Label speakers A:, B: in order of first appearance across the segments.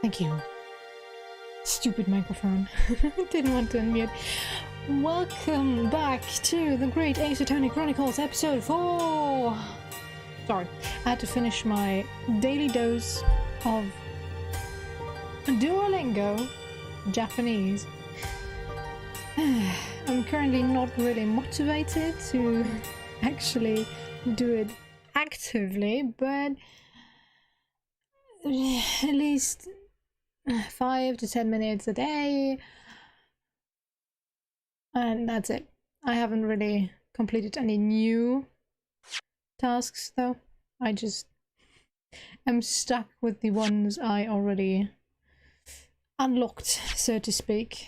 A: Thank you. Stupid microphone. Didn't want to unmute. Welcome back to the Great Ace Attorney Chronicles episode 4! Sorry, I had to finish my daily dose of Duolingo Japanese. I'm currently not really motivated to actually do it actively, but at least 5 to 10 minutes a day, and that's it. I haven't really completed any new tasks though. I just am stuck with the ones I already unlocked, so to speak.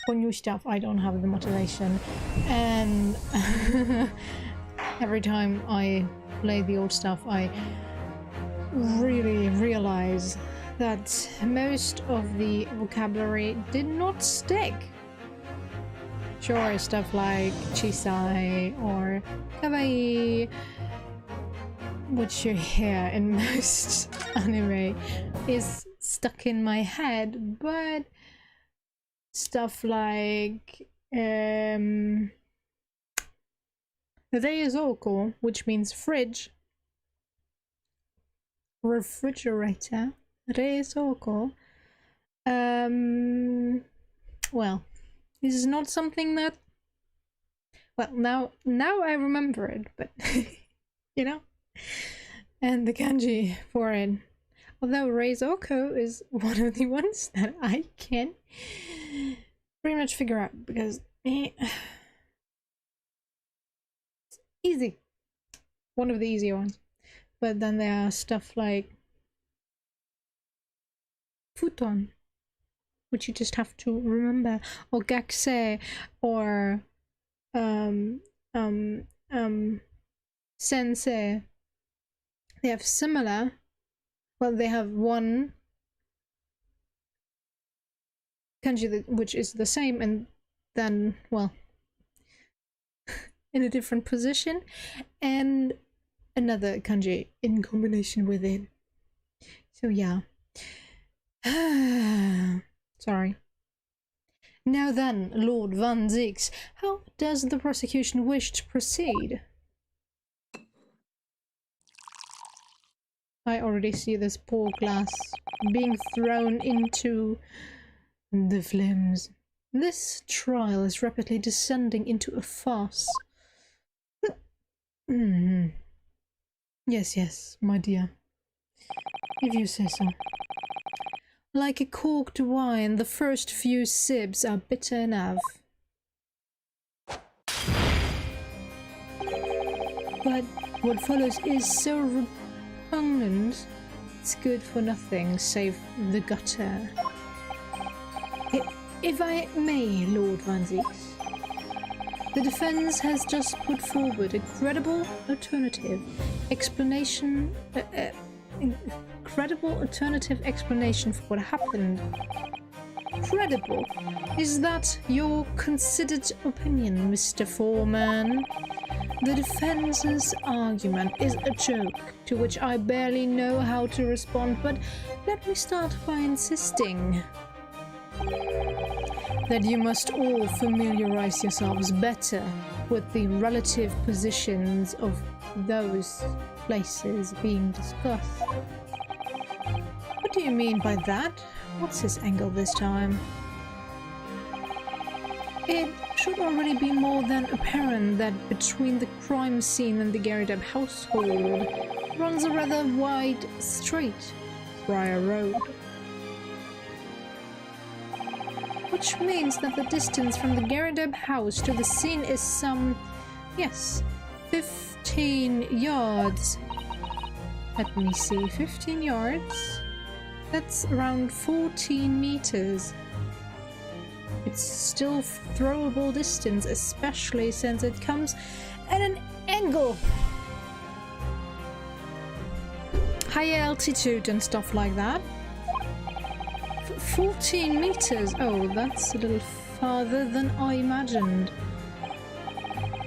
A: For new stuff I don't have the motivation, and every time I play the old stuff I really realize that most of the vocabulary did not stick. Sure, stuff like chisai or kawaii, which you hear in most anime, is stuck in my head, but stuff like reizouko, which means fridge, refrigerator, reizouko, well, this is not something that, well, now I remember it, but you know, and the kanji for it, although reizouko is one of the ones that I can pretty much figure out because it's easy, one of the easier ones. But then there are stuff like futon, which you just have to remember, or gakusei, or sensei. They have similar, well, they have one kanji which is the same, and then, well, in a different position, and another kanji in combination with it. So yeah. Sorry. Now then, Lord Van Zieks, how does the prosecution wish to proceed? I already see this poor glass being thrown into the flames. This trial is rapidly descending into a farce. Yes, my dear. If you say so. Like a corked wine, the first few sips are bitter enough. But what follows is so repugnant, it's good for nothing save the gutter. If I may, Lord Van Zieks, the defense has just put forward a credible alternative explanation for what happened. Credible? Is that your considered opinion, Mr. Foreman? The defense's argument is a joke to which I barely know how to respond, but let me start by insisting that you must all familiarize yourselves better with the relative positions of those places being discussed. What do you mean by that? What's his angle this time? It should already be more than apparent that between the crime scene and the Garrideb household runs a rather wide street, Briar Road. Which means that the distance from the Garrideb house to the scene is some, yes, 15 yards. Let me see, 15 yards? That's around 14 meters. It's still throwable distance, especially since it comes at an angle. High altitude and stuff like that. 14 meters. Oh, that's a little farther than I imagined.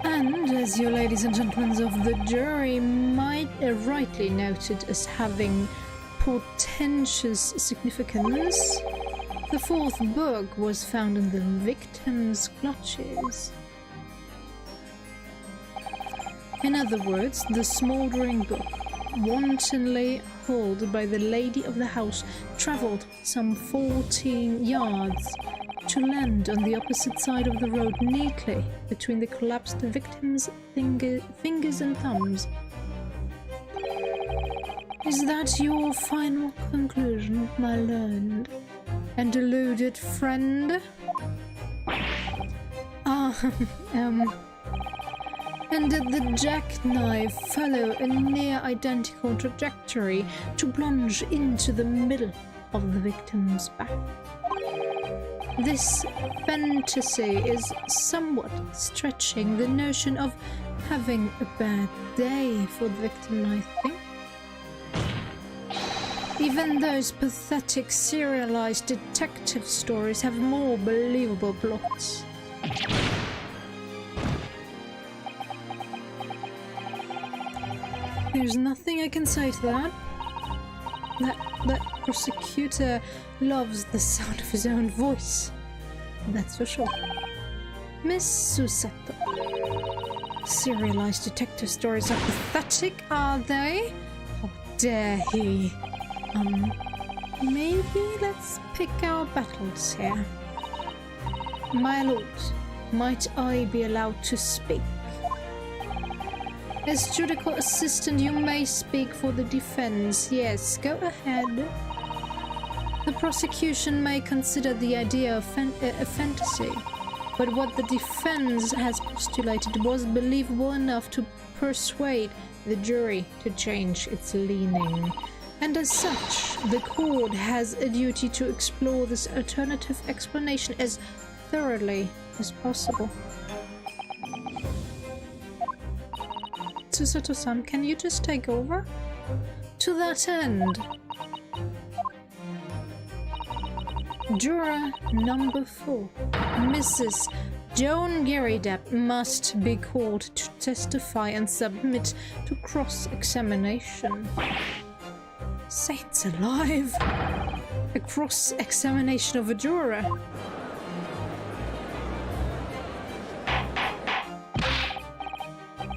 A: And as you ladies and gentlemen of the jury might rightly noted as having portentous significance. The fourth book was found in the victim's clutches. In other words, the smouldering book, wantonly held by the lady of the house, travelled some 14 yards to land on the opposite side of the road, neatly between the collapsed victim's fingers and thumbs. Is that your final conclusion, my learned and deluded friend? And did the jackknife follow a near-identical trajectory to plunge into the middle of the victim's back? This fantasy is somewhat stretching the notion of having a bad day for the victim, I think. Even those pathetic serialized detective stories have more believable plots. There's nothing I can say to that. That prosecutor loves the sound of his own voice. That's for sure. Miss Susato. Serialized detective stories are pathetic, are they? How dare he? Maybe let's pick our battles here. My lord, might I be allowed to speak? As judicial assistant, you may speak for the defense. Yes, go ahead. The prosecution may consider the idea of a fantasy, but what the defense has postulated was believable enough to persuade the jury to change its leaning. And as such, the court has a duty to explore this alternative explanation as thoroughly as possible. Susato-san, can you just take over? To that end, juror number 4, Mrs. Joan Garrideb, must be called to testify and submit to cross-examination. Saints alive! A cross-examination of a juror?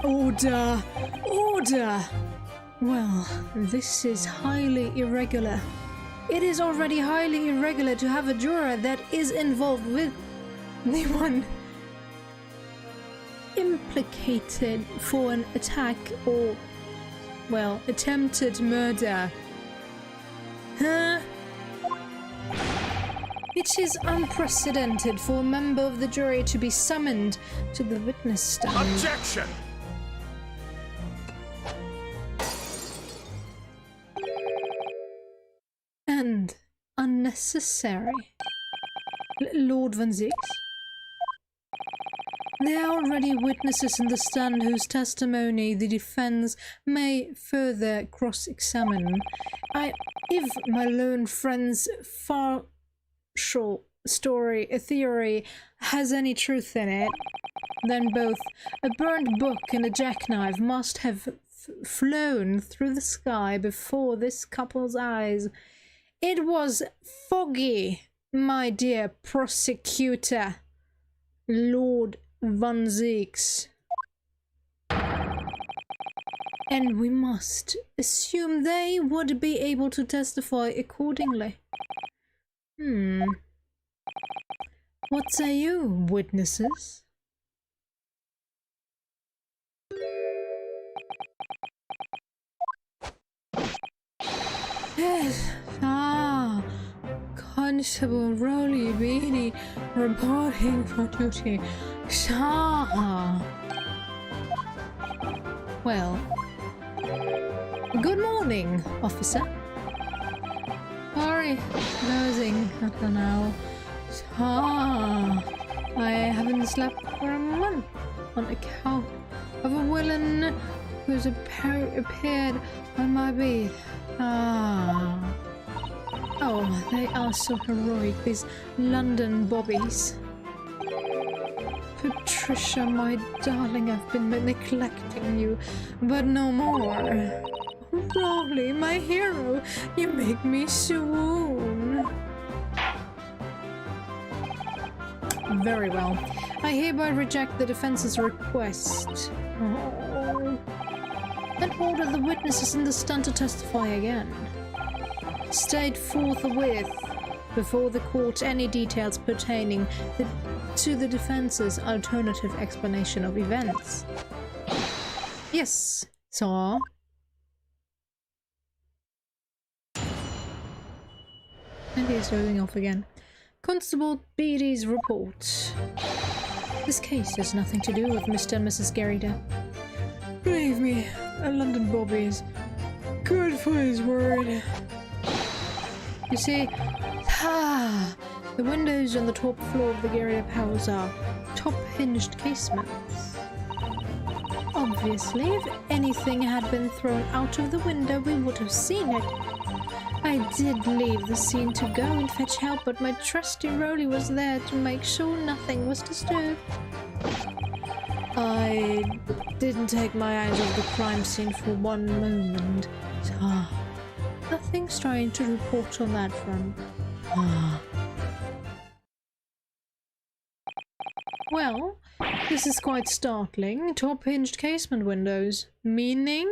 A: Order! Order! Well, this is highly irregular. It is already highly irregular to have a juror that is involved with the one implicated for an attack or, well, attempted murder. Huh? It is unprecedented for a member of the jury to be summoned to the witness stand.
B: Objection!
A: And unnecessary. Lord Van Zieks? There are already witnesses in the stand whose testimony the defense may further cross-examine. If my learned friend's partial theory has any truth in it, then both a burned book and a jackknife must have flown through the sky before this couple's eyes. It was foggy, my dear prosecutor, Lord Van Zieks. And we must assume they would be able to testify accordingly. What say you, witnesses? Yes. Constable Rolly Beanie reporting for duty. Well, good morning, officer. Sorry, dozing until now. I haven't slept for a month on account of a villain who's appeared on my bed. Oh, they are so heroic, these London bobbies. Patricia, my darling, I've been neglecting you, but no more. Lovely, my hero, you make me swoon. Very well. I hereby reject the defense's request. Oh. And order the witnesses in the stand to testify again. State forthwith before the court any details pertaining to the defense's alternative explanation of events. Yes, sir. And he's dozing off again. Constable Beatty's report. This case has nothing to do with Mr. and Mrs. Garrida. Believe me, a London Bobby is good for his word. You see, the windows on the top floor of the Garrida house are top-hinged casements. Obviously, if anything had been thrown out of the window, we would have seen it. I did leave the scene to go and fetch help, but my trusty Rolly was there to make sure nothing was disturbed. I didn't take my eyes off the crime scene for one moment. Nothing strange to report on that front. Well, this is quite startling. Top-hinged casement windows. Meaning?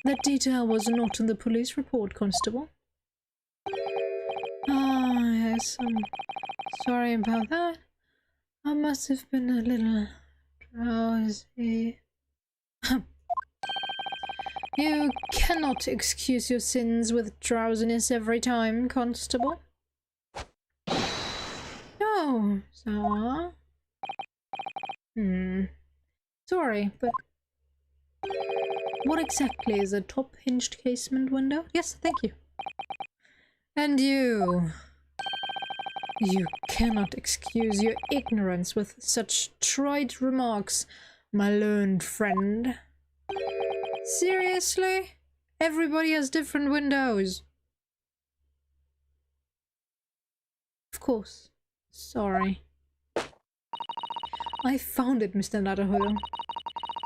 A: That detail was not in the police report, Constable. Yes, I'm sorry about that. I must have been a little drowsy. You cannot excuse your sins with drowsiness every time, Constable. No, sir. Sorry, but what exactly is a top-hinged casement window? Yes, thank you. And you cannot excuse your ignorance with such trite remarks, my learned friend. Seriously? Everybody has different windows. Of course. Sorry. I found it, Mr. Nadahulo.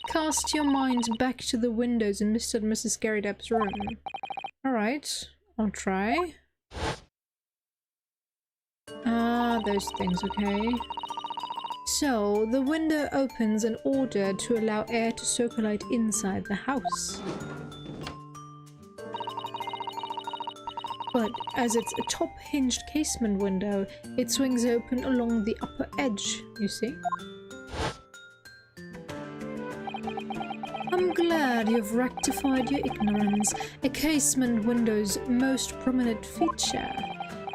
A: Cast your mind back to the windows in Mr. and Mrs. Garridab's room. Alright, I'll try. Those things, okay. So, the window opens in order to allow air to circulate inside the house. But as it's a top-hinged casement window, it swings open along the upper edge, you see? I'm glad you've rectified your ignorance. A casement window's most prominent feature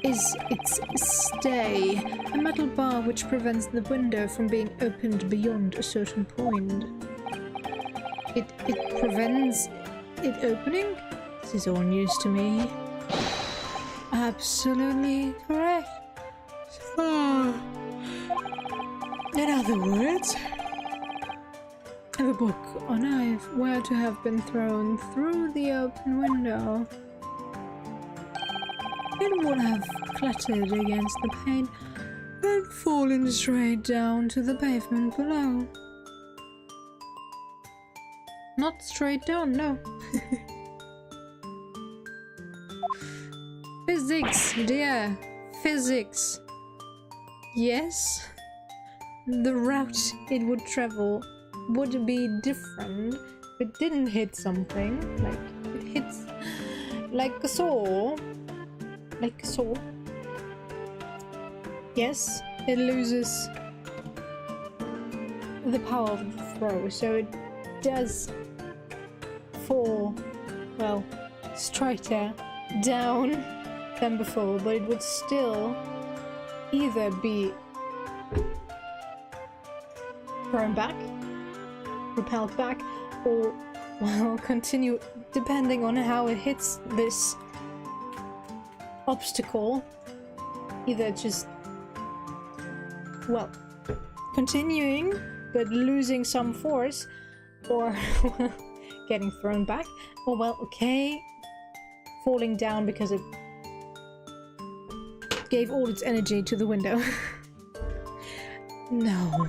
A: is its stay, a metal bar which prevents the window from being opened beyond a certain point. It prevents it opening? This is all news to me. Absolutely correct. In other words, the book on knife were to have been thrown through the open window. It would have clattered against the pane and fallen straight down to the pavement below. Not straight down, no. Physics, dear. Physics. Yes, the route it would travel would be different if it didn't hit something. Like, it hits like a saw. Like a saw. Yes, it loses the power of the throw, so it does fall, well, straighter down than before, but it would still either be thrown back, repelled back, or, well, continue depending on how it hits this obstacle, either just, well, continuing but losing some force, or well, getting thrown back, or, well, okay, falling down because it gave all its energy to the window. No.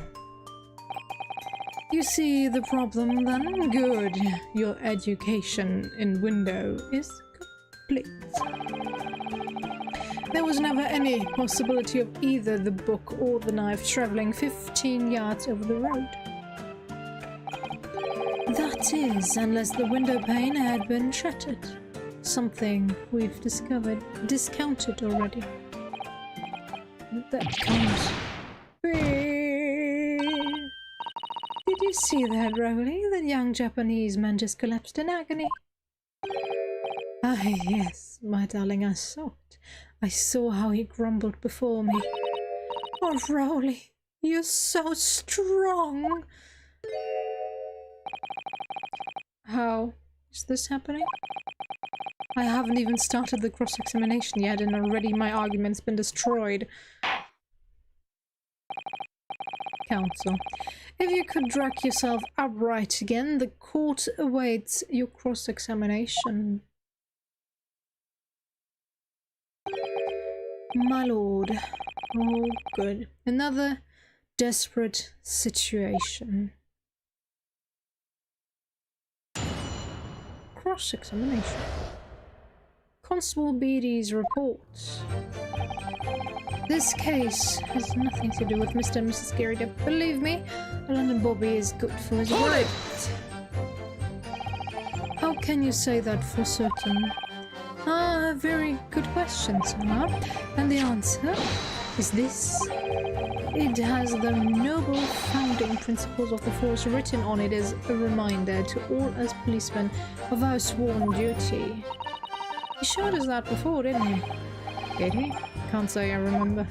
A: You see the problem then? Good. Your education in window is complete. There was never any possibility of either the book or the knife traveling 15 yards over the road. That is, unless the window pane had been shattered. Something we've discounted already. That can't be. Did you see that, Rowley? That young Japanese man just collapsed in agony. Ah, yes, my darling, I saw it. I saw how he grumbled before me. Oh, Rowley, you're so strong. How is this happening? I haven't even started the cross-examination yet, and already my argument's been destroyed. Counsel, if you could drag yourself upright again, the court awaits your cross-examination. My lord. Oh, good. Another desperate situation. Cross-examination. Constable Beatty's report. This case has nothing to do with Mr. and Mrs. Garrett. Believe me, London Bobby is good for his word. How can you say that for certain? Ah, very good question, sir. And the answer is this. It has the noble founding principles of the force written on it as a reminder to all us policemen of our sworn duty. He showed us that before, didn't he? Did he? Can't say I remember.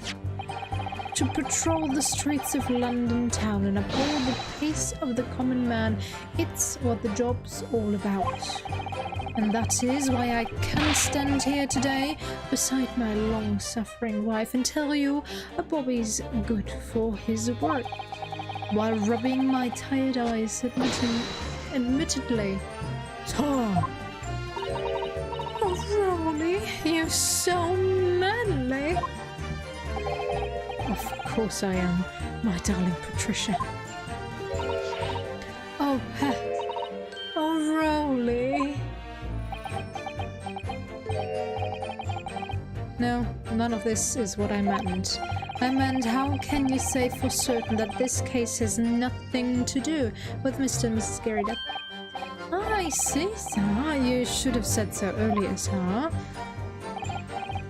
A: To patrol the streets of London town and uphold the peace of the common man, it's what the job's all about. And that is why I can stand here today beside my long-suffering wife and tell you Bobby's good for his work, while rubbing my tired eyes admittedly. Oh, Rowley, you're so manly. Of course I am, my darling Patricia. Oh, Pat. Oh, Rowley. No, none of this is what I meant. I meant, how can you say for certain that this case has nothing to do with Mr. and Mrs. Garrett? I see, sir. You should have said so earlier, sir.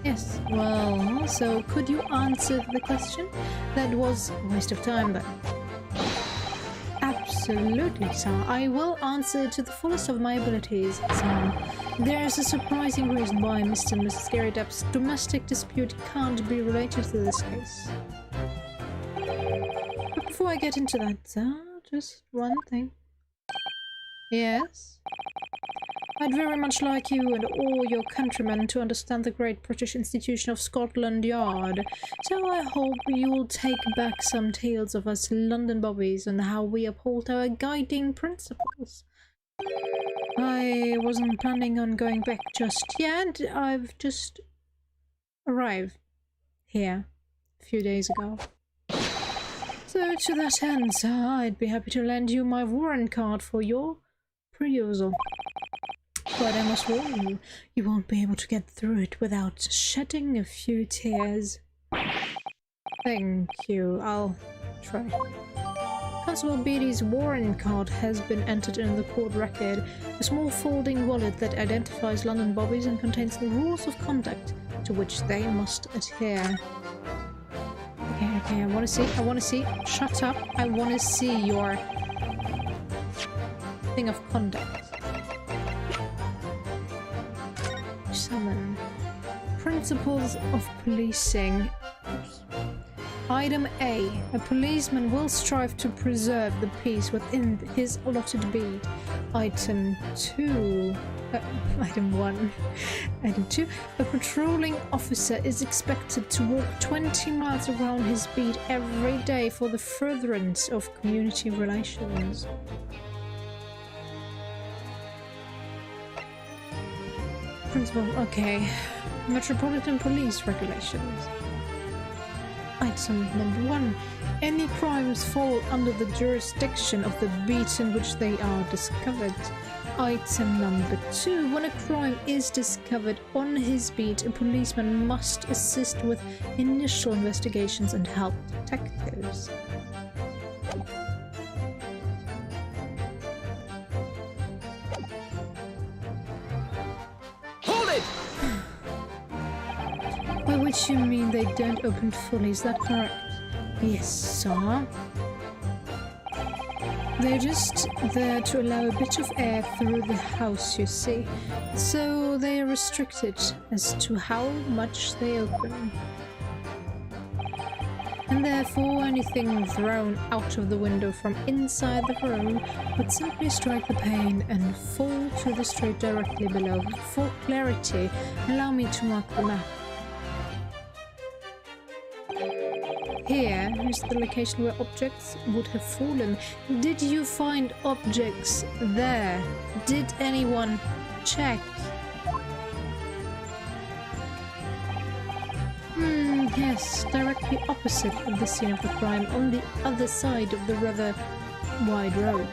A: Yes, well, so could you answer the question? That was a waste of time, then. Absolutely, sir. I will answer to the fullest of my abilities, sir. There is a surprising reason why Mr. and Mrs. Garrett's domestic dispute can't be related to this case. But before I get into that, sir, just one thing. Yes? I'd very much like you and all your countrymen to understand the great British institution of Scotland Yard, so I hope you'll take back some tales of us London bobbies and how we uphold our guiding principles. I wasn't planning on going back just yet. I've just arrived here a few days ago. So to that end, sir, I'd be happy to lend you my warrant card for your perusal. But I must warn you, you won't be able to get through it without shedding a few tears. Thank you, I'll try. Constable Beatty's warrant card has been entered in the court record, a small folding wallet that identifies London bobbies and contains the rules of conduct to which they must adhere. Okay, I wanna see, shut up, I wanna see your thing of conduct. Summon. Principles of policing. Oops. Item A. A policeman will strive to preserve the peace within his allotted beat. Item 2. Item 1. Item 2. A patrolling officer is expected to walk 20 miles around his beat every day for the furtherance of community relations. Principal, okay. Metropolitan Police regulations. Item number 1. Any crimes fall under the jurisdiction of the beat in which they are discovered. Item number 2. When a crime is discovered on his beat, a policeman must assist with initial investigations and help detectives.
B: Hold it!
A: By which you mean they don't open fully, is that correct? Yes, sir. They're just there to allow a bit of air through the house, you see. So they are restricted as to how much they open. And therefore anything thrown out of the window from inside the room would simply strike the pane and fall to the street directly below. For clarity, allow me to mark the map. Here is the location where objects would have fallen. Did you find objects there? Did anyone check? Yes, directly opposite of the scene of the crime, on the other side of the rather wide road.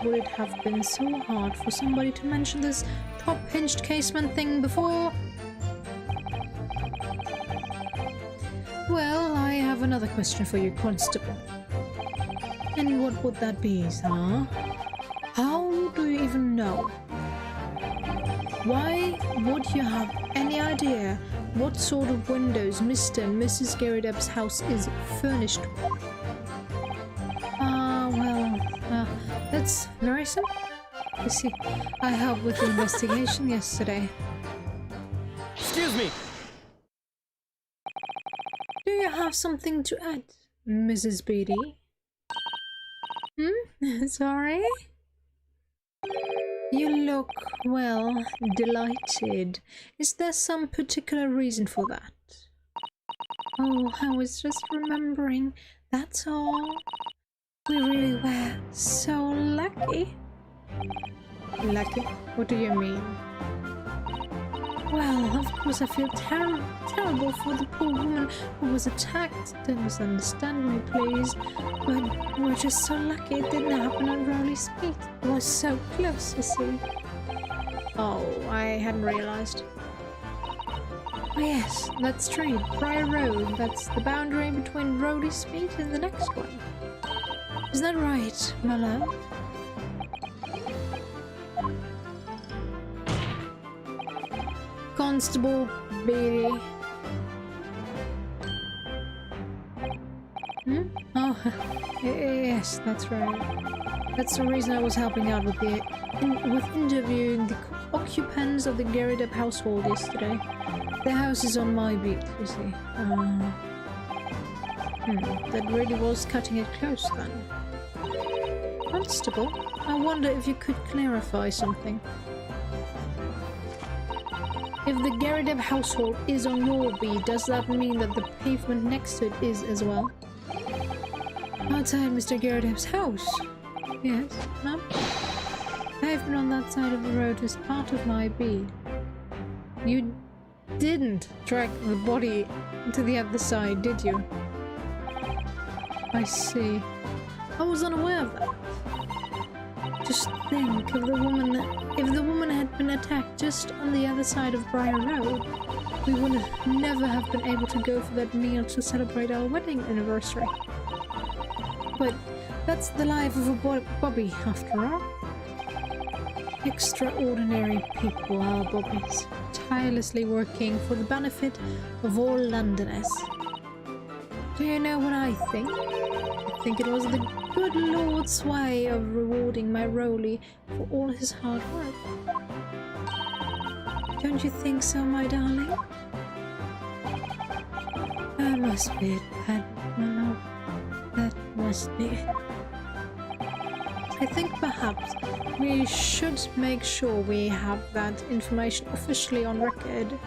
A: Would it have been so hard for somebody to mention this top-hinged casement thing before? Well, I have another question for you, Constable. And what would that be, sir? How do you even know? Why would you have any idea what sort of windows Mr. and Mrs. Garrideb's house is furnished with? That's very simple. You see, I helped with the investigation yesterday.
B: Excuse me!
A: Do you have something to add, Mrs. Beatty? Sorry? You look, well, delighted. Is there some particular reason for that? Oh, I was just remembering, that's all. We really were so lucky. Lucky? What do you mean? Well, of course I feel terrible for the poor woman who was attacked. Don't misunderstand me, please. But we're just so lucky it didn't happen on Rowley's Meet. It was so close, you see. Oh, I hadn't realized. Oh yes, that's true. Briar Road, that's the boundary between Rowley's Meet and the next one. Is that right, my love? Constable Beatty. Oh, yes, that's right. That's the reason I was helping out with interviewing the occupants of the Garrideb household yesterday. The house is on my beat, you see. That really was cutting it close then. Constable, I wonder if you could clarify something. If the Garrideb household is on your beat, does that mean that the pavement next to it is as well? Outside Mr. Garrideb's house? Yes, ma'am. Pavement on that side of the road is part of my beat. You didn't drag the body to the other side, did you? I see. I was unaware of that. Just think, if the woman had been attacked just on the other side of Briar Road, we would never have been able to go for that meal to celebrate our wedding anniversary. But that's the life of a Bobby, after all. Extraordinary people are Bobbies, tirelessly working for the benefit of all Londoners. Do you know what I think? I think it was the good Lord's way of rewarding my Rowley for all his hard work. Don't you think so, my darling? That must be it, that must be it. I think perhaps we should make sure we have that information officially on record.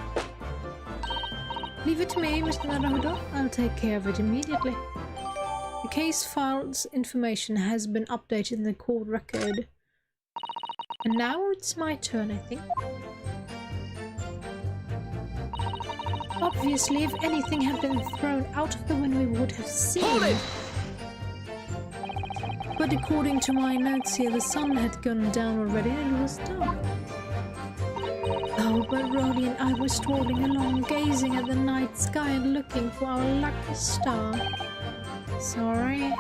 A: Leave it to me, Mr. Naruto. I'll take care of it immediately. The case file's information has been updated in the court record. And now it's my turn, I think. Obviously, if anything had been thrown out of the window, we would have seen.
B: Hold it!
A: But according to my notes here, the sun had gone down already and it was dark. Oh, but Rowley and I were strolling along, gazing at the night sky and looking for our lucky star. Sorry.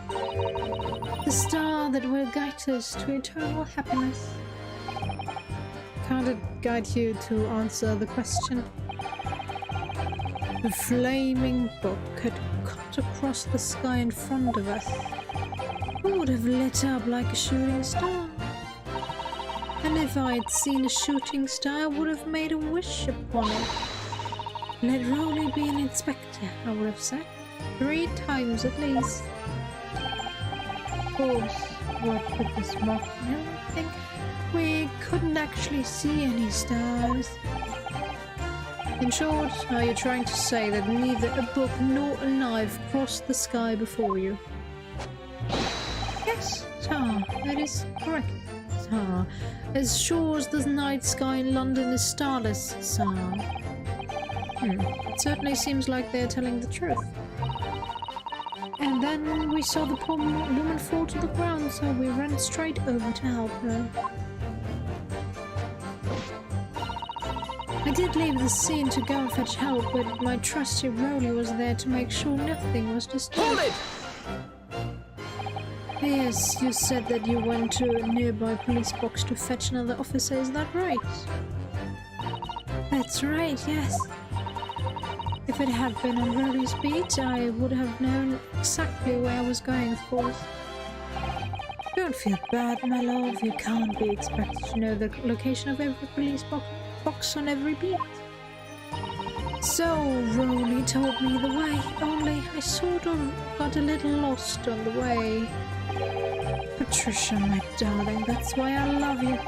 A: The star that will guide us to eternal happiness. Can't it guide you to answer the question? The flaming book had cut across the sky in front of us. It would have lit up like a shooting star. And if I had seen a shooting star, I would have made a wish upon it. Let Rowley be an inspector, I would have said. 3 times at least. Of course, what with this mock and everything, we couldn't actually see any stars. In short, are you trying to say that neither a book nor a knife crossed the sky before you? Yes, sir, that is correct, sir. As sure as the night sky in London is starless, sir. It certainly seems like they're telling the truth. And then we saw the poor woman fall to the ground, so we ran straight over to help her. I did leave the scene to go and fetch help, but my trusty Rowley was there to make sure nothing was disturbed.
B: Hold it!
A: Yes, you said that you went to a nearby police box to fetch another officer, is that right? That's right, yes. If it had been on Rowley's beat, I would have known exactly where I was going, of course. Don't feel bad, my love. You can't be expected to know the location of every police box on every beat. So, Rowley told me the way, only I sort of got a little lost on the way. Patricia, my darling, that's why I love you.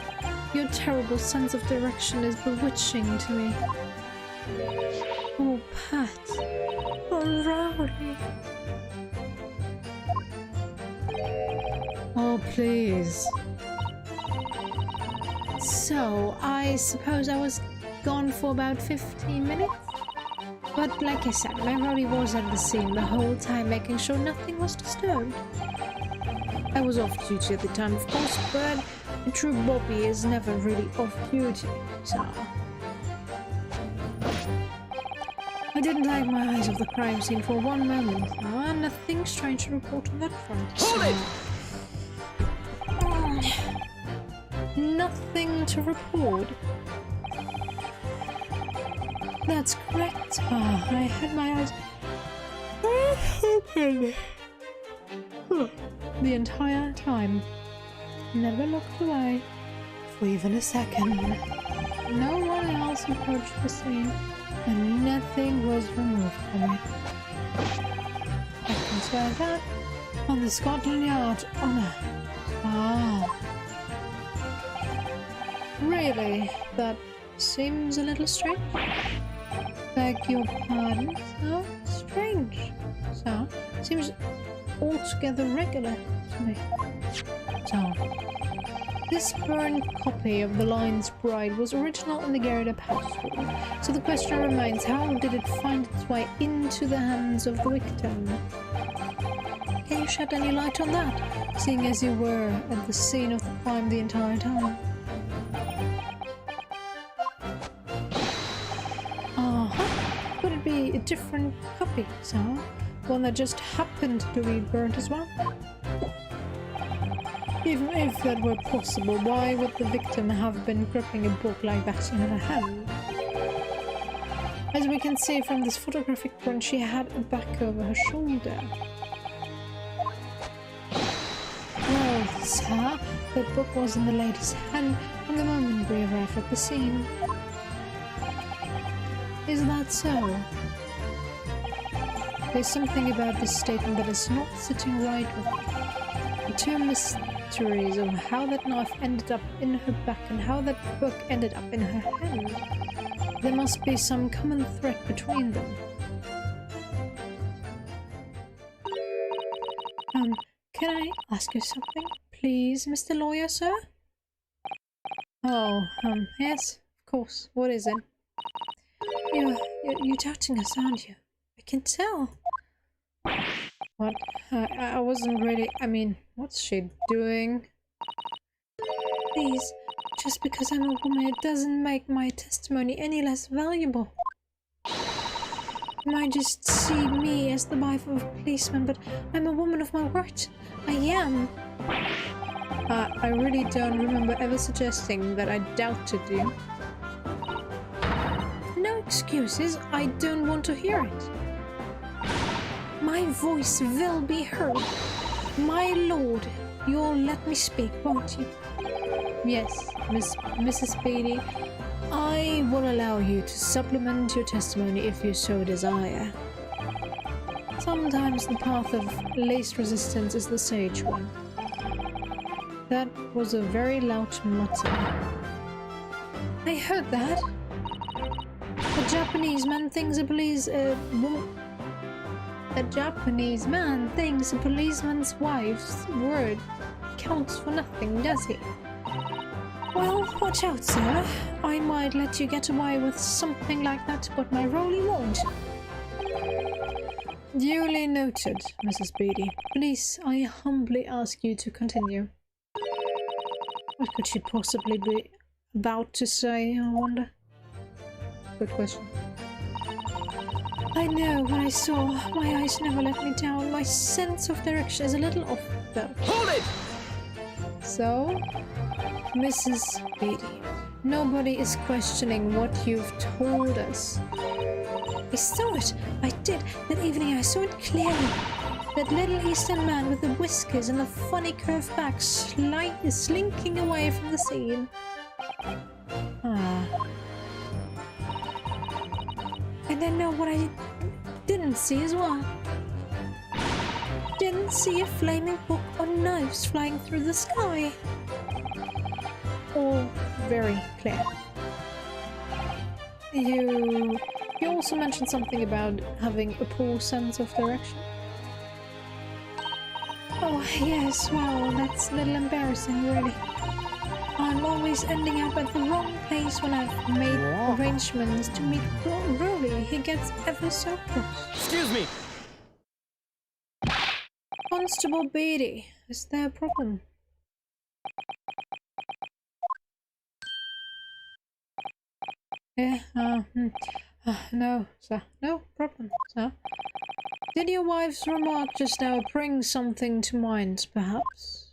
A: Your terrible sense of direction is bewitching to me. Oh, Pat. Oh, Rowley. Oh, please. So, I suppose I was gone for about 15 minutes? But like I said, my Rowley was at the scene the whole time, making sure nothing was disturbed. I was off duty at the time, of course, but a true Bobby is never really off duty, so... I didn't take my eyes off the crime scene for one moment, and nothing strange to report on that front.
B: Hold it!
A: Nothing to report. That's correct. I had my eyes open the entire time. Never looked away for even a second. No one else approached the scene, and nothing was removed from it. I can swear that on the Scotland Yard honour. Really? That seems a little strange. Beg your pardon, sir? Strange, sir? Seems altogether regular to me. So, this burned copy of The Lion's Bride was original in the Garrett household. So the question remains, how did it find its way into the hands of the victim? Can you shed any light on that, seeing as you were at the scene of the crime the entire time? Could it be a different copy, sir? One that just happened to be burnt as well? Even if that were possible, why would the victim have been gripping a book like that in her hand? As we can see from this photographic print, she had a back over her shoulder. Well, sir, the book was in the lady's hand from the moment we arrived at the scene. Is that so? There's something about this statement that is not sitting right with me. The two mysteries of how that knife ended up in her back and how that book ended up in her hand. There must be some common thread between them. Can I ask you something, please, Mr. Lawyer, sir? Oh, yes, of course. What is it? You're doubting us, aren't you? I can tell. What? I wasn't ready. I mean, what's she doing? Please, just because I'm a woman, it doesn't make my testimony any less valuable. You might just see me as the wife of a policeman, but I'm a woman of my word. I am. I really don't remember ever suggesting that I doubted you. No excuses. I don't want to hear it. My voice will be heard. My lord, you'll let me speak, won't you? Yes, Mrs. Beatty. I will allow you to supplement your testimony if you so desire. Sometimes the path of least resistance is the sage one. That was a very loud mutter. I heard that. A Japanese man thinks a policeman's wife's word counts for nothing, does he? Well, watch out, sir. I might let you get away with something like that, but my Rolly won't. Duly noted, Mrs. Beatty. Please, I humbly ask you to continue. What could she possibly be about to say, I wonder? Good question. I know what I saw. My eyes never let me down. My sense of direction is a little off, though. Hold it! So, Mrs. Beatty, nobody is questioning what you've told us. I saw it. I did. That evening I saw it clearly. That little Eastern man with the whiskers and the funny curved back is slinking away from the scene. And then know what I didn't see as well. Didn't see a flaming book or knives flying through the sky. All very clear. You also mentioned something about having a poor sense of direction. Oh yes, well, that's a little embarrassing, really. I'm always ending up at the wrong place when I've made arrangements to meet Rolly. He gets ever so close.
B: Excuse me!
A: Constable Beatty, is there a problem? Yeah, no, sir. No problem, sir. Did your wife's remark just now bring something to mind, perhaps?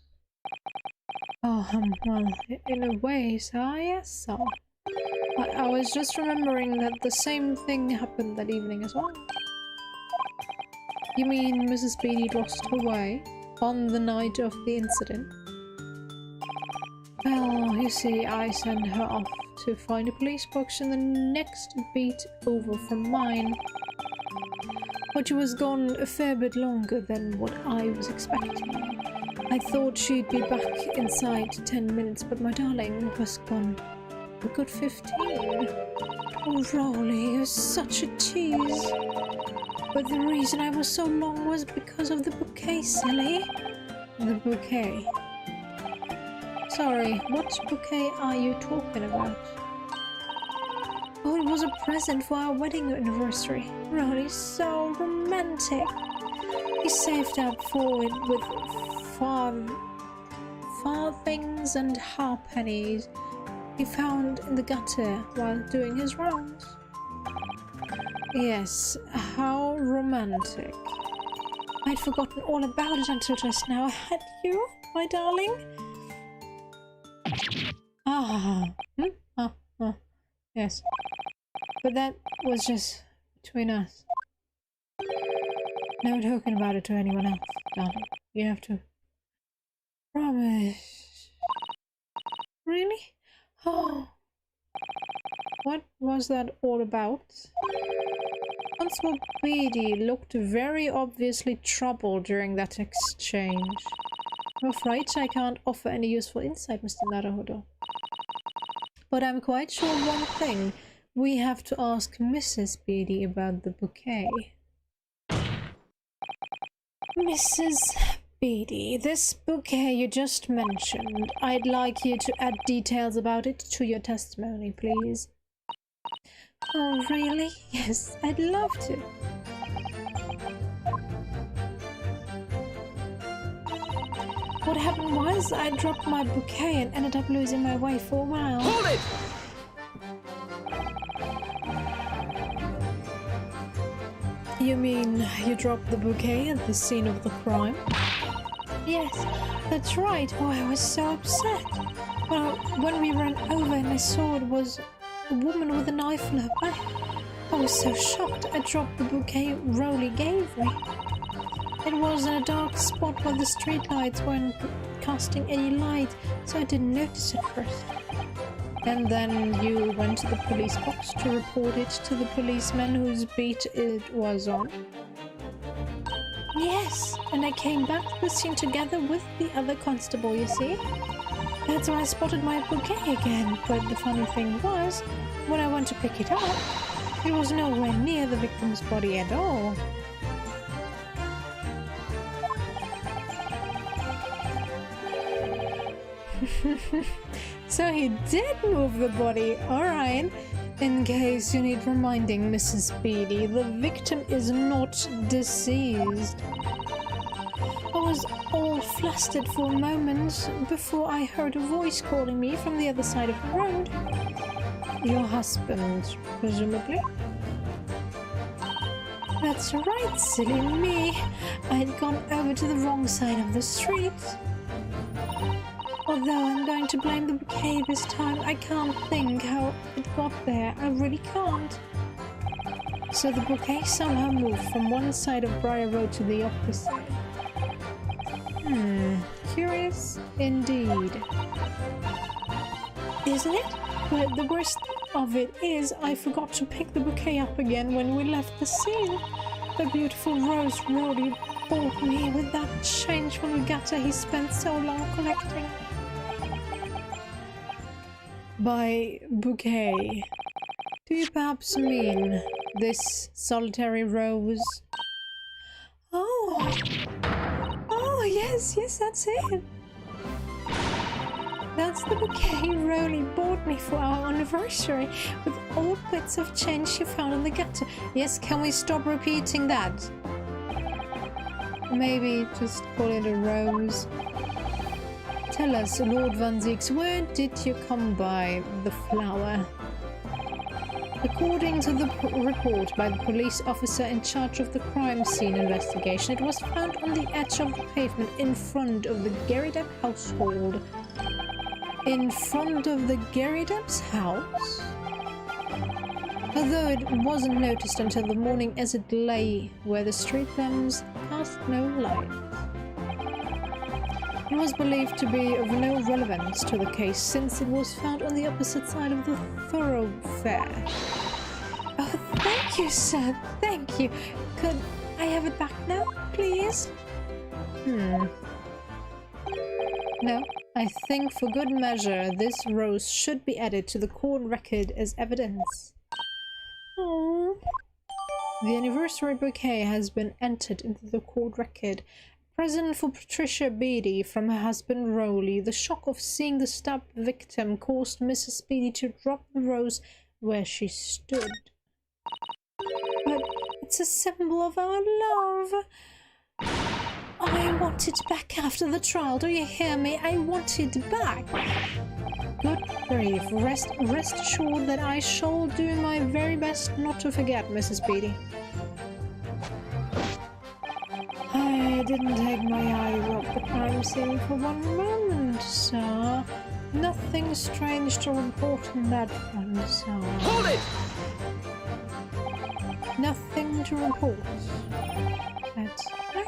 A: Oh, well, in a way, sir, yes, sir. I was just remembering that the same thing happened that evening as well. You mean Mrs. Beatty lost her way on the night of the incident? Well, you see, I sent her off to find a police box in the next beat over from mine. But she was gone a fair bit longer than what I was expecting. I thought she'd be back inside 10 minutes, but my darling was gone a good 15. Oh, Rolly, you're such a tease. But the reason I was so long was because of the bouquet, silly. The bouquet? Sorry, what bouquet are you talking about? Oh, it was a present for our wedding anniversary. Rolly's so romantic. He saved up for it with farthings and halfpennies he found in the gutter while doing his rounds. Yes, how romantic. I'd forgotten all about it until just now. Had you, my darling? Yes. But that was just between us. No talking about it to anyone else, darling. You have to promise. Really? Oh. What was that all about? Constable Beatty looked very obviously troubled during that exchange. I'm afraid I can't offer any useful insight, Mr. Naruhodo. But I'm quite sure one thing. We have to ask Mrs. Beatty about the bouquet. Mrs. Beatty, this bouquet you just mentioned, I'd like you to add details about it to your testimony, please. Oh, really? Yes, I'd love to. What happened was I dropped my bouquet and ended up losing my way for a while.
B: Hold it!
A: You mean you dropped the bouquet at the scene of the crime? Yes, that's right. Oh, I was so upset. Well, when we ran over and I saw it was a woman with a knife in her back, I was so shocked I dropped the bouquet Rowley gave me. It was in a dark spot where the streetlights weren't casting any light, so I didn't notice it first. And then you went to the police box to report it to the policeman whose beat it was on? Yes, and I came back to the scene together with the other constable, you see? That's where I spotted my bouquet again, but the funny thing was, when I went to pick it up, it was nowhere near the victim's body at all. So he did move the body, alright. In case you need reminding, Mrs. Beatty, the victim is not deceased. I was all flustered for a moment before I heard a voice calling me from the other side of the road. Your husband, presumably? That's right, silly me. I had gone over to the wrong side of the street. Although I'm going to blame the bouquet this time, I can't think how it got there. I really can't. So the bouquet somehow moved from one side of Briar Road to the opposite. Curious indeed. Isn't it? But the worst of it is I forgot to pick the bouquet up again when we left the scene. The beautiful rose Roddy bought me with that change from the gutter he spent so long collecting. By bouquet, do you perhaps mean this solitary rose? Oh, yes, that's it. That's the bouquet Rowley bought me for our anniversary, with all bits of change she found in the gutter. Yes, can we stop repeating that? Maybe just call it a rose. Tell us, Lord Van Zieks, where did you come by the flower? According to the report by the police officer in charge of the crime scene investigation, it was found on the edge of the pavement in front of the Gerrydeb household. In front of the Gerrydeb's house? Although it wasn't noticed until the morning as it lay where the street lamps cast no light. It was believed to be of no relevance to the case since it was found on the opposite side of the thoroughfare. Oh, thank you, sir. Thank you. Could I have it back now, please? No, I think for good measure this rose should be added to the court record as evidence. Oh. The anniversary bouquet has been entered into the court record. Present for Patricia Beatty from her husband Rowley. The shock of seeing the stabbed victim caused Mrs. Beatty to drop the rose where she stood. But it's a symbol of our love. I want it back after the trial. Do you hear me? I want it back. Good grief. Rest assured that I shall do my very best not to forget, Mrs. Beatty. I didn't take my eyes off the crime scene for one moment, sir. Nothing strange to report on that front, sir.
B: Hold it!
A: Nothing to report. That's right.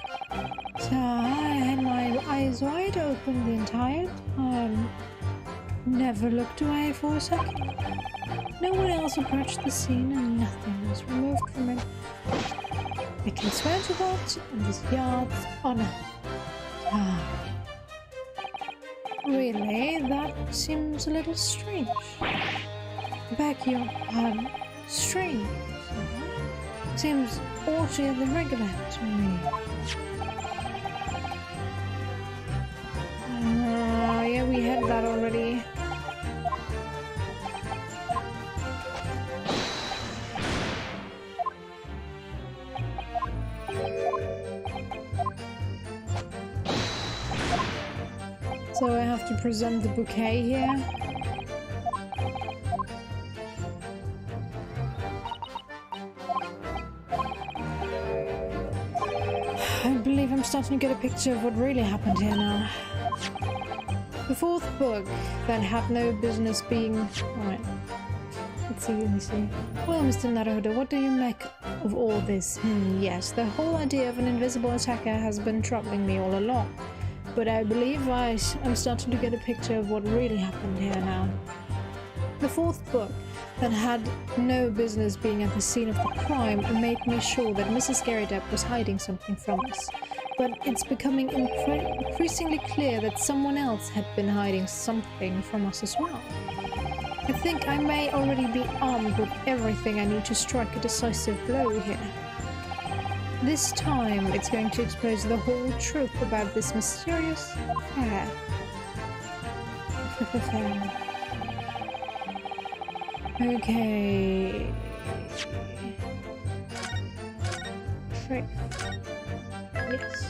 A: Sir, I had my eyes wide open the entire time. Never looked away for a second. No one else approached the scene and nothing was removed from it. I can swear to that in this yard's honor. Really, that seems a little strange. Beg your pardon. Strange. Seems altogether regular to me. Yeah, we had that already. So I have to present the bouquet here. I believe I'm starting to get a picture of what really happened here now. The fourth book that had no business being... Alright. Let's see. Well, Mr. Naruhodo, what do you make of all this? Yes, the whole idea of an invisible attacker has been troubling me all along. But I believe I'm starting to get a picture of what really happened here now. The fourth book that had no business being at the scene of the crime made me sure that Mrs. Garrydeb was hiding something from us. But it's becoming increasingly clear that someone else had been hiding something from us as well. I think I may already be armed with everything I need to strike a decisive blow here. This time it's going to expose the whole truth about this mysterious affair. Okay. Faith. Yes.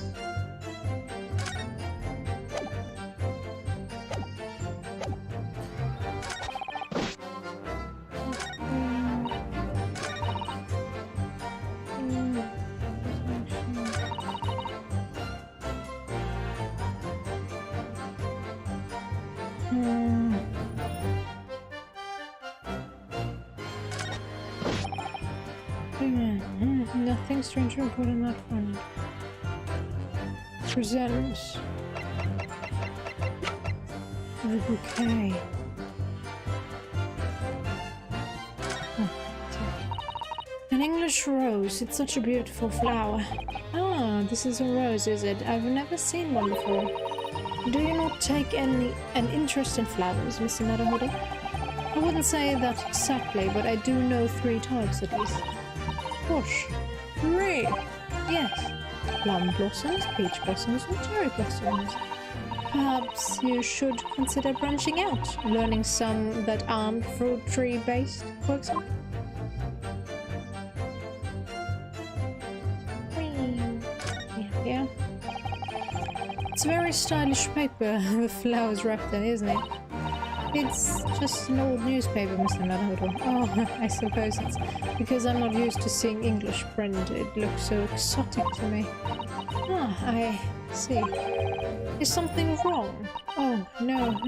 A: Nothing strange to report on that front. Presents the bouquet. An English rose. It's such a beautiful flower. Ah, this is a rose, is it? I've never seen one before. Do you not take an interest in flowers, Mr. Naruhodo? I wouldn't say that exactly, but I do know 3 types at least. Gosh. 3? Yes. Plum blossoms, peach blossoms, and cherry blossoms. Perhaps you should consider branching out, learning some that aren't fruit tree based, for example. Yeah. It's very stylish paper with flowers wrapped in, isn't it? It's just an old newspaper, Mr. Naruhodo. Oh, I suppose it's because I'm not used to seeing English print. It looks so exotic to me. Ah, I see. Is something wrong? Oh, no.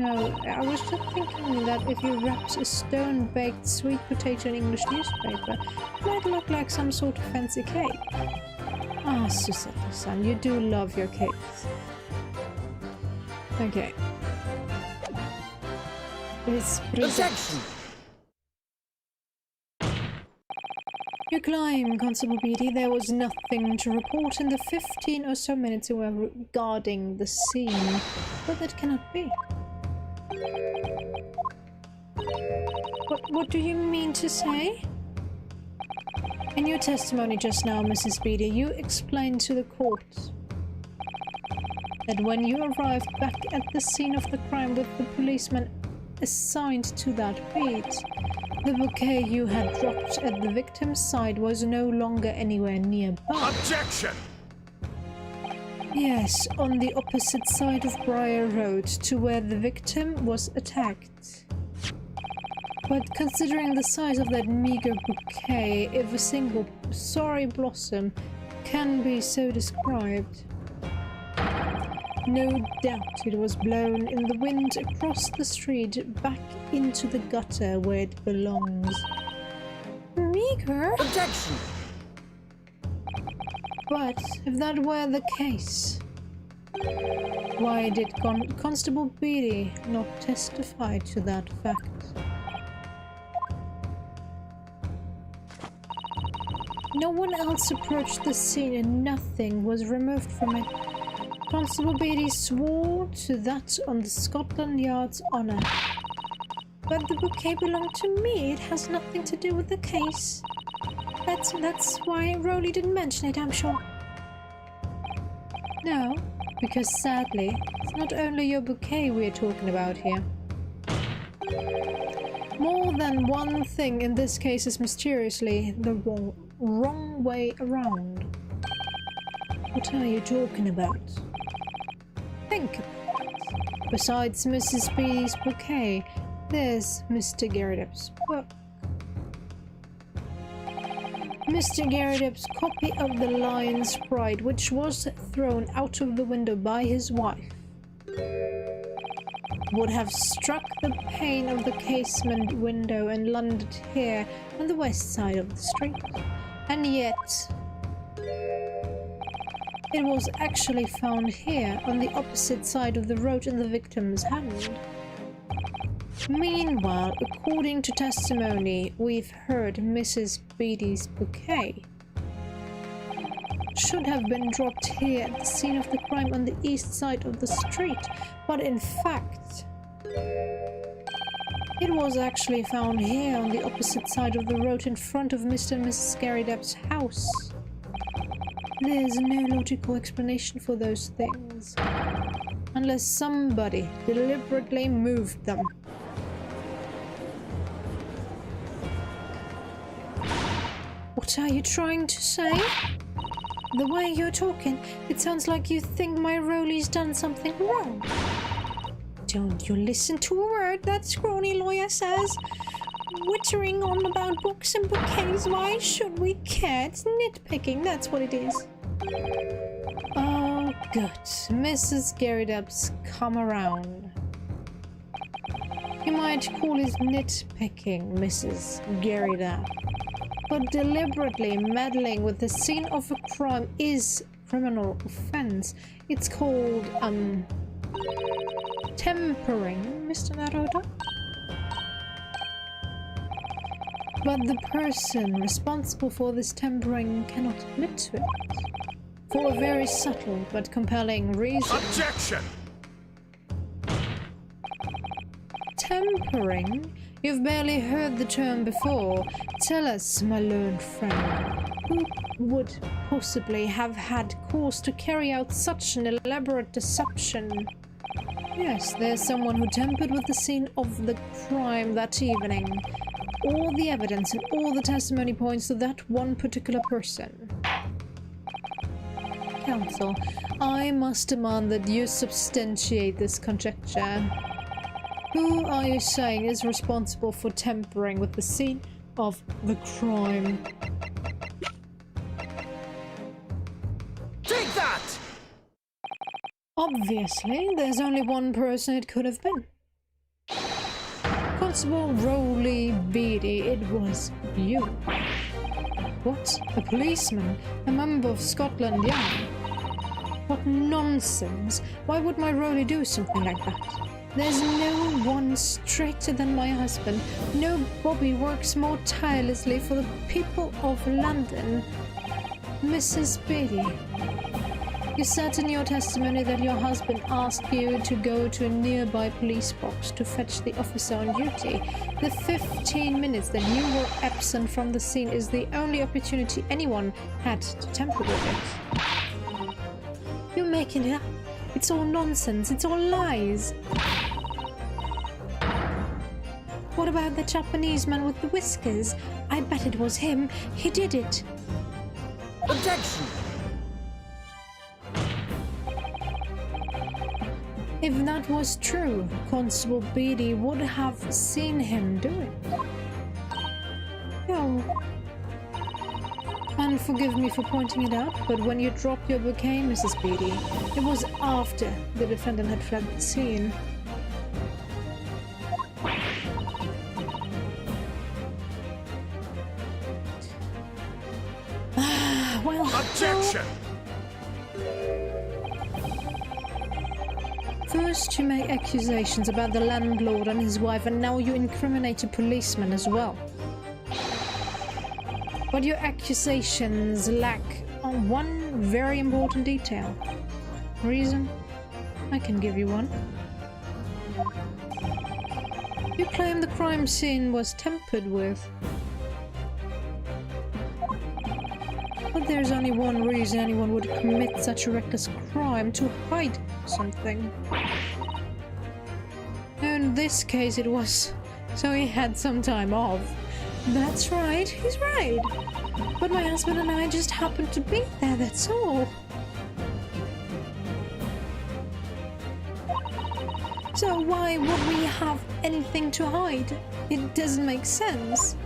A: I was just thinking that if you wrapped a stone-baked sweet potato in English newspaper, it might look like some sort of fancy cake. Ah, Susato-san, you do love your cakes. Okay.
B: Objection!
A: You climb, Constable Beatty. There was nothing to report in the 15 or so minutes we were regarding the scene. But that cannot be. What do you mean to say? In your testimony just now, Mrs. Beatty, you explained to the court that when you arrived back at the scene of the crime with the policeman assigned to that beat, the bouquet you had dropped at the victim's side was no longer anywhere nearby.
B: Objection!
A: Yes, on the opposite side of Briar Road to where the victim was attacked. But considering the size of that meager bouquet, if a single sorry blossom can be so described, no doubt it was blown in the wind across the street back into the gutter where it belongs. Meager?
B: Objection!
A: But if that were the case, why did Constable Beatty not testify to that fact? No one else approached the scene and nothing was removed from it. Constable Beatty swore to that on the Scotland Yard's honour. But the bouquet belonged to me. It has nothing to do with the case. That's why Rowley didn't mention it, I'm sure. No, because sadly, it's not only your bouquet we're talking about here. More than one thing in this case is mysteriously the wrong way around. What are you talking about? Think about it. Besides Mrs. Beatty's bouquet, there's Mr. Garrideb's book. Mr. Garrideb's copy of The Lion's Pride, which was thrown out of the window by his wife, would have struck the pane of the casement window and landed here on the west side of the street. And yet, it was actually found here on the opposite side of the road in the victim's hand. Meanwhile, according to testimony we've heard, Mrs. Beatty's bouquet should have been dropped here at the scene of the crime on the east side of the street, but in fact, it was actually found here on the opposite side of the road in front of Mr. and Mrs. Garrideb's house. There's no logical explanation for those things, unless somebody deliberately moved them. What are you trying to say? The way you're talking, it sounds like you think my Rolly's done something wrong. Don't you listen to a word that scrawny lawyer says. Wittering on about books and bouquets, why should we care? It's nitpicking, that's what it is. Oh, good. Mrs. Garrideb's come around. You might call it nitpicking, Mrs. Garrideb. But deliberately meddling with the scene of a crime is criminal offense. It's called, tempering, Mr. Naruto. But the person responsible for this tempering cannot admit to it. For a very subtle but compelling reason.
C: Objection!
A: Tempering? You've barely heard the term before. Tell us, my learned friend, who would possibly have had cause to carry out such an elaborate deception? Yes, there's someone who tampered with the scene of the crime that evening. All the evidence and all the testimony points to that one particular person. Counsel, I must demand that you substantiate this conjecture. Who are you saying is responsible for tampering with the scene of the crime?
C: Take that!
A: Obviously, there's only one person it could have been. Constable Rowley Beatty, it was you. What? A policeman? A member of Scotland Yard? What nonsense! Why would my Rowley do something like that? There's no one straighter than my husband. No Bobby works more tirelessly for the people of London. Mrs. Beatty, you said in your testimony that your husband asked you to go to a nearby police box to fetch the officer on duty. The 15 minutes that you were absent from the scene is the only opportunity anyone had to tamper with it. You're making it up. It's all nonsense. It's all lies. What about the Japanese man with the whiskers? I bet it was him. He did it.
B: Objection!
A: If that was true, Constable Beatty would have seen him do it. Oh. And forgive me for pointing it out, but when you dropped your bouquet, Mrs. Beatty, it was after the defendant had fled the scene. Well,
C: Objection!
A: First you make accusations about the landlord and his wife, and now you incriminate a policeman as well. But your accusations lack on one very important detail. Reason? I can give you one. You claim the crime scene was tampered with. But there's only one reason anyone would commit such a reckless crime: to hide something. In this case it was so he had some time off. That's right, he's right. But my husband and I just happened to be there, that's all. So why would we have anything to hide? It doesn't make sense.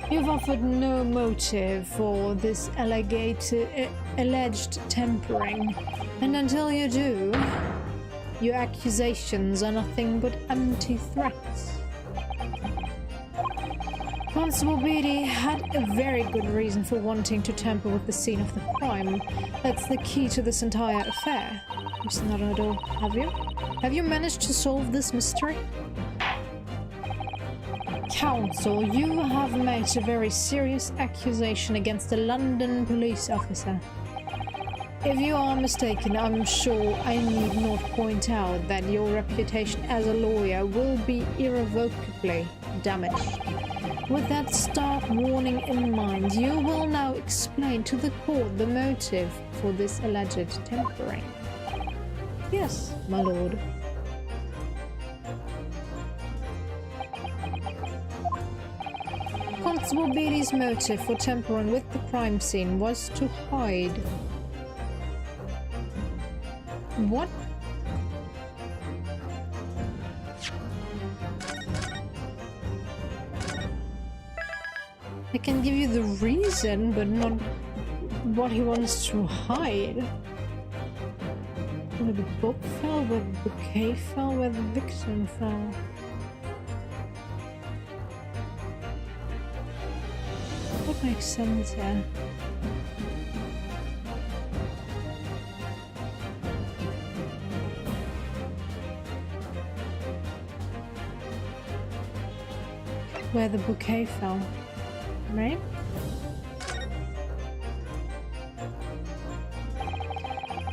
A: You've offered no motive for this alleged tampering, and until you do, your accusations are nothing but empty threats. Constable Beatty had a very good reason for wanting to tamper with the scene of the crime. That's the key to this entire affair. You've not at all, have you? Have you managed to solve this mystery? Counsel, you have made a very serious accusation against a London police officer. If you are mistaken, I'm sure I need not point out that your reputation as a lawyer will be irrevocably damaged. With that stark warning in mind, you will now explain to the court the motive for this alleged tampering. Yes, my lord. Constable Beatty's motive for tampering with the crime scene was to hide. What? I can give you the reason, but not what he wants to hide. Where the book fell, where the bouquet fell, where the victim fell. What makes sense here? Where the bouquet fell, right?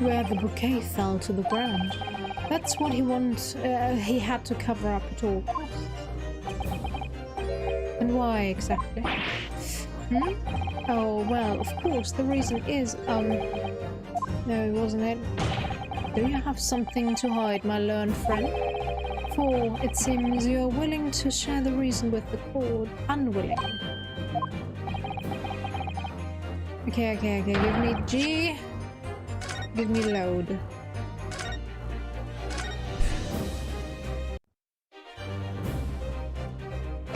A: Where the bouquet fell to the ground. That's what he wants. He had to cover up at all costs. And why exactly? Oh, well, of course, the reason is, no, wasn't it? Do you have something to hide, my learned friend? For it seems you're willing to share the reason with the court. Unwilling. Okay, give me G. Give me load.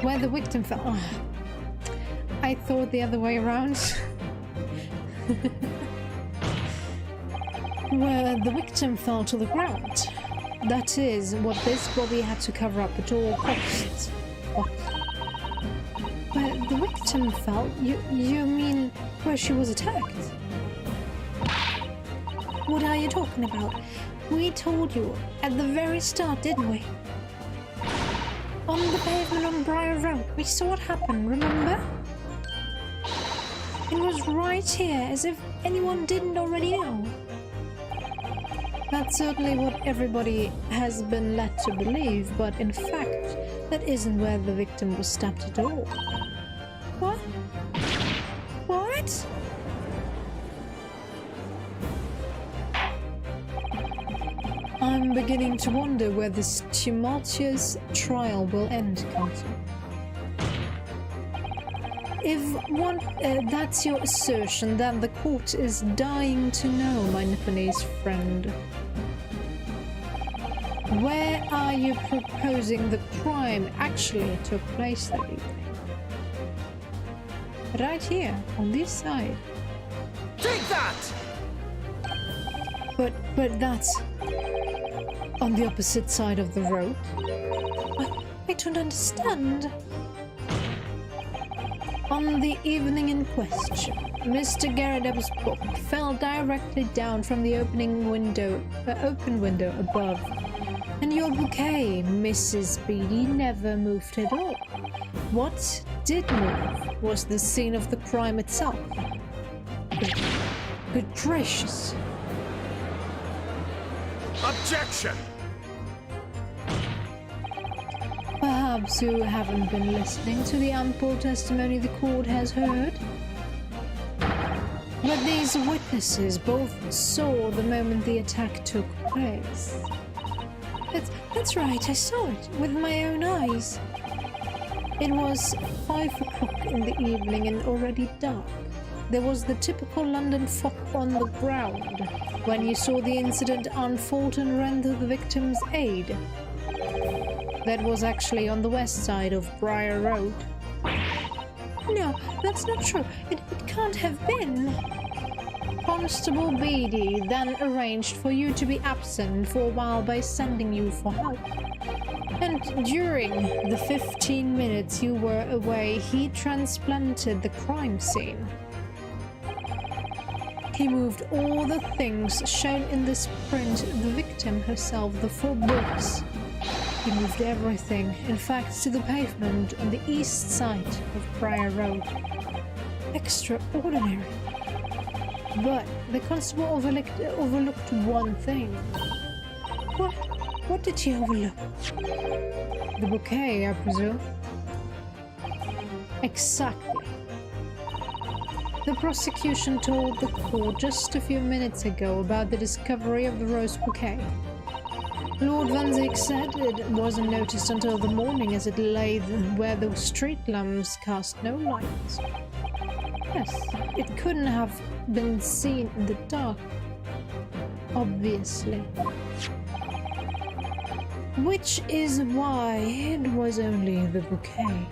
A: Where the victim fell. Oh, I thought the other way around. Where the victim fell to the ground. That is what this body had to cover up at all costs. What? Where the victim fell? You mean where she was attacked? What are you talking about? We told you at the very start, didn't we? On the pavement on Briar Road, we saw it happen, remember? It was right here, as if anyone didn't already know. That's certainly what everybody has been led to believe, but in fact, that isn't where the victim was stabbed at all. What? What? I'm beginning to wonder where this tumultuous trial will end, Counsel. If that's your assertion, then the court is dying to know, my Nipponese friend. Where are you proposing the crime actually took place that evening? Right here, on this side.
B: Take that!
A: But that's on the opposite side of the road. I don't understand. On the evening in question, Mr. Garrideb's book fell directly down from the open window above. And your bouquet, Mrs. Beatty, never moved at all. What did move was the scene of the crime itself. Good gracious.
B: Objection!
A: Perhaps you haven't been listening to the ample testimony the court has heard. But these witnesses both saw the moment the attack took place. That's right, I saw it with my own eyes. It was 5 o'clock in the evening and already dark. there was the typical London fog on the ground when you saw the incident unfold and ran to the victim's aid. That was actually on the west side of Briar Road. No, that's not true. It can't have been. Constable Beatty then arranged for you to be absent for a while by sending you for help. And during the 15 minutes you were away, he transplanted the crime scene. He moved all the things shown in this print, the victim herself, the 4 books. He moved everything, in fact, to the pavement on the east side of Briar Road. Extraordinary. But the constable overlooked one thing. What did he overlook? The bouquet, I presume. Exactly. The prosecution told the court just a few minutes ago about the discovery of the rose bouquet. Lord Van Zeek said it wasn't noticed until the morning as it lay where the street lamps cast no light. Yes, it couldn't have been seen in the dark, obviously. Which is why it was only the bouquet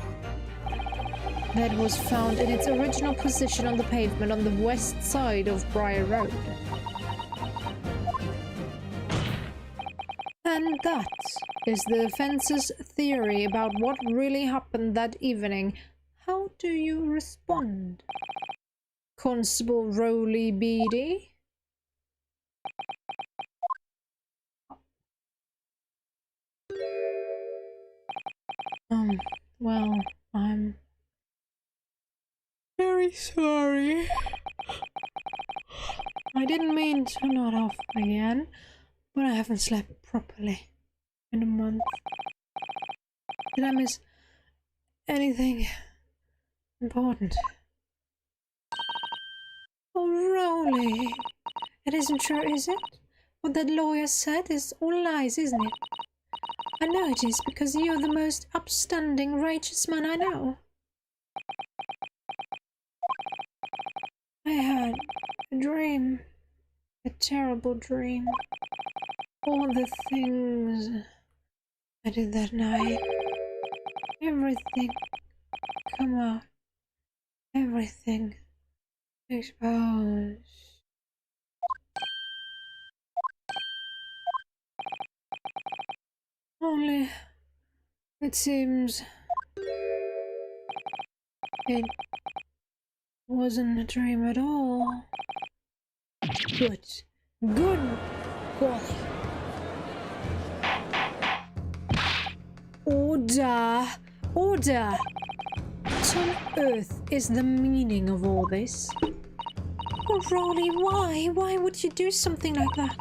A: that was found in its original position on the pavement on the west side of Briar Road. And that is the defense's theory about what really happened that evening. How do you respond, Constable Rowley Beatty? Well, I'm very sorry. I didn't mean to nod off again, but I haven't slept properly in a month. Did I miss anything important? Oh, Rowley, it isn't true, is it? What that lawyer said is all lies, isn't it? I know it is, because you're the most upstanding, righteous man I know. I had a dream. A terrible dream. All the things I did that night. Everything come out. Everything exposed. Only it seems it wasn't a dream at all. Good golly. Order! Order! What on earth is the meaning of all this? Oh, Rowley, why? Why would you do something like that?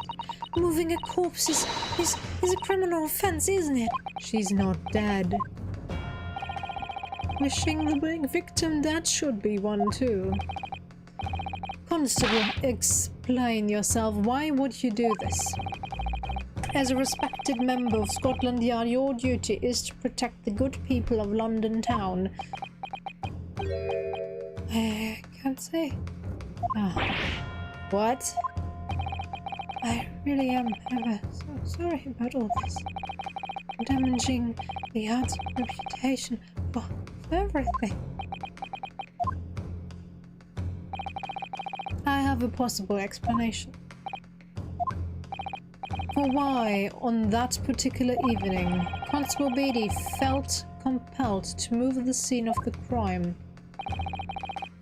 A: Moving a corpse is a criminal offense, isn't it? She's not dead. Wishing the victim dead should be one too. Constable, explain yourself. Why would you do this? As a respected member of Scotland Yard, your duty is to protect the good people of London town. I can't say. What? I really am ever so sorry about all this. Damaging the yard's reputation for everything. I have a possible explanation for why, on that particular evening, Constable Beatty felt compelled to move the scene of the crime.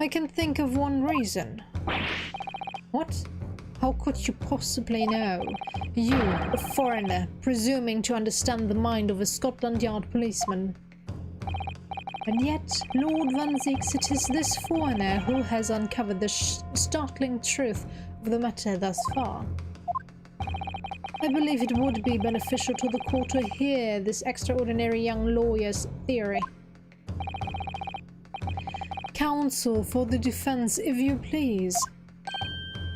A: I can think of one reason. What? How could you possibly know? You, a foreigner, presuming to understand the mind of a Scotland Yard policeman. And yet, Lord Van Zeek, it is this foreigner who has uncovered the startling truth of the matter thus far. I believe it would be beneficial to the court to hear this extraordinary young lawyer's theory. Counsel for the defense, if you please.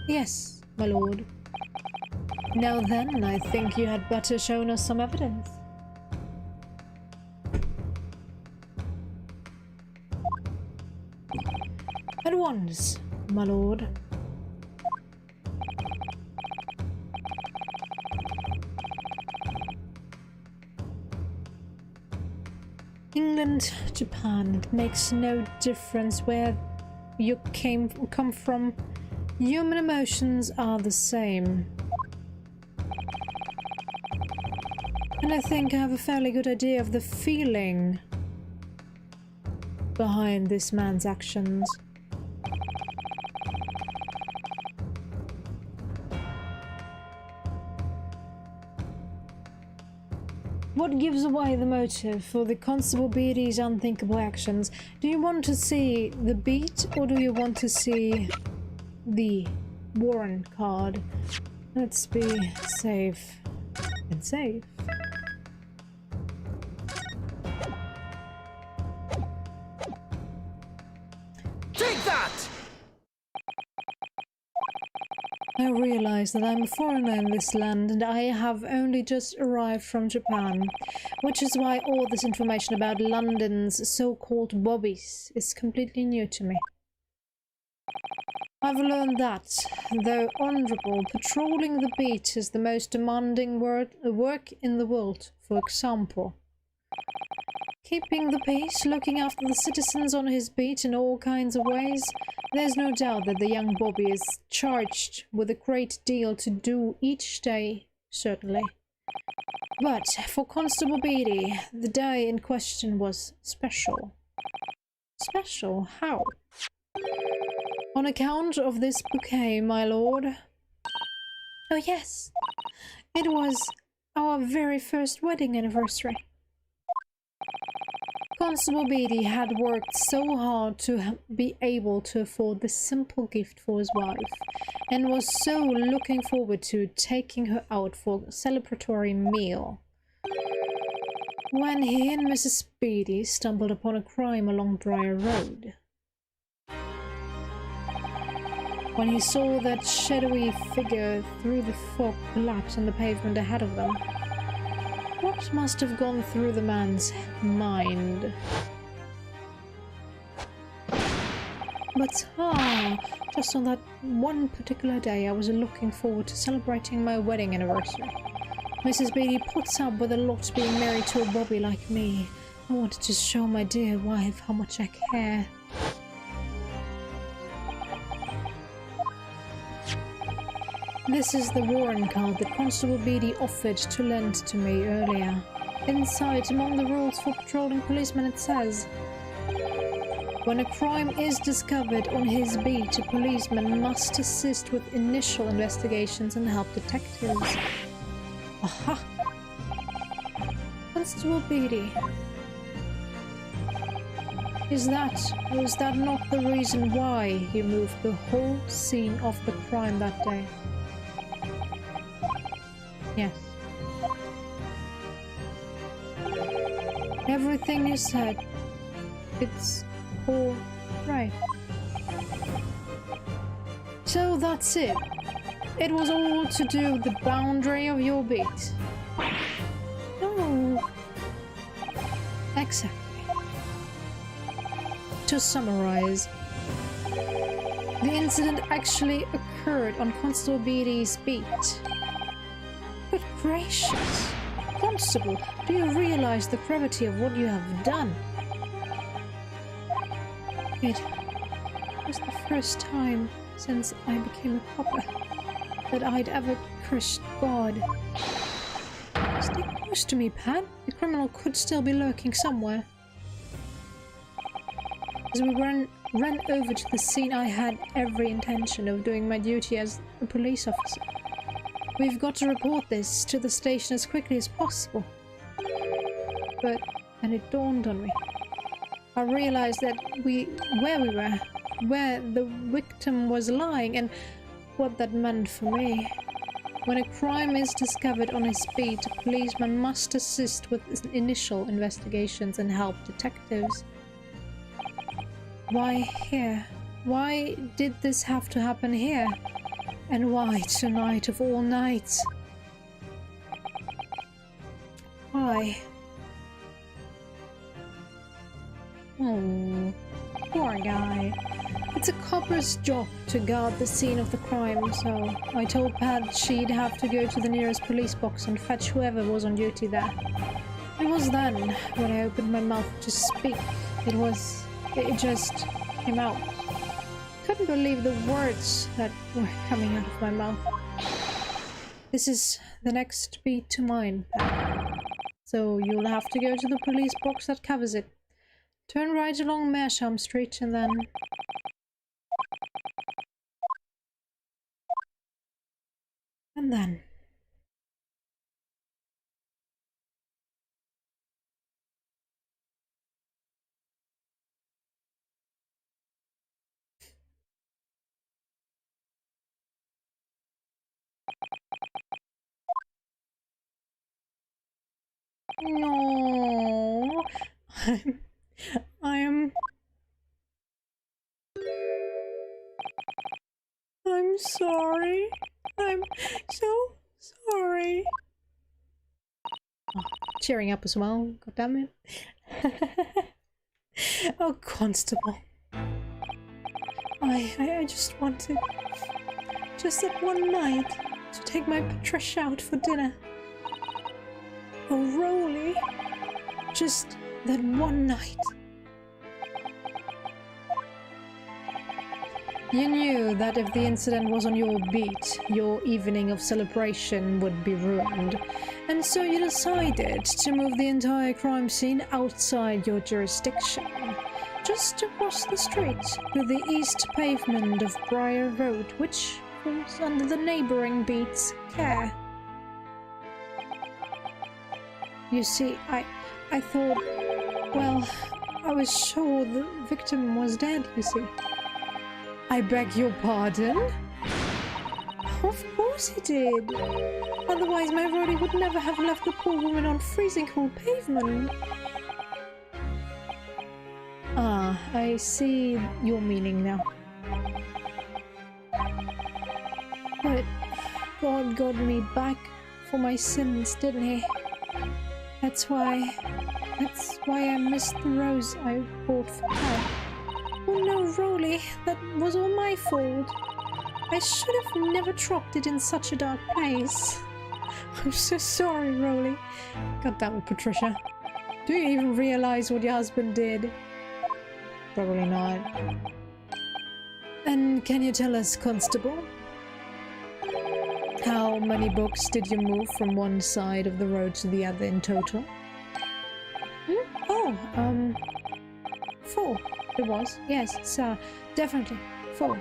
A: Yes, my lord. Now then, I think you had better show us some evidence. At once, my lord. England, Japan, it makes no difference where you come from. Human emotions are the same. And I think I have a fairly good idea of the feeling behind this man's actions. What gives away the motive for the Constable Beatty's unthinkable actions? Do you want to see the beat, or do you want to see the warrant card? Let's be safe and safe.
B: Take that!
A: I realize that I'm a foreigner in this land and I have only just arrived from Japan, which is why all this information about London's so-called bobbies is completely new to me. I've learned that, though honorable, patrolling the beat is the most demanding work in the world. For example, keeping the peace, looking after the citizens on his beat in all kinds of ways. There's no doubt that the young Bobby is charged with a great deal to do each day, certainly. But for Constable Beatty, the day in question was special. Special? How? On account of this bouquet, my lord. Oh yes, it was our very first wedding anniversary. Constable Beatty had worked so hard to be able to afford this simple gift for his wife, and was so looking forward to taking her out for a celebratory meal, when he and Mrs. Beatty stumbled upon a crime along Briar Road. When he saw that shadowy figure through the fog collapse on the pavement ahead of them, what must have gone through the man's mind? But just on that one particular day I was looking forward to celebrating my wedding anniversary. Mrs. Beatty puts up with a lot being married to a bobby like me. I wanted to show my dear wife how much I care. This is the warrant card that Constable Beatty offered to lend to me earlier. Inside, among the rules for patrolling policemen, it says, when a crime is discovered on his beat, a policeman must assist with initial investigations and help detectives. Aha! Constable Beatty. Is that not the reason why you moved the whole scene of the crime that day? Yes. Everything you said, it's all right. So that's it. It was all to do with the boundary of your beat. No. Exactly. To summarize, the incident actually occurred on Constable Beatty's beat. Good gracious! Constable, do you realize the gravity of what you have done? It was the first time since I became a copper that I'd ever cursed God. Stay close to me, Pat. The criminal could still be lurking somewhere. As we ran over to the scene, I had every intention of doing my duty as a police officer. We've got to report this to the station as quickly as possible. But then it dawned on me. I realized that where the victim was lying, and what that meant for me. When a crime is discovered on his beat, a policeman must assist with initial investigations and help detectives. Why here? Why did this have to happen here? And why tonight of all nights? Why? Oh, poor guy. The It's a copper's job to guard the scene of the crime, so I told Pat she'd have to go to the nearest police box and fetch whoever was on duty there. It was then, when I opened my mouth to speak, it just came out. Couldn't believe the words that were coming out of my mouth. This is the next beat to mine, Pat. So you'll have to go to the police box that covers it. Turn right along Meerschaum Street and then... And then... No, I'm sorry. I'm so sorry. Oh, cheering up as well, god damn it. Oh, Constable. I just wanted, just that one night, to take my Patricia out for dinner. Oh, Rolly. Just that one night. You knew that if the incident was on your beat, your evening of celebration would be ruined, and so you decided to move the entire crime scene outside your jurisdiction, just across the street to the east pavement of Briar Road, which falls under the neighboring beat's care. You see, I thought, well, I was sure the victim was dead, you see. I beg your pardon? Of course he did. Otherwise my Roddy would never have left the poor woman on freezing cold pavement. Ah, I see your meaning now. But God got me back for my sins, didn't he? That's why I missed the rose I bought for her. Oh no, Rolly, that was all my fault. I should have never dropped it in such a dark place. I'm so sorry, Rolly. God damn it, Patricia. Do you even realize what your husband did? Probably not. And can you tell us, Constable? How many books did you move from one side of the road to the other in total? Oh, 4. It was. Yes, sir. Definitely. 4.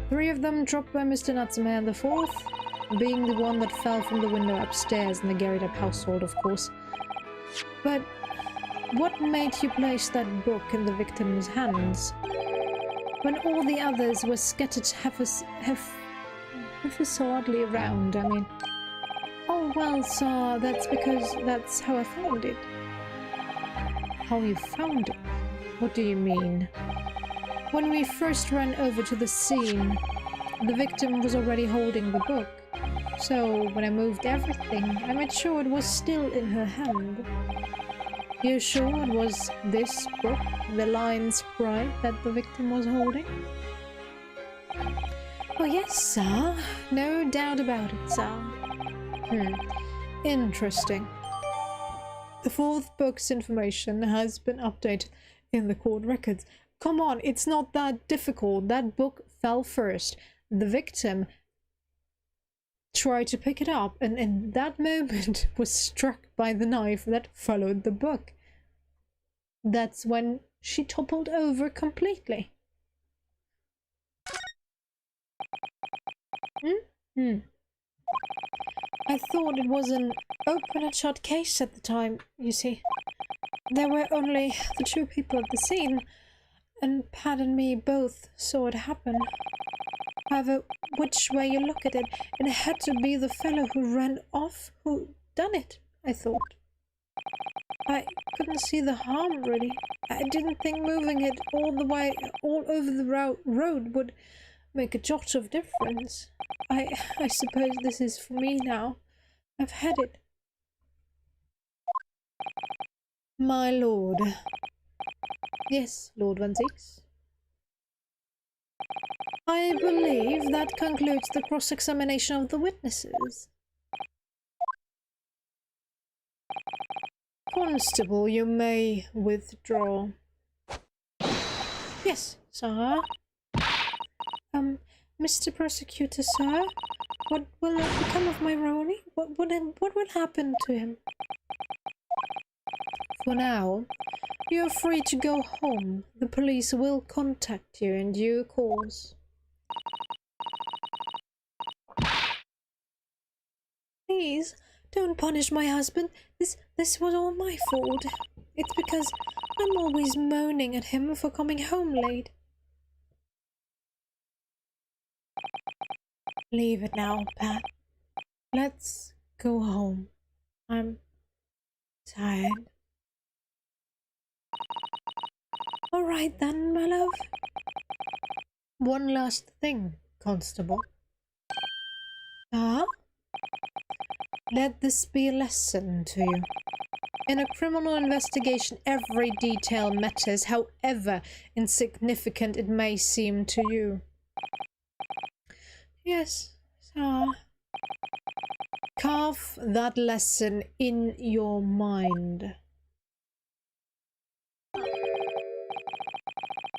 A: 3 of them dropped by Mr. Natsume, and the 4th being the one that fell from the window upstairs in the Garrett household, of course. But what made you place that book in the victim's hands when all the others were scattered haphazardly around, I mean? Oh, well, sir, that's because that's how I found it. How you found it? What do you mean? When we first ran over to the scene, the victim was already holding the book. So, when I moved everything, I made sure it was still in her hand. You sure it was this book, The Lion's Bride, that the victim was holding? Oh yes, sir. No doubt about it, sir. Interesting. The 4th book's information has been updated in the court records. Come on, it's not that difficult. That book fell first. The victim tried to pick it up and in that moment was struck by the knife that followed the book. That's when she toppled over completely. I thought it was an open and shut case at the time, you see. There were only the 2 people at the scene, and Pat and me both saw it happen. However, which way you look at it, it had to be the fellow who ran off who done it, I thought. I couldn't see the harm, really. I didn't think moving it all the way, all over the road would make a jot of difference. I suppose this is for me now. I've had it. My lord. Yes, Lord Van Zeeks. I believe that concludes the cross-examination of the witnesses. Constable, you may withdraw. Yes, sir. Mr. Prosecutor, sir, what will become of my Roni? What will happen to him? For now, you're free to go home. The police will contact you in due course. Please, don't punish my husband. This was all my fault. It's because I'm always moaning at him for coming home late. Leave it now, Pat. Let's go home. I'm tired. All right then, my love. One last thing, Constable. Let this be a lesson to you. In a criminal investigation, every detail matters, however insignificant it may seem to you. Yes, sir. Carve that lesson in your mind.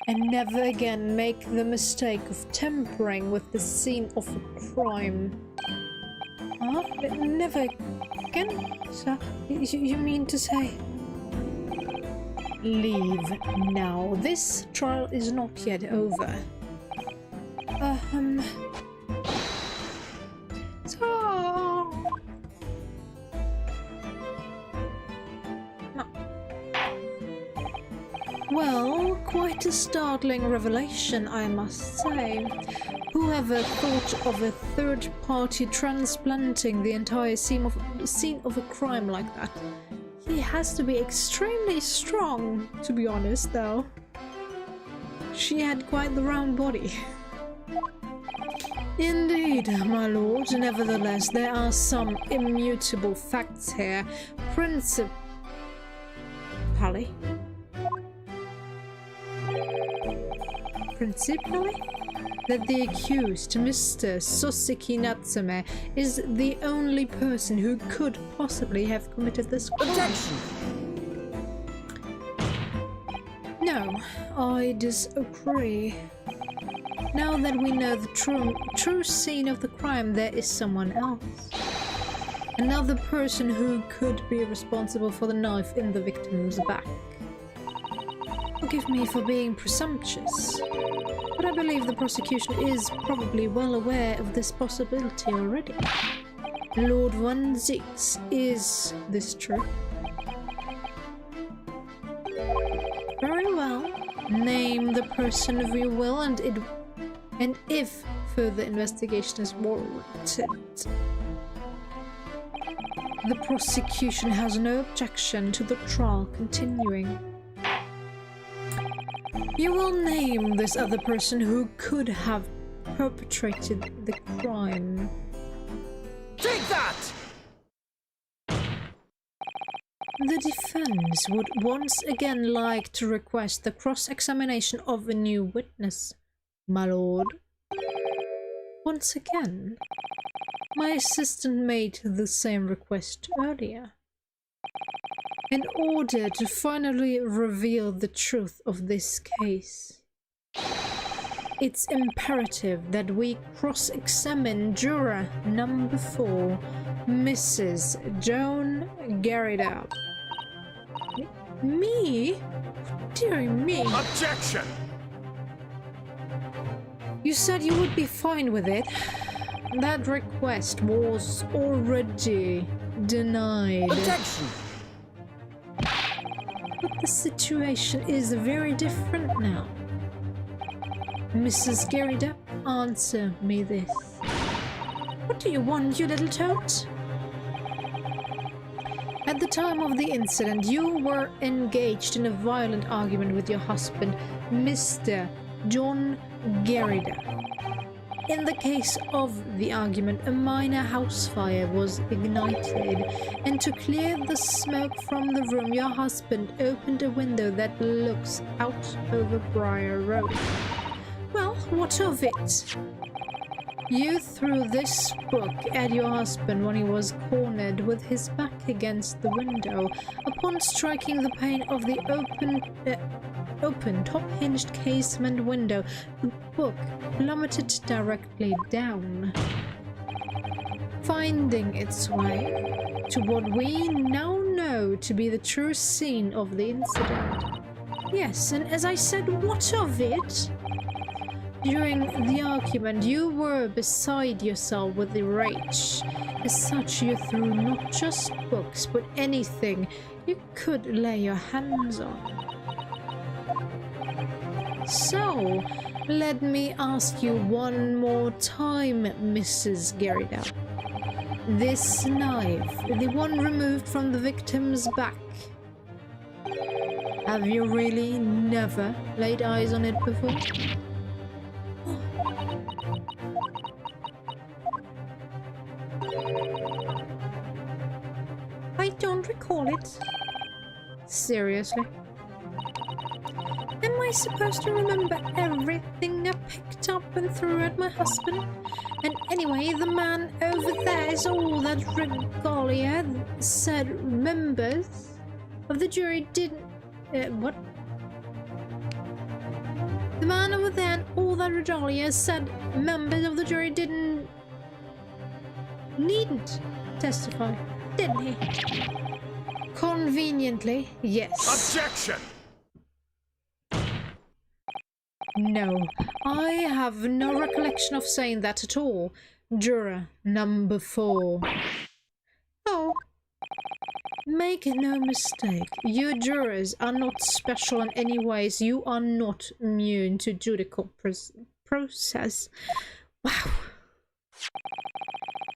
A: And never again make the mistake of tampering with the scene of a crime. Huh? Never again, sir? You mean to say? Leave now. This trial is not yet over. So... No. Well, quite a startling revelation, I must say. Whoever thought of a third party transplanting the entire scene of a crime like that? He has to be extremely strong, to be honest, though. She had quite the round body. Indeed, my lord. Nevertheless, there are some immutable facts here. Principally that the accused, Mr. Soseki Natsume, is the only person who could possibly have committed this crime.
B: Objection!
A: No, I disagree. Now that we know the true scene of the crime, there is someone else. Another person who could be responsible for the knife in the victim's back. Forgive me for being presumptuous, but I believe the prosecution is probably well aware of this possibility already. Lord Van Zix, is this true? Very well. Name the person if you will, and if further investigation is warranted. The prosecution has no objection to the trial continuing. You will name this other person who could have perpetrated the crime.
B: Take that!
A: The defense would once again like to request the cross-examination of a new witness, my lord. Once again, my assistant made the same request earlier. In order to finally reveal the truth of this case, it's imperative that we cross-examine juror number 4, Mrs. Joan Garrida. Me? Dear me.
B: Objection!
A: You said you would be fine with it. That request was already denied.
B: Objection!
A: But the situation is very different now. Mrs. Garrida, answer me this. What do you want, you little toad? At the time of the incident, you were engaged in a violent argument with your husband, Mr. John Garrida. In the case of the argument, a minor house fire was ignited, and to clear the smoke from the room, your husband opened a window that looks out over Briar Road. Well, what of it? You threw this book at your husband when he was cornered with his back against the window. Upon striking the pane of the open top-hinged casement window, the book plummeted directly down, finding its way to what we now know to be the true scene of the incident. Yes, and as I said, what of it? During the argument, you were beside yourself with the rage. As such, you threw not just books, but anything you could lay your hands on. So, let me ask you one more time, Mrs. Garrida. This knife, the one removed from the victim's back, have you really never laid eyes on it before? I don't recall it. Seriously? Am I supposed to remember everything I picked up and threw at my husband? And anyway, the man over there is all that regalia said members of the jury didn't... what? The man over there and all that regalia said members of the jury needn't testify, didn't he? Conveniently, yes.
B: Objection!
A: No, I have no recollection of saying that at all. Juror number 4. Oh, make no mistake, you jurors are not special in any ways. You are not immune to judicial process. Wow.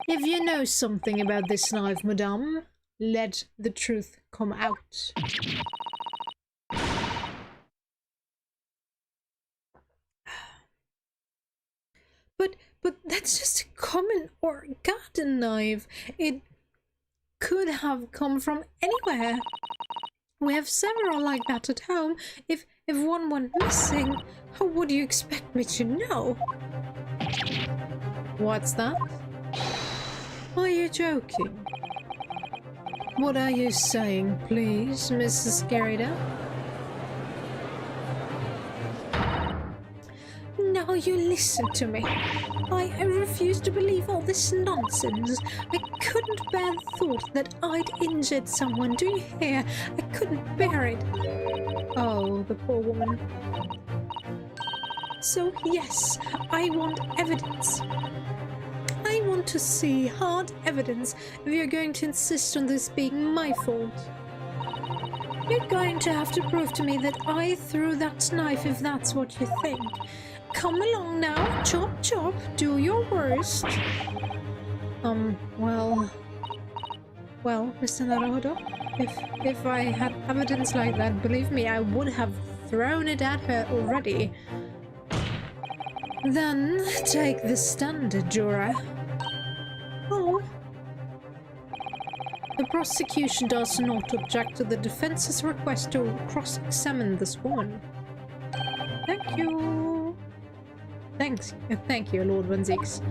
A: If you know something about this knife, madame, let the truth come out. But that's just a common or garden knife. It could have come from anywhere. We have several like that at home. If one went missing, how would you expect me to know? What's that? Are you joking? What are you saying, please, Mrs. Garrida? Now you listen to me. I refuse to believe all this nonsense. I couldn't bear the thought that I'd injured someone. Do you hear? I couldn't bear it. Oh, the poor woman. So, yes, I want evidence. I want to see hard evidence if you're going to insist on this being my fault. You're going to have to prove to me that I threw that knife if that's what you think. Come along now, chop chop, do your worst. Well, Mr. Naruhodo, if I had evidence like that, believe me, I would have thrown it at her already. Then take the stand, juror. Oh. The prosecution does not object to the defense's request to cross-examine this woman. Thank you. Thank you, Lord Van Zieks.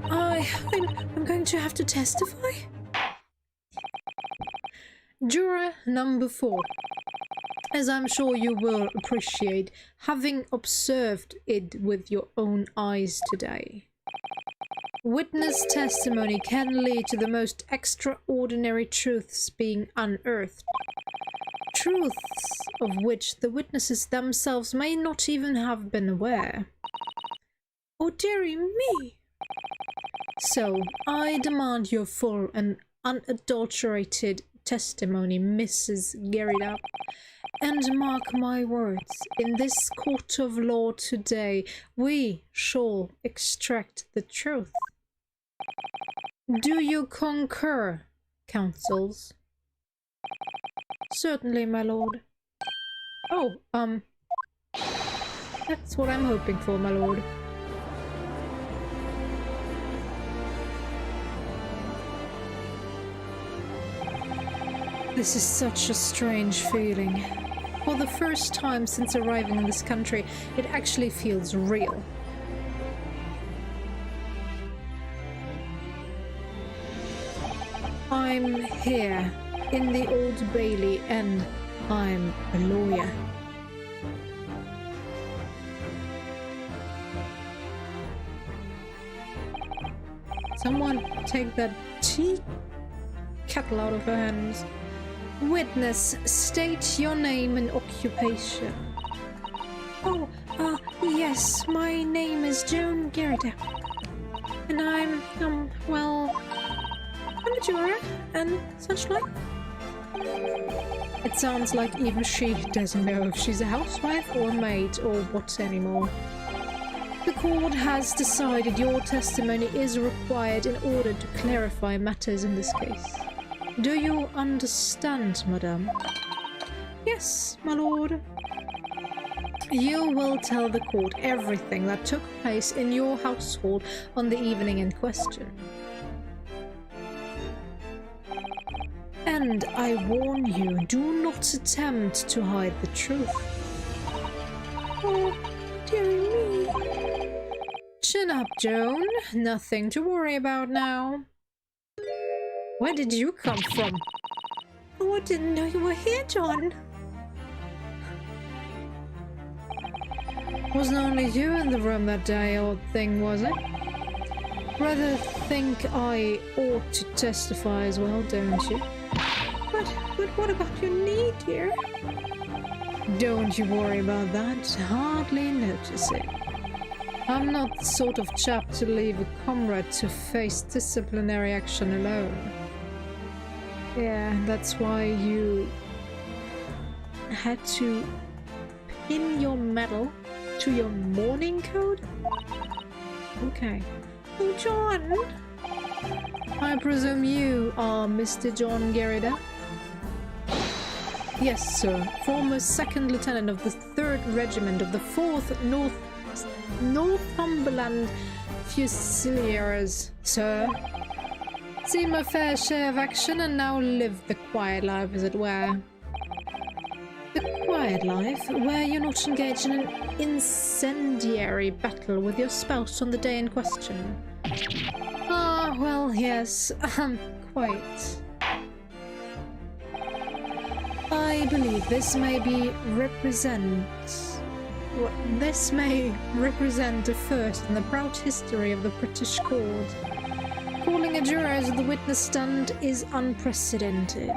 A: I'm going to have to testify. Juror number 4. As I'm sure you will appreciate, having observed it with your own eyes today. Witness testimony can lead to the most extraordinary truths being unearthed. Truths of which the witnesses themselves may not even have been aware. Oh, dearie me! So, I demand your full and unadulterated testimony, Mrs. Garrida. And mark my words, in this court of law today, we shall extract the truth. Do you concur, counsels? Certainly, my lord. Oh, that's what I'm hoping for, my lord. This is such a strange feeling. For the first time since arriving in this country, it actually feels real. I'm here in the Old Bailey and I'm a lawyer. Someone take that tea kettle out of her hands. Witness, state your name and occupation. Oh, yes, my name is Joan Garrida. And I'm, well, I'm a juror and such like. It sounds like even she doesn't know if she's a housewife or a maid or what anymore. The court has decided your testimony is required in order to clarify matters in this case. Do you understand, madame? Yes, my lord. You will tell the court everything that took place in your household on the evening in question. And I warn you, do not attempt to hide the truth. Oh, dearie me. Chin up, Joan. Nothing to worry about now. Where did you come from? Oh, I didn't know you were here, John. Wasn't only you in the room that day, odd thing, was it? Rather think I ought to testify as well, don't you? But what about your knee, dear? Don't you worry about that. Hardly notice it. I'm not the sort of chap to leave a comrade to face disciplinary action alone. Yeah, that's why you had to pin your medal to your mourning coat? Okay. Oh, John! I presume you are Mr. John Garrida? Yes, sir. Former 2nd Lieutenant of the 3rd Regiment of the 4th Northumberland Fusiliers, sir. Seen my fair share of action and now live the quiet life, as it were. The quiet life, where you're not engaged in an incendiary battle with your spouse on the day in question. Ah, well, yes, quite. I believe this may represent a first in the proud history of the British court. Calling a juror to the witness stand is unprecedented.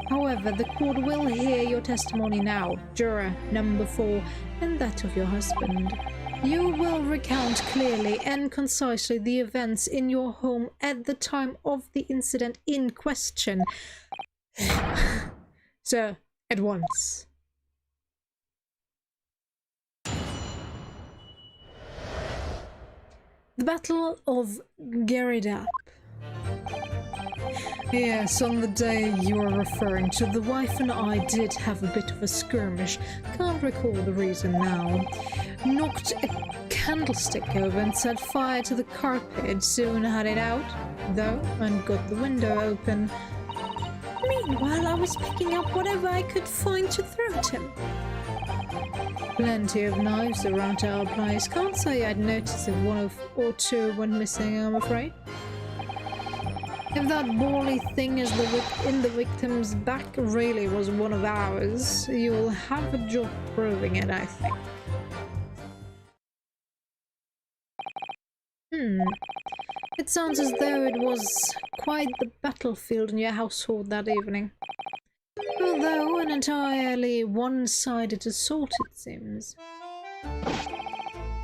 A: However, the court will hear your testimony now, juror number 4, and that of your husband. You will recount clearly and concisely the events in your home at the time of the incident in question. Sir, at once. The Battle of Garrida. Yes, on the day you are referring to, the wife and I did have a bit of a skirmish. Can't recall the reason now. Knocked a candlestick over and set fire to the carpet. Soon had it out, though, and got the window open. Meanwhile, I was picking up whatever I could find to throw at him. Plenty of knives around our place. Can't say I'd noticed if one or two went missing, I'm afraid. If that bally thing is in the victim's back really was one of ours, you'll have a job proving it, I think. It sounds as though it was quite the battlefield in your household that evening. Although an entirely one-sided assault, it seems.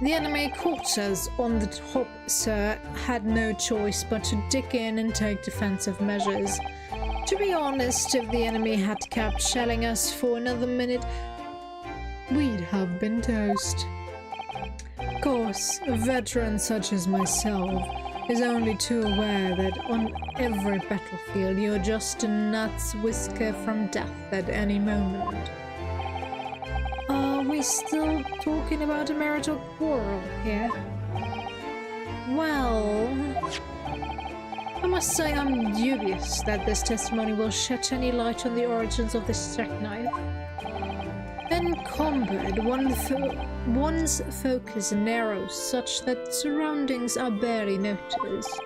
A: The enemy caught us on the top, sir. Had no choice but to dig in and take defensive measures. To be honest, if the enemy had kept shelling us for another minute, we'd have been toast. Of course, a veteran such as myself is only too aware that on every battlefield you're just a gnat's whisker from death at any moment. Are we still talking about a marital quarrel here? Well, I must say I'm dubious that this testimony will shed any light on the origins of this jackknife. Encumbered, one's focus narrows such that surroundings are barely noticed.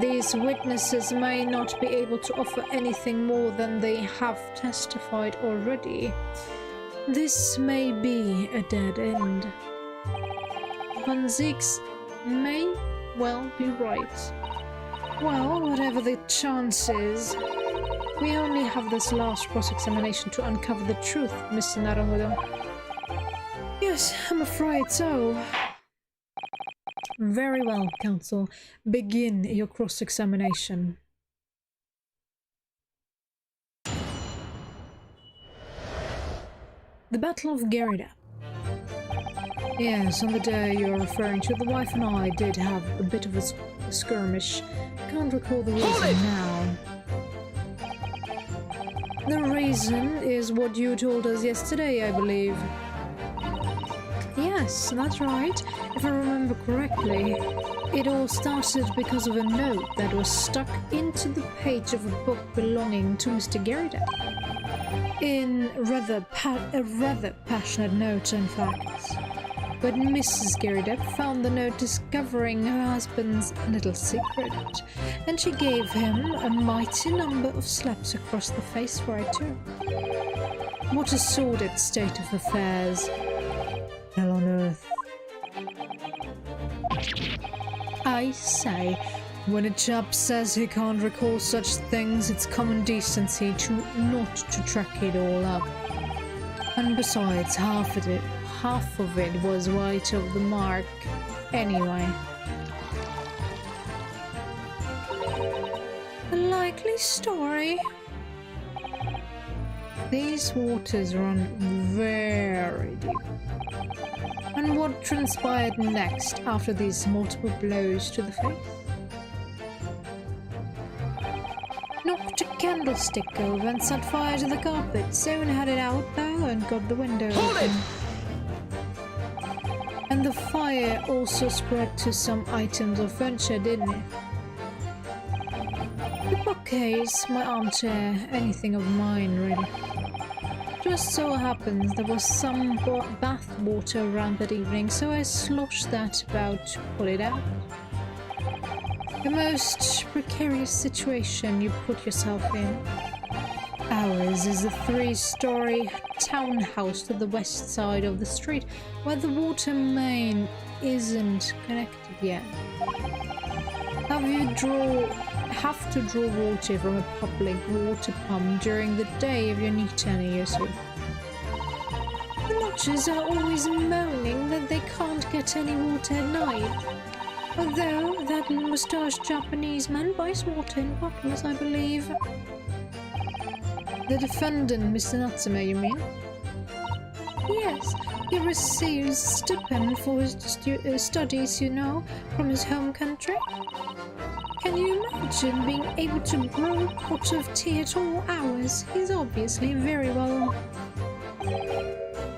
A: These witnesses may not be able to offer anything more than they have testified already. This may be a dead end. Van Zieks may well be right. Well, whatever the chances, we only have this last cross-examination to uncover the truth, Mr. Naruhodo. Yes, I'm afraid so. Very well, Counsel. Begin your cross-examination. The Battle of Gerida. Yes, on the day you're referring to, the wife and I did have a bit of a skirmish. Can't recall the reason now. The reason is what you told us yesterday, I believe. Yes, that's right. If I remember correctly, it all started because of a note that was stuck into the page of a book belonging to Mr. Gerida. In a rather passionate note, in fact. But Mrs. Gerida found the note discovering her husband's little secret, and she gave him a mighty number of slaps across the face for it too. What a sordid state of affairs. Hell on earth. I say, when a chap says he can't recall such things, it's common decency to not to track it all up. And besides, half of it was wide of the mark anyway. A likely story. These waters run very deep. And what transpired next after these multiple blows to the face? Knocked a candlestick over and set fire to the carpet. Soon had it out though and got the window open. And the fire also spread to some items of furniture, didn't it? The bookcase, my armchair, anything of mine really. Just so happens there was some bath water around that evening, so I sloshed that about to pull it out. The most precarious situation you put yourself in. Ours is a 3-story townhouse to the west side of the street, where the water main isn't connected yet. Have to draw water from a public water pump during the day if you need any, you see. The lodgers are always moaning that they can't get any water at night. Although that moustached Japanese man buys water in bottles, I believe. The defendant, Mr. Natsume, you mean? Yes, he receives stipend for his studies, you know, from his home country. Can you imagine being able to brew a pot of tea at all hours? He's obviously very well off.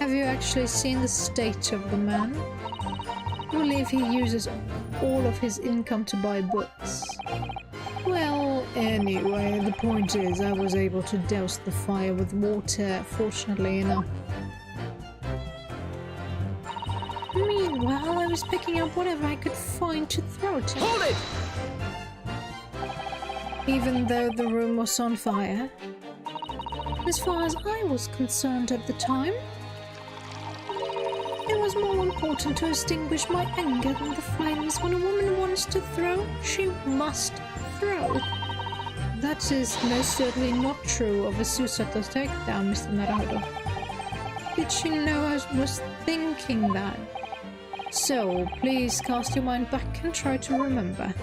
A: Have you actually seen the state of the man? I believe he uses all of his income to buy books. Well, anyway, the point is I was able to douse the fire with water, fortunately enough. Meanwhile, I was picking up whatever I could find to throw at him.
B: Hold it!
A: Even though the room was on fire. As far as I was concerned at the time, it was more important to extinguish my anger than the flames. When a woman wants to throw, she must throw. That is most certainly not true of a Susato's takedown, Mr. Naruhodo. Did she know I was thinking that? So, please cast your mind back and try to remember.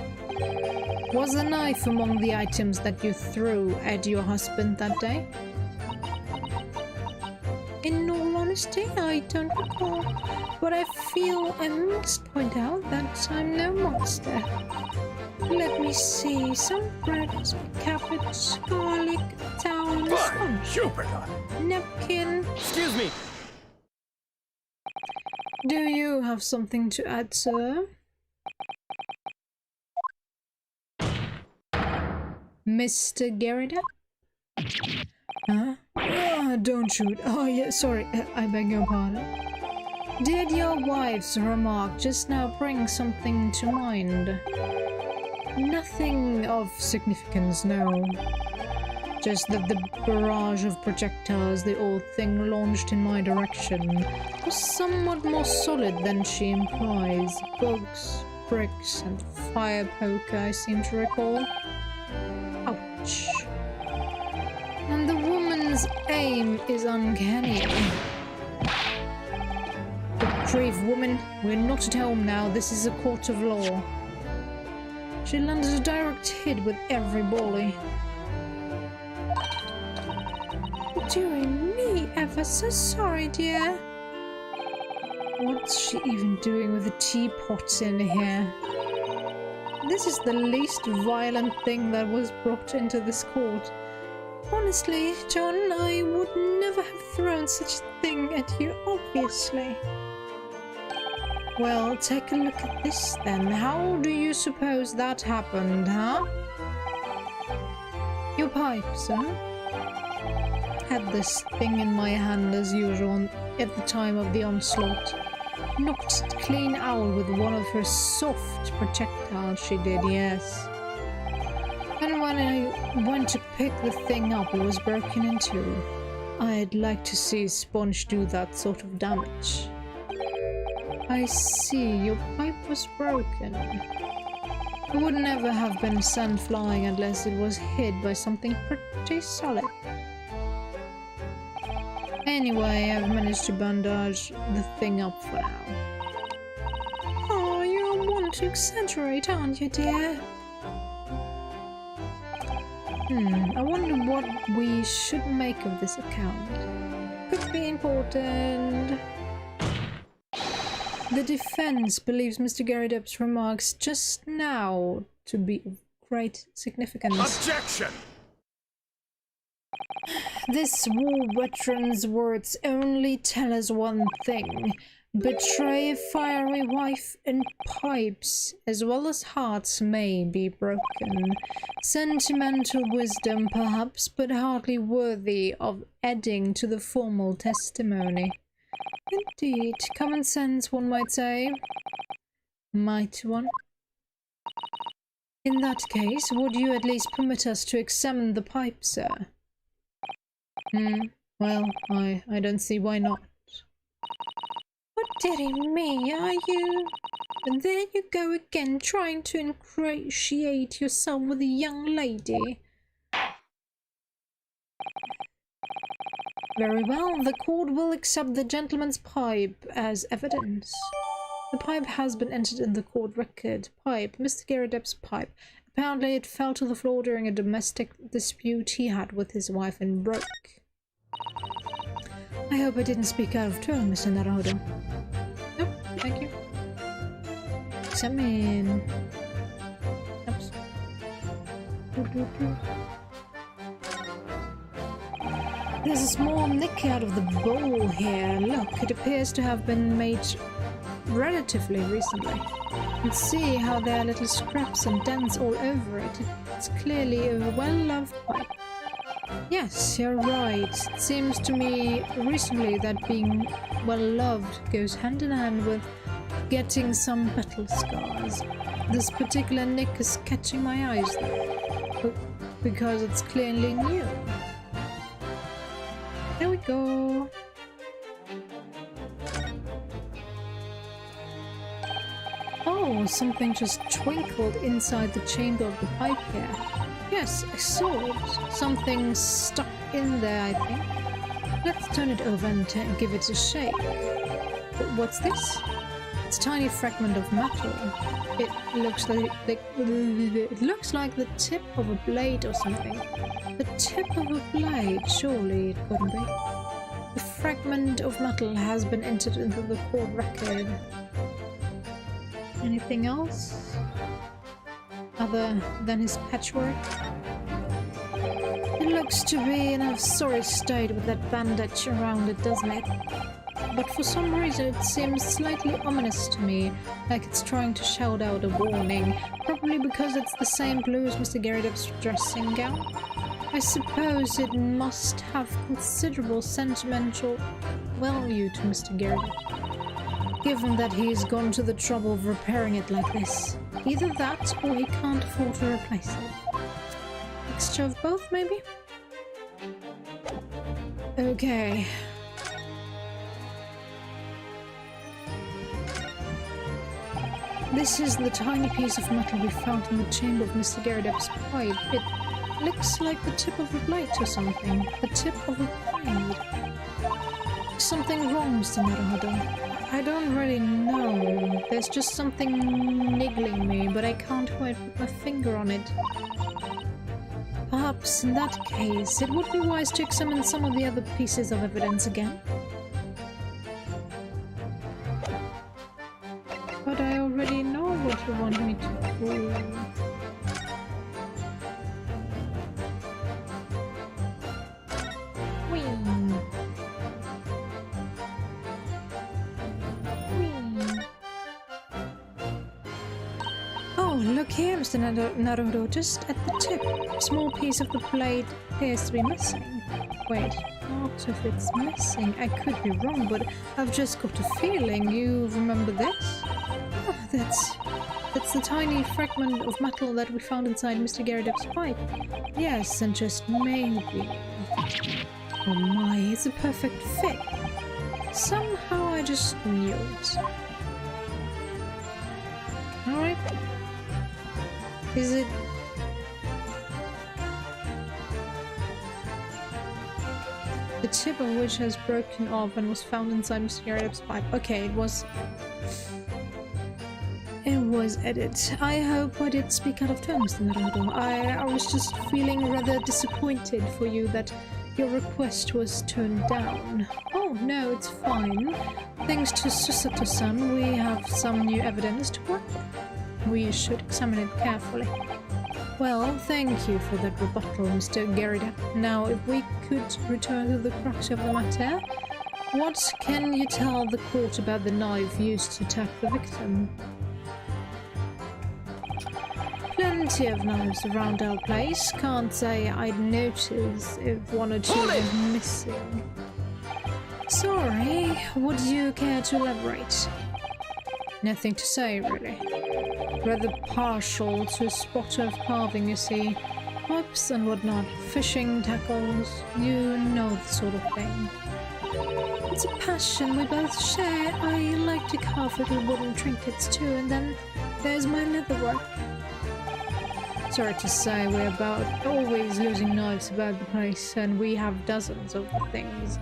A: Was the knife among the items that you threw at your husband that day? In all honesty, I don't recall, but I feel I must point out that I'm no monster. Let me see, some bread, cabbage, garlic, towel, and sponge.
B: Jupiter!
A: Napkin.
B: Excuse me!
A: Do you have something to add, sir? Mr. Gerida? Huh? Don't shoot. Oh, yeah, sorry. I beg your pardon. Did your wife's remark just now bring something to mind? Nothing of significance, no. Just that the barrage of projectiles the old thing launched in my direction was somewhat more solid than she implies. Bugs, bricks, and fire poker, I seem to recall. Ouch. And the woman's aim is uncanny. Brave woman, we're not at home now. This is a court of law. She landed a direct hit with every volley. Dearie me, ever so sorry, dear. What's she even doing with the teapot in here? This is the least violent thing that was brought into this court. Honestly, John, I would never have thrown such a thing at you, obviously. Well, take a look at this then. How do you suppose that happened, huh? Your pipe, sir? Had this thing in my hand as usual at the time of the onslaught. Knocked it clean out with one of her soft projectiles, she did, yes. And when I went to pick the thing up, it was broken in two. I'd like to see Sponge do that sort of damage. I see, your pipe was broken. It would never have been sent flying unless it was hit by something pretty solid. Anyway, I've managed to bandage the thing up for now. Oh, you want to exaggerate, aren't you, dear? I wonder what we should make of this account. Could be important. The defense believes Mr. Garrideb's remarks just now to be of great significance.
B: Objection!
A: This war veteran's words only tell us one thing. Betray a fiery wife and pipes, as well as hearts, may be broken. Sentimental wisdom, perhaps, but hardly worthy of adding to the formal testimony. Indeed, common sense, one might say. Might one? In that case, would you at least permit us to examine the pipe, sir? Well, I don't see why not. What dearie me, are you? And there you go again, trying to ingratiate yourself with a young lady. Very well, the court will accept the gentleman's pipe as evidence. The pipe has been entered in the court record. Pipe, Mr. Garrideb's pipe. Apparently it fell to the floor during a domestic dispute he had with his wife and broke. I hope I didn't speak out of turn, Mr. Naruto. Nope, thank you. Examine. Oops. There's a small nick out of the bowl here. Look, it appears to have been made relatively recently. And see how there are little scraps and dents all over it. It's clearly a well-loved pipe. Yes, you're right. It seems to me recently that being well-loved goes hand in hand with getting some battle scars. This particular nick is catching my eyes though, because it's clearly new. There we go. Oh, something just twinkled inside the chamber of the pipe here. Yes, I saw it. Something stuck in there, I think. Let's turn it over and give it a shake. What's this? It's a tiny fragment of metal. It looks like the tip of a blade or something. The tip of a blade, surely it couldn't be. The fragment of metal has been entered into the court record. Anything else? Other than his patchwork? It looks to be in a sorry state with that bandage around it, doesn't it? But for some reason it seems slightly ominous to me, like it's trying to shout out a warning. Probably because it's the same blue as Mr. Garrideb's dressing gown. I suppose it must have considerable sentimental value to Mr. Garrett, given that he's gone to the trouble of repairing it like this. Either that, or he can't afford to replace it. Mixture of both, maybe? Okay. This is the tiny piece of metal we found in the chamber of Mr. Garrett's pipe. It looks like the tip of a blade or something. The tip of a blade. Something wrong, Mr. Naruhodo. I don't really know. There's just something niggling me, but I can't quite put my finger on it. Perhaps in that case, it would be wise to examine some of the other pieces of evidence again. But I already know what you want me to do. Look here, Mr. Naruto, just at the tip. A small piece of the blade appears to be missing. Wait, what if it's missing? I could be wrong, but I've just got a feeling. You remember this? Oh, that's the tiny fragment of metal that we found inside Mr. Garrett's pipe. Yes, and just maybe. Oh my, it's a perfect fit. Somehow I just knew it. Alright. Is it... The tip of which has broken off and was found inside Mr. Garrett's pipe. Okay, it was edited. I hope I did speak out of turn, Mr. Naruto. I was just feeling rather disappointed for you that your request was turned down. Oh, no, it's fine. Thanks to Susato-san, we have some new evidence to work with. We should examine it carefully. Well, thank you for that rebuttal, Mr. Garrett. Now, if we could return to the crux of the matter, what can you tell the court about the knife used to attack the victim? Plenty of knives around our place. Can't say I'd notice if one or two were missing. Sorry, would you care to elaborate? Nothing to say, really. Rather partial to a spot of carving, you see. Hooks and whatnot, fishing tackles, you know the sort of thing. It's a passion we both share. I like to carve little wooden trinkets too, and then there's my leatherwork. Sorry to say, we're about always losing knives about the place, and we have dozens of things.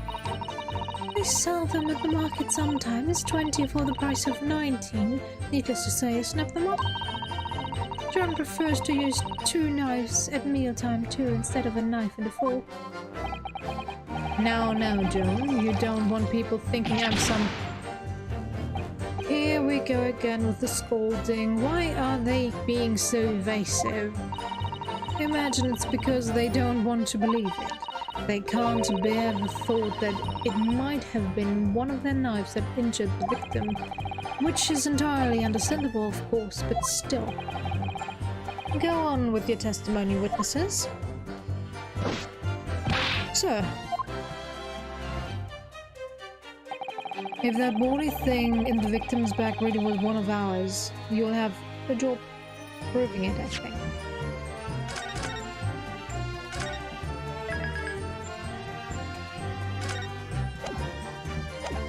A: We sell them at the market sometimes, 20 for the price of 19. Needless to say, I snap them up. John prefers to use 2 knives at mealtime too, instead of a knife and a fork. Now, Joan, you don't want people thinking I'm some... Here we go again with the scolding. Why are they being so evasive? Imagine it's because they don't want to believe it. They can't bear the thought that it might have been one of their knives that injured the victim, which is entirely understandable, of course, but still. Go on with your testimony, witnesses. Sir, if that bally thing in the victim's back really was one of ours, you'll have a job proving it, I think.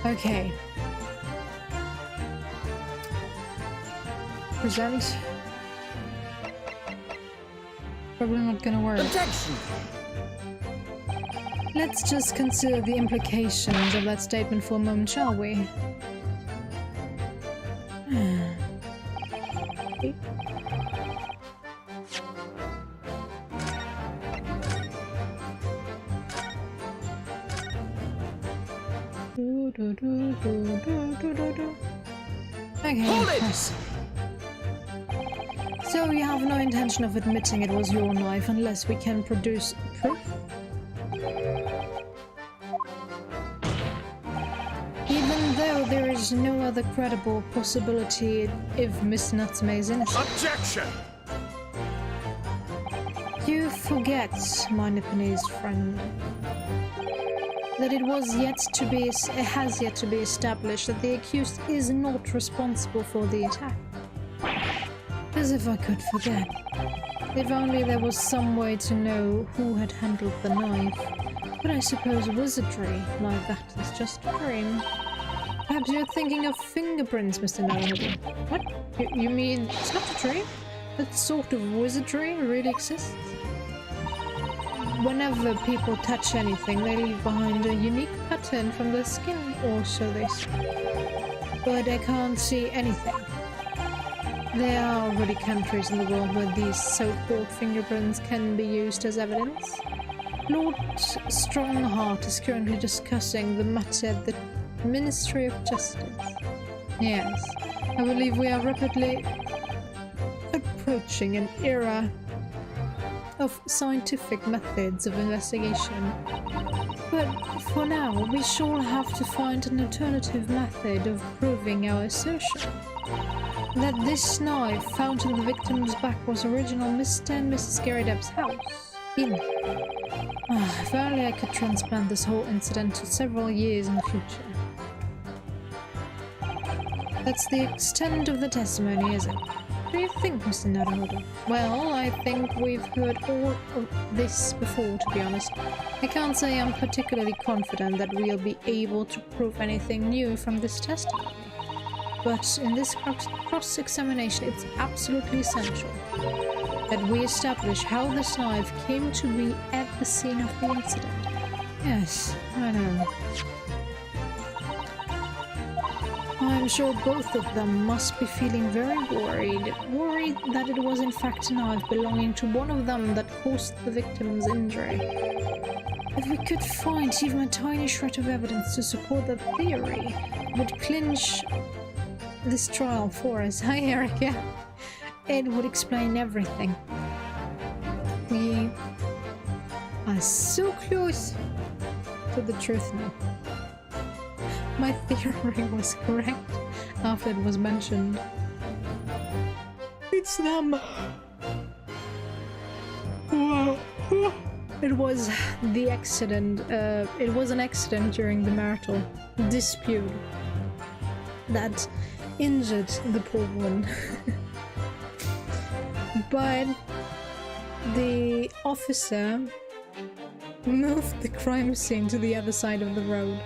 A: Okay. Present. Probably not gonna work.
B: Objection!
A: Let's just consider the implications of that statement for a moment, shall we? Okay, yes. So you have no intention of admitting it was your knife unless we can produce proof? Even though there is no other credible possibility if Miss Natsume is innocent.
B: Objection!
A: You forget, my Nipponese friend, that it has yet to be established that the accused is not responsible for the attack. As if I could forget. If only there was some way to know who had handled the knife. But I suppose wizardry like that is just a dream. Perhaps you're thinking of fingerprints, Mr. Naruhodo. What? You mean it's not a dream? That sort of wizardry really exists? Whenever people touch anything, they leave behind a unique pattern from their skin, or so they say. But I can't see anything. There are already countries in the world where these so-called fingerprints can be used as evidence. Lord Strongheart is currently discussing the matter at the Ministry of Justice. Yes, I believe we are rapidly approaching an era of scientific methods of investigation. But for now, we shall have to find an alternative method of proving our assertion. That this knife found in the victim's back was original Mr. and Mrs. Garrideb's house. If only I could transplant this whole incident to several years in the future. That's the extent of the testimony, is it? What do you think, Mr. Naruhodo? Well, I think we've heard all of this before, to be honest. I can't say I'm particularly confident that we'll be able to prove anything new from this testimony. But in this cross-examination, it's absolutely essential that we establish how this knife came to be at the scene of the incident. Yes, I know. I'm sure both of them must be feeling very worried. Worried that it was in fact a knife belonging to one of them that caused the victim's injury. If we could find even a tiny shred of evidence to support that theory, it would clinch this trial for us. Hi, Erica. It would explain everything. We are so close to the truth now. My theory was correct after it was mentioned. It's them. It was the accident. It was an accident during the marital dispute that injured the poor woman. But the officer moved the crime scene to the other side of the road.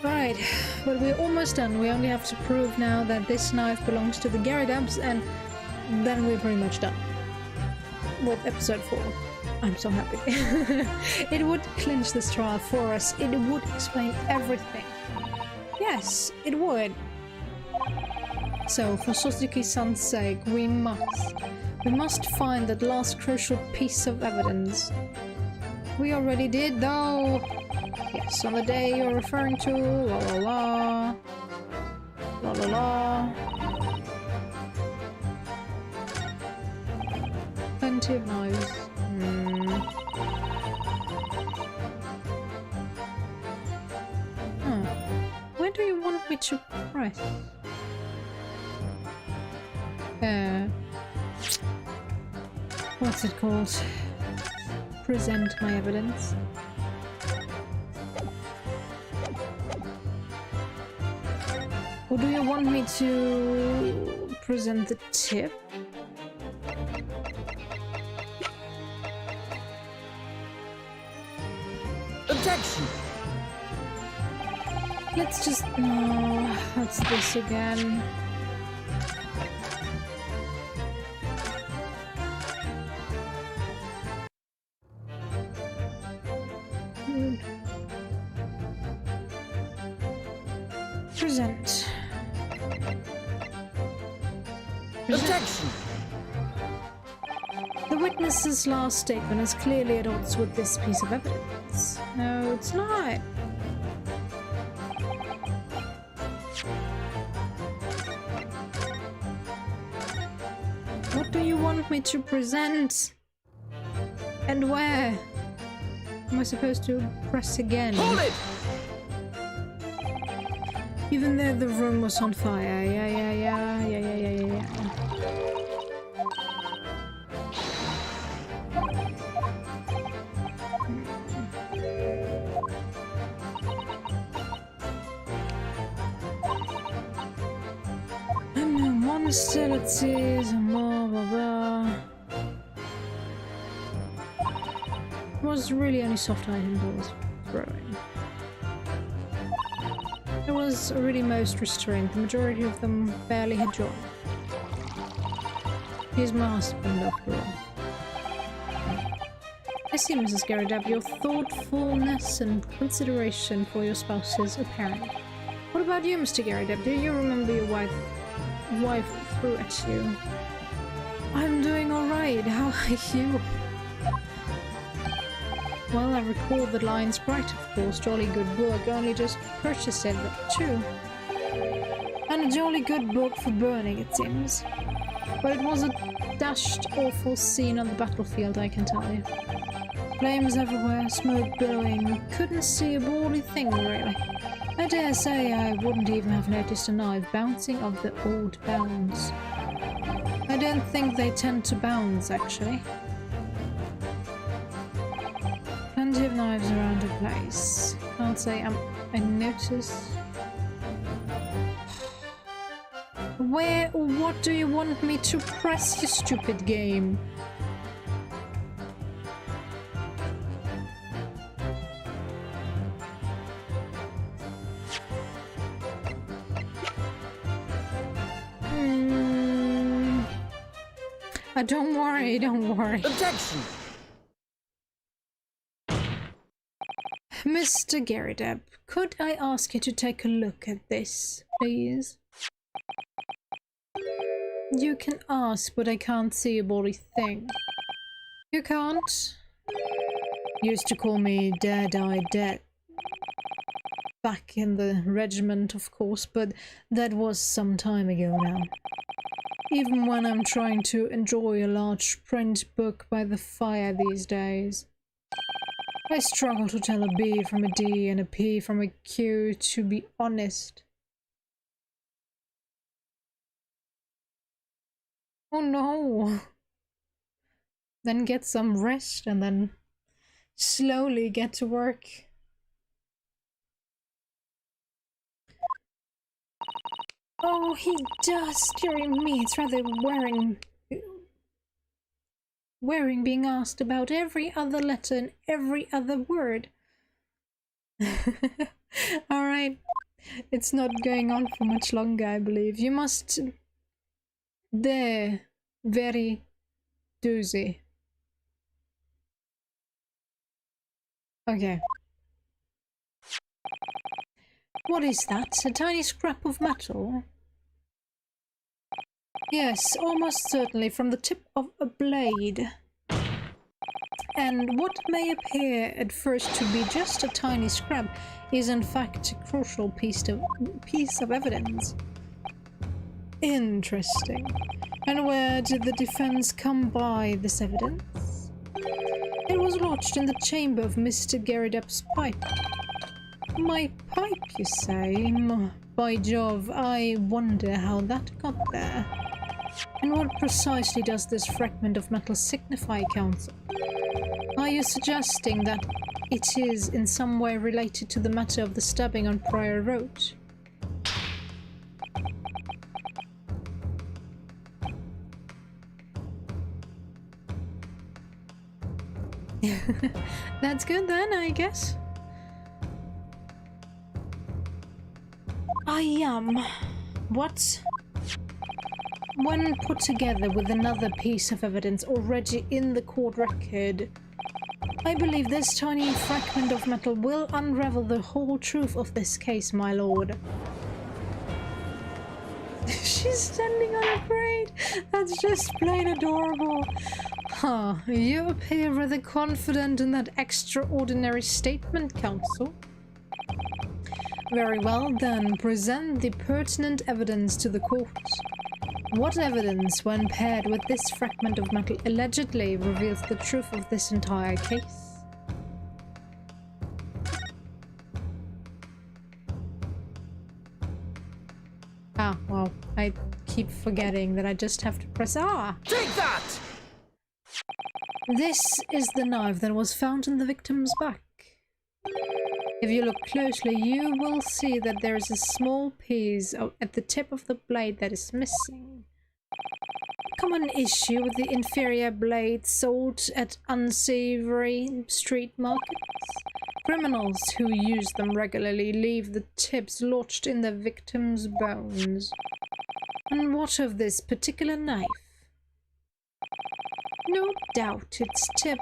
A: Right, but we're almost done. We only have to prove now that this knife belongs to the Garridebs, and then we're pretty much done with episode 4. I'm so happy. It would clinch this trial for us. It would explain everything. Yes, it would. So, for Suzuki-san's sake, we must find that last crucial piece of evidence. We already did, though. Yes, on the day you're referring to, la la la, la la la. Plenty of knives. Where do you want me to press? What's it called? Present my evidence. Or do you want me to present the tip?
B: Objection!
A: Let's just... no, what's this again? Present.
B: Objection!
A: The witness's last statement is clearly at odds with this piece of evidence. No, it's not. What do you want me to present? And where? Am I supposed to press again?
B: Hold it!
A: Even though the room was on fire. Yeah. Hostilities, blah blah blah. It was really only soft items I was throwing. It was really most restrained. The majority of them barely had joined. He's my husband after all. I see, Mrs. Garridab, your thoughtfulness and consideration for your spouse is apparent. What about you, Mr. Garridab? Do you remember your wife threw at you? I'm doing alright. How are you? Well, I recall the lines right, of course. Jolly good book. Only just purchased it, too. And a jolly good book for burning, it seems. But it was a dashed awful scene on the battlefield, I can tell you. Flames everywhere, smoke billowing. Couldn't see a bally thing, really. I dare say I wouldn't even have noticed a knife bouncing off the old bounds. I don't think they tend to bounce, actually. Plenty of knives around the place. Can't say I noticed. Where or what do you want me to press, you stupid game? Don't worry, don't worry.
B: Objection!
A: Mr. Garridab, could I ask you to take a look at this, please? You can ask, but I can't see a bloody thing. You can't? Used to call me Dead-Eye Dead. Back in the regiment, of course, but that was some time ago now. Even when I'm trying to enjoy a large print book by the fire these days. I struggle to tell a B from a D and a P from a Q, to be honest. Oh no! Then get some rest and then slowly get to work. Oh, he does, dearie me. It's rather wearing being asked about every other letter and every other word. Alright. It's not going on for much longer, I believe. You must... There. Very doozy. Okay. What is that? A tiny scrap of metal? Yes, almost certainly from the tip of a blade. And what may appear at first to be just a tiny scrap is in fact a crucial piece of evidence. Interesting. And where did the defense come by this evidence? It was lodged in the chamber of Mr. Garridab's pipe. My pipe, you say? By Jove, I wonder how that got there. And what precisely does this fragment of metal signify, Counsel? Are you suggesting that it is in some way related to the matter of the stabbing on Prior Road? That's good then, I guess. I am. What? When put together with another piece of evidence already in the court record, I believe this tiny fragment of metal will unravel the whole truth of this case, my lord. She's standing on a parade. That's just plain adorable. Huh, you appear rather confident in that extraordinary statement, Counsel. Very well, then, present the pertinent evidence to the court. What evidence, when paired with this fragment of metal, allegedly reveals the truth of this entire case? Ah, well, I keep forgetting that I just have to press R.
B: Take that!
A: This is the knife that was found in the victim's back. If you look closely, you will see that there is a small piece at the tip of the blade that is missing. common issue with the inferior blades sold at unsavory street markets. Criminals who use them regularly leave the tips lodged in their victims' bones. And what of this particular knife? No doubt its tip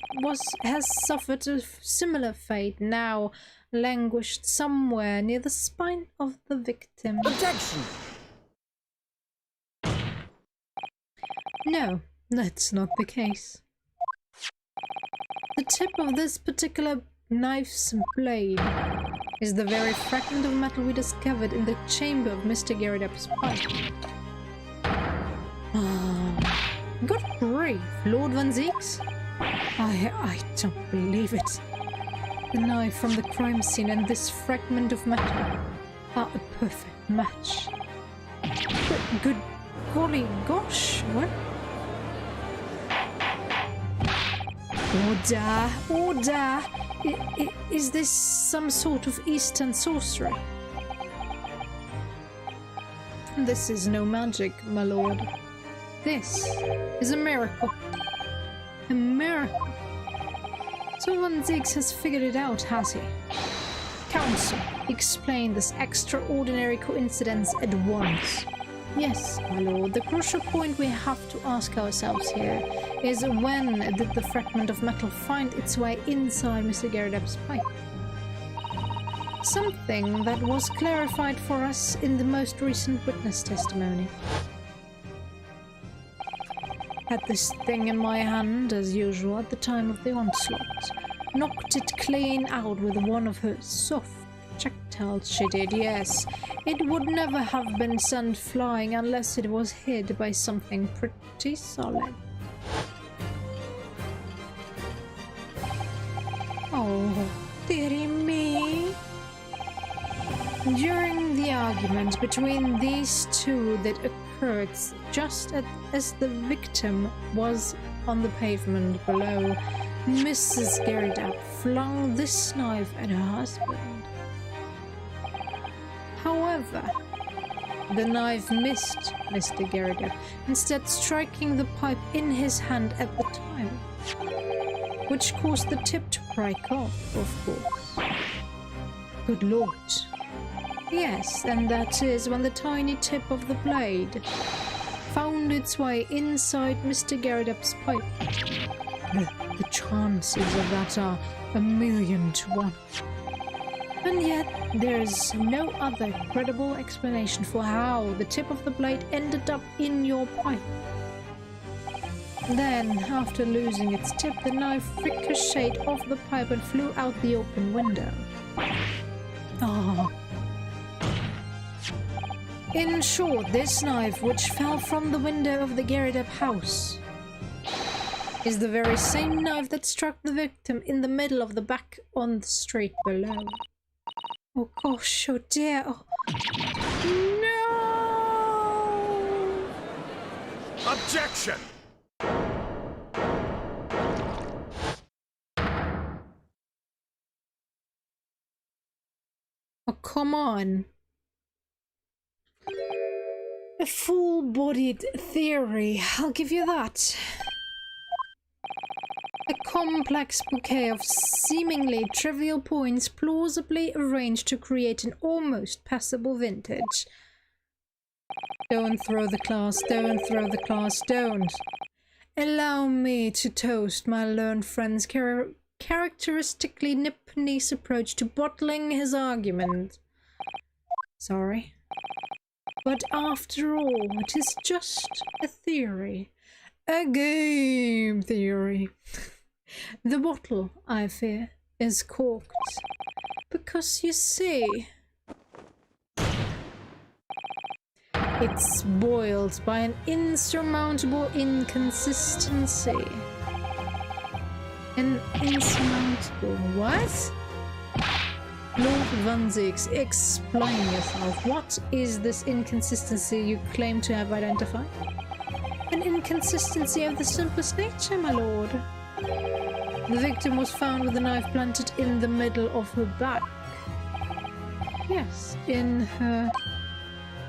A: has suffered a similar fate, now languished somewhere near the spine of the victim.
B: Objection!
A: No, that's not the case. The tip of this particular knife's blade is the very fragment of metal we discovered in the chamber of Mr. Garrideb's pipe. Good grief, Lord Van Zeeks? I don't believe it. The knife from the crime scene and this fragment of metal are a perfect match. Good golly gosh, what? Order! Is this some sort of Eastern sorcery? This is no magic, my lord. This is a miracle. A miracle. So Van Zeeks has figured it out, has he? Counsel, explain this extraordinary coincidence at once. Yes, my lord, the crucial point we have to ask ourselves here is when did the fragment of metal find its way inside Mr. Garrideb's pipe? Something that was clarified for us in the most recent witness testimony. Had this thing in my hand, as usual, at the time of the onslaught. Knocked it clean out with one of her soft projectiles, she did, yes. It would never have been sent flying unless it was hit by something pretty solid. Oh, dearie me. During the argument between these two that occurred just as the victim was on the pavement below, Mrs. Garrideb flung this knife at her husband. However, the knife missed Mr. Garrideb, instead striking the pipe in his hand at the time, which caused the tip to break off, of course. Good lord. Yes, and that is when the tiny tip of the blade found its way inside Mr. Garrideb's pipe. The chances of that are 1,000,000 to 1. And yet, there is no other credible explanation for how the tip of the blade ended up in your pipe. Then, after losing its tip, the knife ricocheted off the pipe and flew out the open window. Oh. In short, this knife, which fell from the window of the Garrideb house, is the very same knife that struck the victim in the middle of the back on the street below. Oh gosh, oh dear, oh. No!
C: Objection!
A: Oh, come on. A full-bodied theory, I'll give you that. A complex bouquet of seemingly trivial points plausibly arranged to create an almost passable vintage. Don't throw the class, don't throw the class, don't. Allow me to toast my learned friend's characteristically Nipponese approach to bottling his argument. Sorry. But after all, it is just a theory. A game theory. The bottle, I fear, is corked. Because you see, it's boiled by an insurmountable inconsistency. An insurmountable what? Lord Van Zeeks, explain yourself. What is this inconsistency you claim to have identified? An inconsistency of the simplest nature, my lord. The victim was found with a knife planted in the middle of her back. Yes, in her...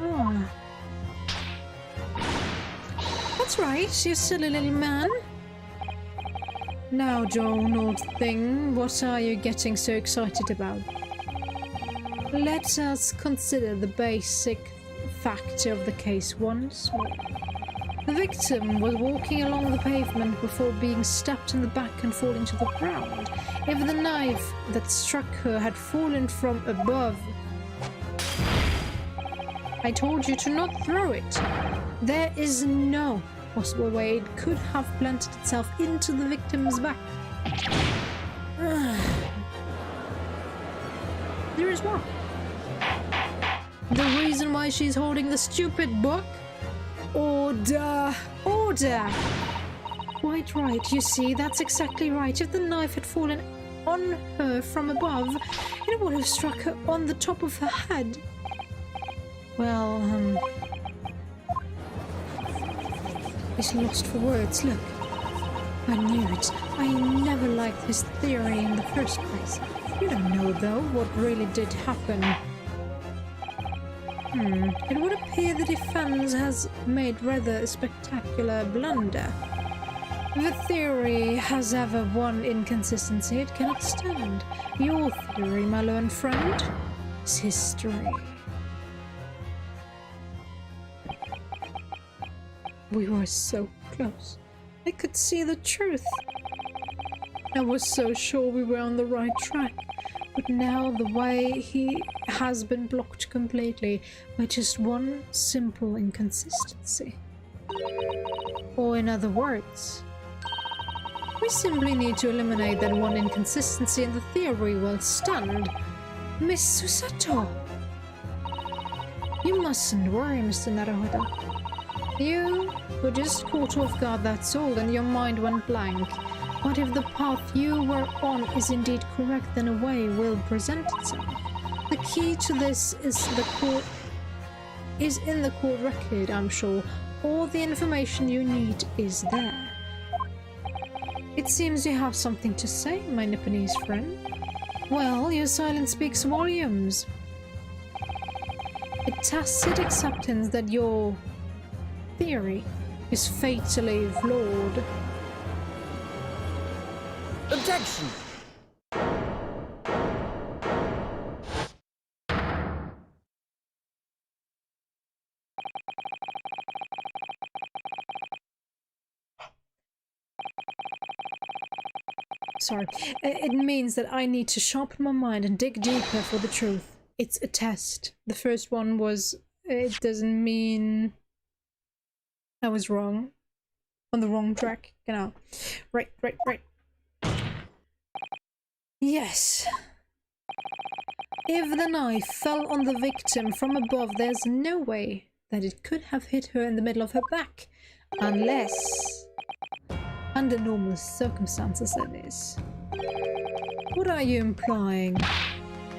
A: Oh. That's right, you silly little man. Now, Joan, old thing, what are you getting so excited about? Let us consider the basic fact of the case once more. The victim was walking along the pavement before being stabbed in the back and falling to the ground. If the knife that struck her had fallen from above... I told you to not throw it. There is no possible way it could have planted itself into the victim's back. There is what? The reason why she's holding the stupid book? Order! Order! Quite right, you see, that's exactly right. If the knife had fallen on her from above, it would have struck her on the top of her head. Well, he's lost for words, look. I knew it. I never liked his theory in the first place. You don't know, though, what really did happen. It would appear the defense has made rather a spectacular blunder. If a theory has ever one inconsistency, it cannot stand. Your theory, my learned friend, is history. We were so close. I could see the truth. I was so sure we were on the right track. But now the way he has been blocked completely by just one simple inconsistency. Or in other words, we simply need to eliminate that one inconsistency and the theory will stand. Miss Susato! You mustn't worry, Mr. Naruhodo. You were just caught off guard, that's all, and your mind went blank. But if the path you were on is indeed correct, then a way will present itself. The key to this is in the court record, I'm sure. All the information you need is there. It seems you have something to say, my Nipponese friend. Well, your silence speaks volumes. A tacit acceptance that your theory is fatally flawed.
B: Objection!
A: Sorry. It means that I need to sharpen my mind and dig deeper for the truth. It's a test. The first one was... It doesn't mean... I was wrong. On the wrong track. You know. Right. Yes. If the knife fell on the victim from above, there's no way that it could have hit her in the middle of her back. Unless... under normal circumstances, that is. What are you implying,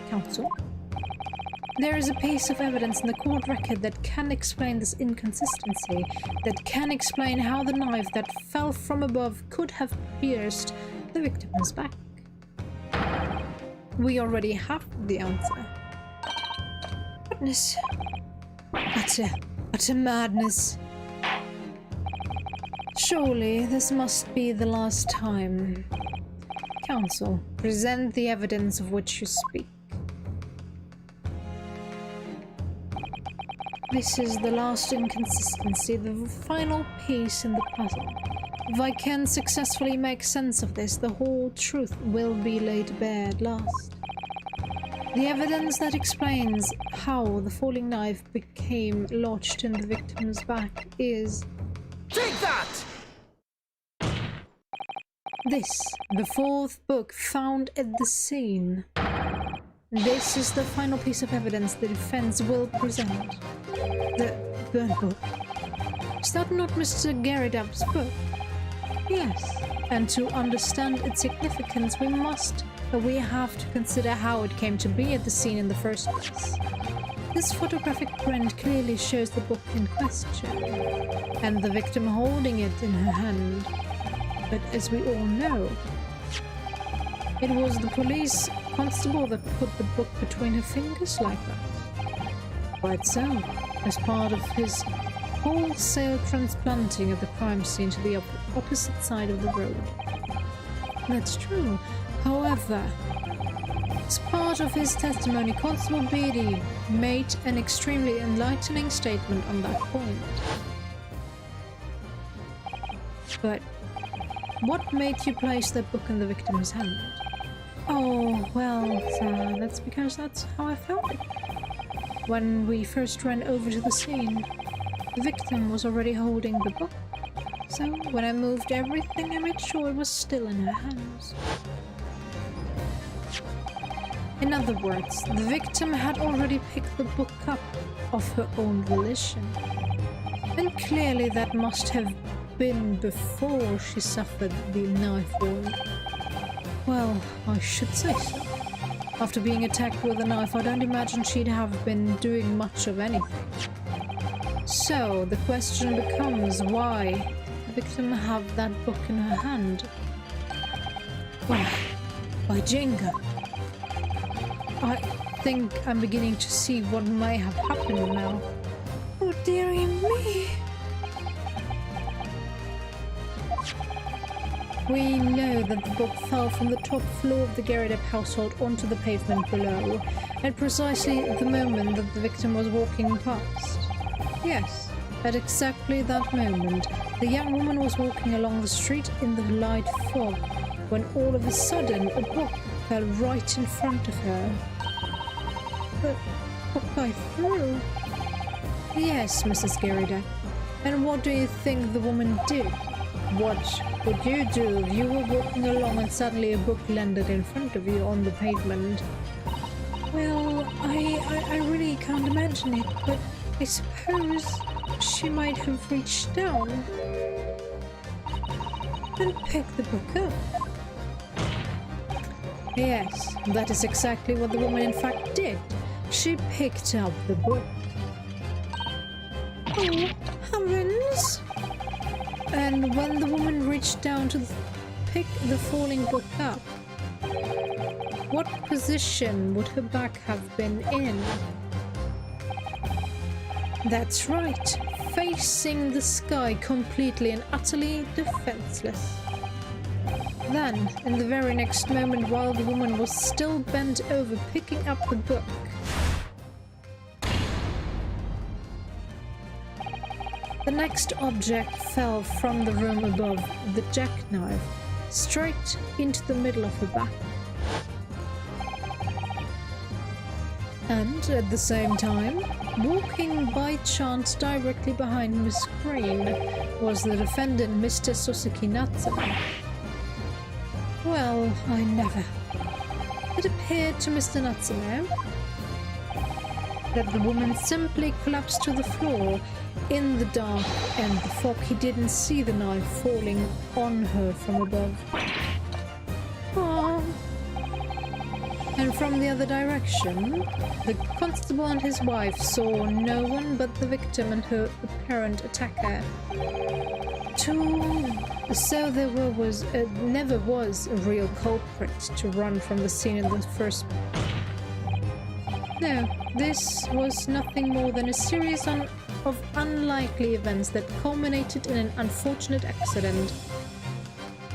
A: counsel? There is a piece of evidence in the court record that can explain this inconsistency, that can explain how the knife that fell from above could have pierced the victim's back. We already have the answer. Madness. Utter madness. Surely this must be the last time. Counsel, present the evidence of which you speak. This is the last inconsistency, the final piece in the puzzle. If I can successfully make sense of this, the whole truth will be laid bare at last. The evidence that explains how the falling knife became lodged in the victim's back is...
B: Take that!
A: This, the fourth book found at the scene. This is the final piece of evidence the defense will present. The burnt book. Is that not Mr. Garidab's book? Yes. And to understand its significance, we have to consider how it came to be at the scene in the first place. This photographic print clearly shows the book in question, and the victim holding it in her hand. But as we all know, it was the police constable that put the book between her fingers like that. Quite so. As part of his wholesale transplanting of the crime scene to the opposite side of the road. That's true. However, as part of his testimony, Constable Beatty made an extremely enlightening statement on that point. But what made you place that book in the victim's hand? Oh, well, that's because that's how I found it. When we first ran over to the scene, the victim was already holding the book. So, when I moved everything, I made sure it was still in her hands. In other words, the victim had already picked the book up of her own volition. And clearly that must have been before she suffered the knife wound. Well, I should say so. After being attacked with a knife, I don't imagine she'd have been doing much of anything. So, the question becomes why the victim have that book in her hand? Well, by Jenga. I think I'm beginning to see what may have happened now. Oh dearie me! We know that the book fell from the top floor of the Garrideb household onto the pavement below, at precisely the moment that the victim was walking past. Yes, at exactly that moment, the young woman was walking along the street in the light fog, when all of a sudden a book fell right in front of her. The book I threw? Yes, Mrs. Garrideb. And what do you think the woman did? What would you do if you were walking along and suddenly a book landed in front of you on the pavement? Well, I really can't imagine it, but I suppose she might have reached down and picked the book up. Yes, that is exactly what the woman in fact did. She picked up the book. Oh, heavens! And when the woman reached down to pick the falling book up, what position would her back have been in? That's right, facing the sky, completely and utterly defenseless. Then, in the very next moment, while the woman was still bent over picking up the book, the next object fell from the room above, the jackknife, straight into the middle of her back. And at the same time, walking by chance directly behind Miss Green was the defendant, Mr. Suzuki Natsume. Well, I never. It appeared to Mr. Natsume that the woman simply collapsed to the floor in the dark and the fog. He didn't see the knife falling on her from above. Aww. And from the other direction, the constable and his wife saw no one but the victim and her apparent attacker. So there never was a real culprit to run from the scene in the first place. No, this was nothing more than a series of unlikely events that culminated in an unfortunate accident.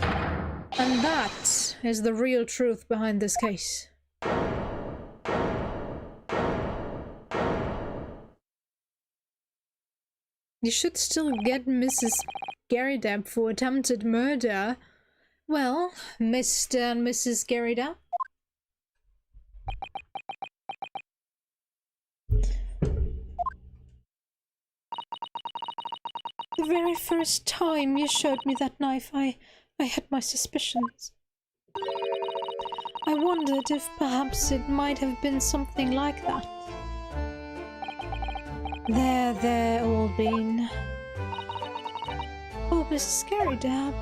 A: And that is the real truth behind this case. You should still get Mrs. Garrideb for attempted murder. Well, Mr. and Mrs. Garrideb? The very first time you showed me that knife, I had my suspicions. I wondered if perhaps it might have been something like that. There, Albine. Oh, Mrs. Garrideb.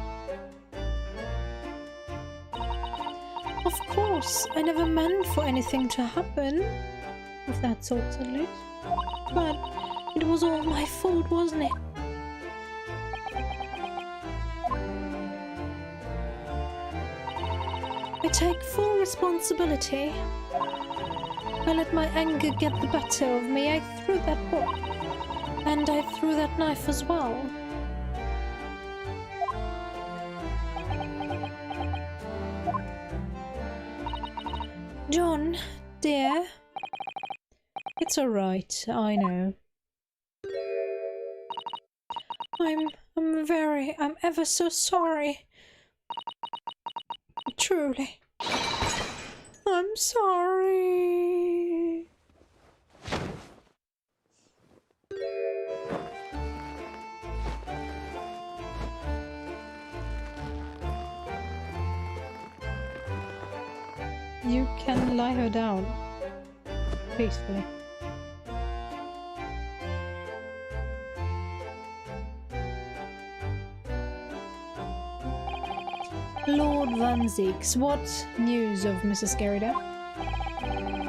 A: Of course, I never meant for anything to happen, of that sort at least. But it was all my fault, wasn't it? I take full responsibility. I let my anger get the better of me. I threw that book. And I threw that knife as well. John, dear. It's alright, I know. I'm ever so sorry. Truly. I'm sorry. You can lie her down peacefully. Lord Van Zieks, what news of Mrs. Garrida?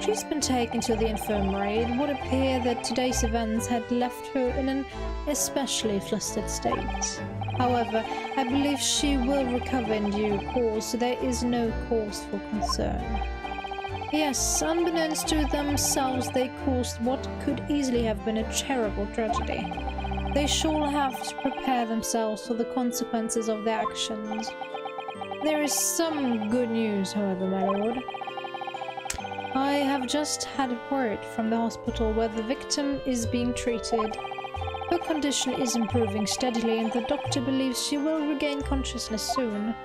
A: She's been taken to the infirmary. It would appear that today's events had left her in an especially flustered state. However, I believe she will recover in due course, so there is no cause for concern. Yes, unbeknownst to themselves, they caused what could easily have been a terrible tragedy. They shall have to prepare themselves for the consequences of their actions. There is some good news, however, my lord. I have just had word from the hospital where the victim is being treated. Her condition is improving steadily, and the doctor believes she will regain consciousness soon.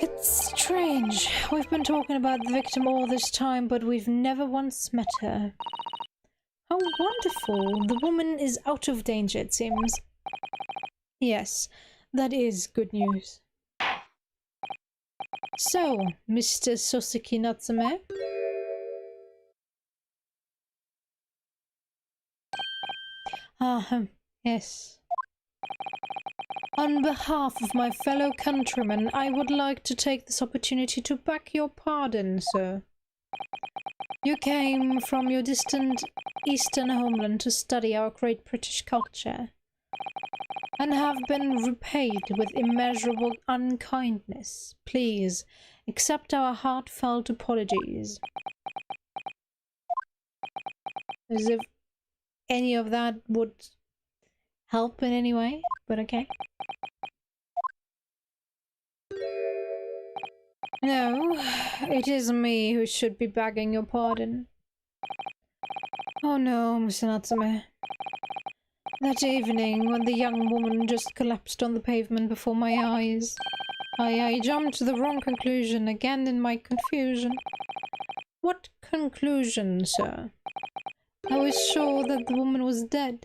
A: It's strange. We've been talking about the victim all this time, but we've never once met her. How wonderful! The woman is out of danger, it seems. Yes. That is good news. So, Mr. Soseki Natsume? Yes. On behalf of my fellow countrymen, I would like to take this opportunity to beg your pardon, sir. You came from your distant eastern homeland to study our great British culture, and have been repaid with immeasurable unkindness. Please, accept our heartfelt apologies. As if any of that would help in any way, but okay. No, it is me who should be begging your pardon. Oh no, Mr. Natsume. That evening, when the young woman just collapsed on the pavement before my eyes, I jumped to the wrong conclusion again in my confusion. What conclusion, sir? I was sure that the woman was dead.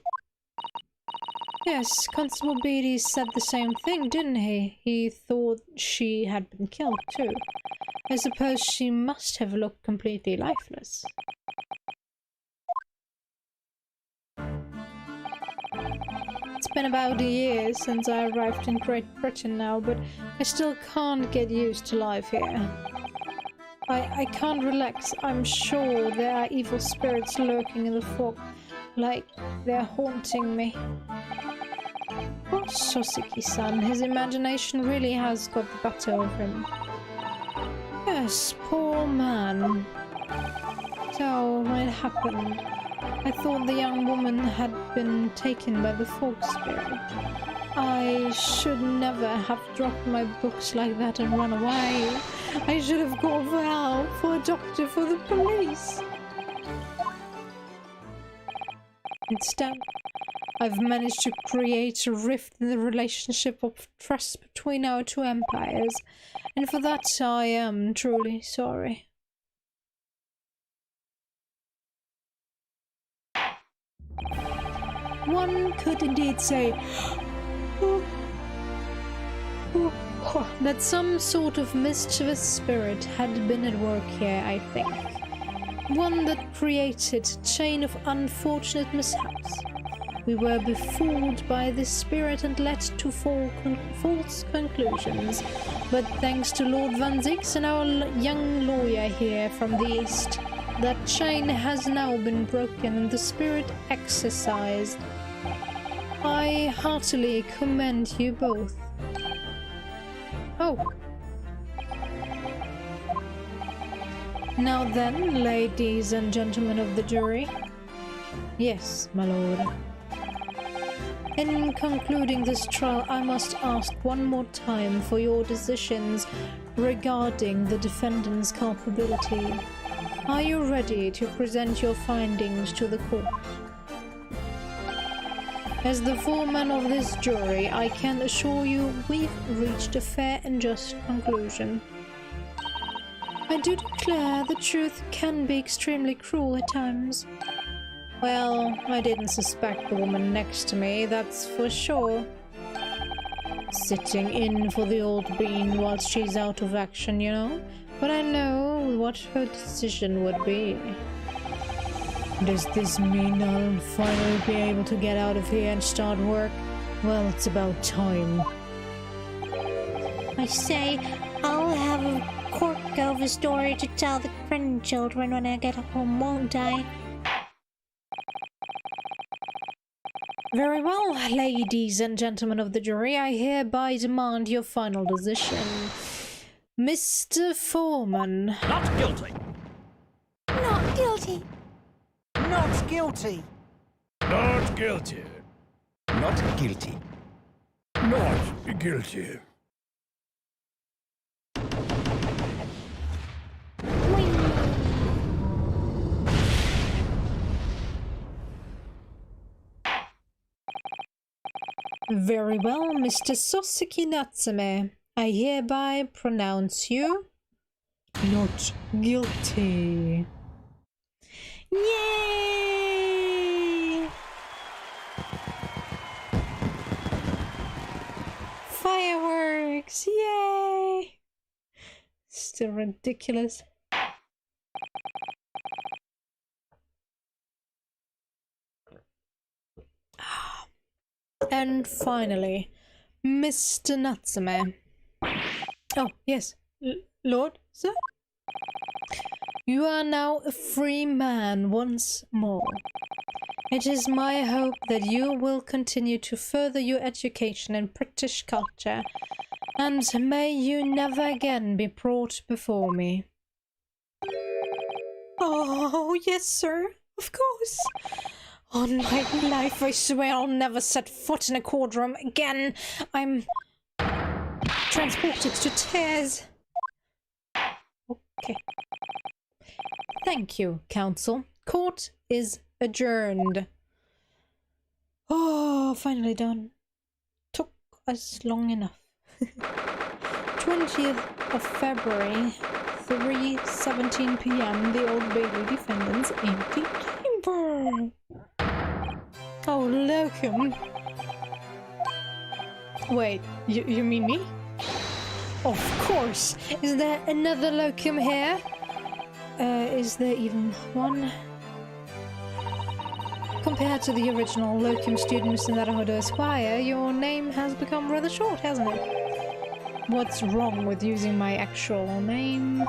A: Yes, Constable Beatty said the same thing, didn't he? He thought she had been killed, too. I suppose she must have looked completely lifeless. It's been about a year since I arrived in Great Britain now, but I still can't get used to life here. I can't relax. I'm sure there are evil spirits lurking in the fog, like they're haunting me. Poor Soseki-san, his imagination really has got the better of him. Yes, poor man. So, when it happened, I thought the young woman had been taken by the fog spirit. I should never have dropped my books like that and run away. I should have called for help, for a doctor, for the police. Instead, I've managed to create a rift in the relationship of trust between our two empires, and for that I am truly sorry. One could indeed say that some sort of mischievous spirit had been at work here, I think. One that created a chain of unfortunate mishaps. We were befooled by this spirit and led to false conclusions, but thanks to Lord Van Zieks and our young lawyer here from the east, that chain has now been broken and the spirit exorcised. I heartily commend you both. Oh. Now then, ladies and gentlemen of the jury, Yes, my lord. In concluding this trial, I must ask one more time for your decisions regarding the defendant's culpability. Are you ready to present your findings to the court? As the foreman of this jury, I can assure you we've reached a fair and just conclusion. I do declare the truth can be extremely cruel at times. Well, I didn't suspect the woman next to me, that's for sure. Sitting in for the old bean whilst she's out of action, you know? But I know what her decision would be. Does this mean I'll finally be able to get out of here and start work? Well, it's about time.
C: I say, I'll have a cork of a story to tell the grandchildren when I get home, won't I?
A: Very well, ladies and gentlemen of the jury, I hereby demand your final decision. Mr. Foreman.
B: Not guilty.
C: Not guilty.
B: Not guilty.
D: Not guilty.
B: Not guilty.
D: Not guilty.
A: Very well, Mr. Soseki Natsume. I hereby pronounce you not guilty. Yay! Fireworks! Yay! Still ridiculous. And finally, Mr. Natsume. Oh, yes, Lord, sir? You are now a free man once more. It is my hope that you will continue to further your education in British culture, and may you never again be brought before me. Oh, yes, sir, of course. On my life, I swear I'll never set foot in a courtroom again. I'm transported to tears. Okay. Thank you, counsel. Court is adjourned. Oh, finally done. Took us long enough. 20th of February, 3:17 p.m. The Old Bailey defendant's empty chamber. Oh, locum. Wait, you mean me? Of course. Is there another locum here? Is there even one? Compared to the original locum student, Mr. Naruhodo Esquire, your name has become rather short, hasn't it? What's wrong with using my actual name?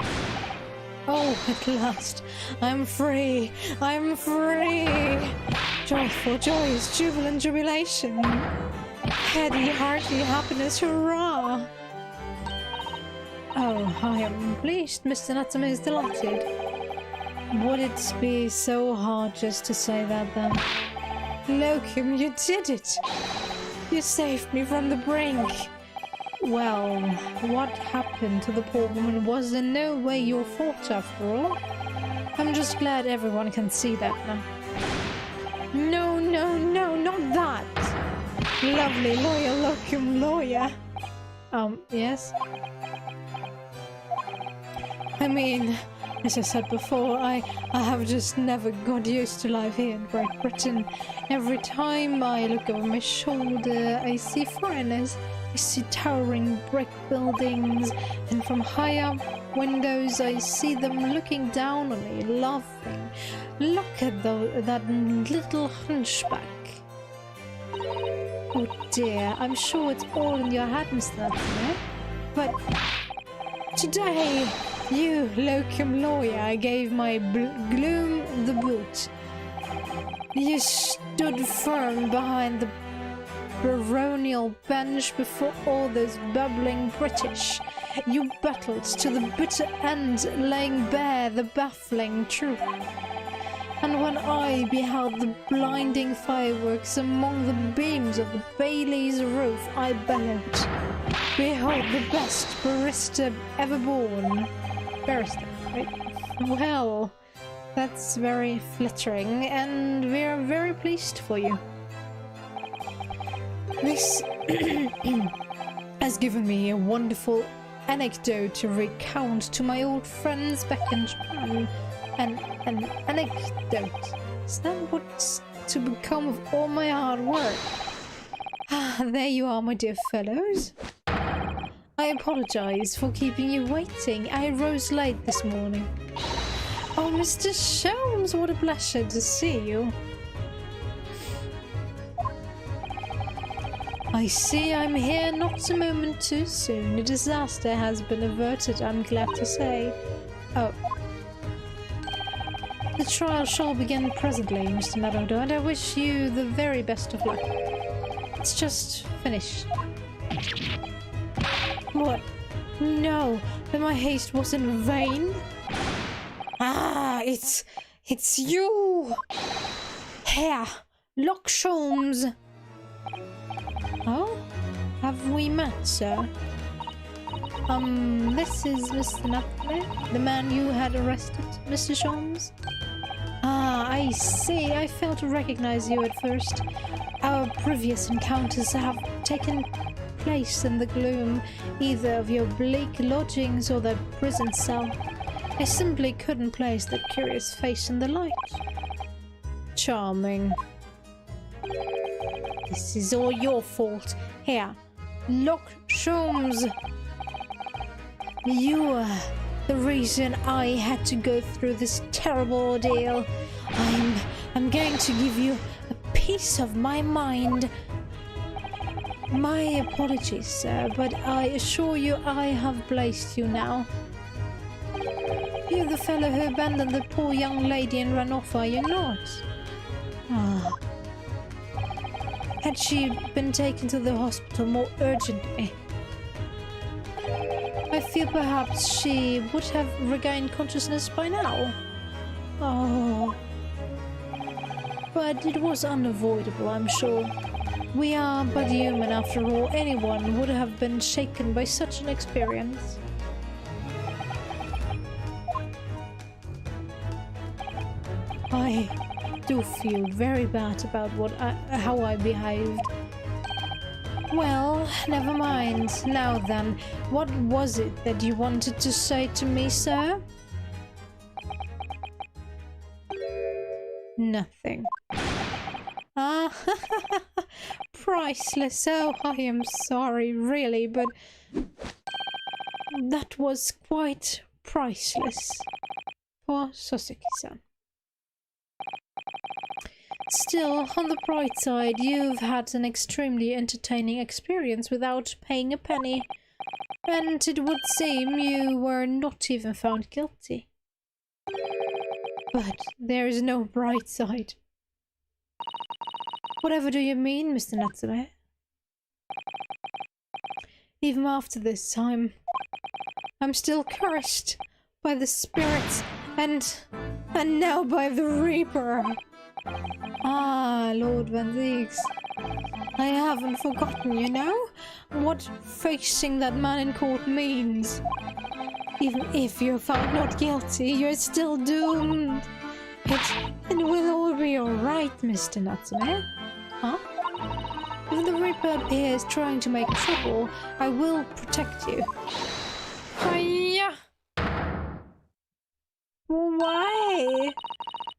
A: Oh, at last. I'm free. I'm free. Joyful, joyous, jubilant jubilation. Heady, hearty happiness, hurrah! Oh, I am pleased. Mr. Natsume is delighted. Would it be so hard just to say that then? Locum, you did it! You saved me from the brink! Well, what happened to the poor woman was in no way your fault after all. I'm just glad everyone can see that now. No, no, no, not that! Lovely lawyer, locum lawyer. Yes? I mean, as I said before, I have just never got used to life here in Great Britain. Every time I look over my shoulder, I see foreigners. I see towering brick buildings, and from high up windows I see them looking down on me, laughing. Look at that little hunchback. Oh dear, I'm sure it's all in your head, Mr. Natsume. But today, you, locum lawyer, gave my gloom the boot. You stood firm behind the baronial bench before all those bubbling British. You battled to the bitter end, laying bare the baffling truth. And when I beheld the blinding fireworks among the beams of the Bailey's roof, I bellowed, "Behold the best barrister ever born." Barrister, right? Well, that's very flattering, and we're very pleased for you. This has given me a wonderful anecdote to recount to my old friends back in Japan. An anecdote. Is that what's to become of all my hard work? Ah, there you are, my dear fellows. I apologize for keeping you waiting. I rose late this morning. Oh, Mr. Sholmes, what a pleasure to see you. I see I'm here not a moment too soon. A disaster has been averted, I'm glad to say. Oh. The trial shall begin presently, Mr. Naruto, and I wish you the very best of luck. It's just finished. What? No, then my haste was in vain? Ah, it's you! Herr Sholmes. Oh? Have we met, sir? This is Mr. Nathalie, the man you had arrested, Mr. Sholmes? Ah, I see. I failed to recognize you at first. Our previous encounters have taken place in the gloom, either of your bleak lodgings or that prison cell. I simply couldn't place that curious face in the light. Charming. This is all your fault. Here, Sholmes. You are the reason I had to go through this terrible ordeal. I'm going to give you a piece of my mind. My apologies, sir, but I assure you I have placed you now. You're the fellow who abandoned the poor young lady and ran off, are you not? Ah. Had she been taken to the hospital more urgently, I feel perhaps she would have regained consciousness by now. Oh. But it was unavoidable, I'm sure. We are but human after all. Anyone would have been shaken by such an experience. I do feel very bad about how I behaved. Well, never mind. Now then, what was it that you wanted to say to me, sir? Nothing. Ah, priceless. Oh, I am sorry, really, but that was quite priceless for Soseki-san. Still, on the bright side, you've had an extremely entertaining experience without paying a penny. And it would seem you were not even found guilty. But there is no bright side. Whatever do you mean, Mr. Natsume? Even after this, I'm still cursed by the spirits and now by the Reaper. Ah, Lord Van Zeeks. I haven't forgotten, you know, what facing that man in court means. Even if you're found not guilty, you're still doomed. It will all be alright, Mr. Natsume. Huh? If the Reaper appears trying to make trouble, I will protect you. Hiya! Why?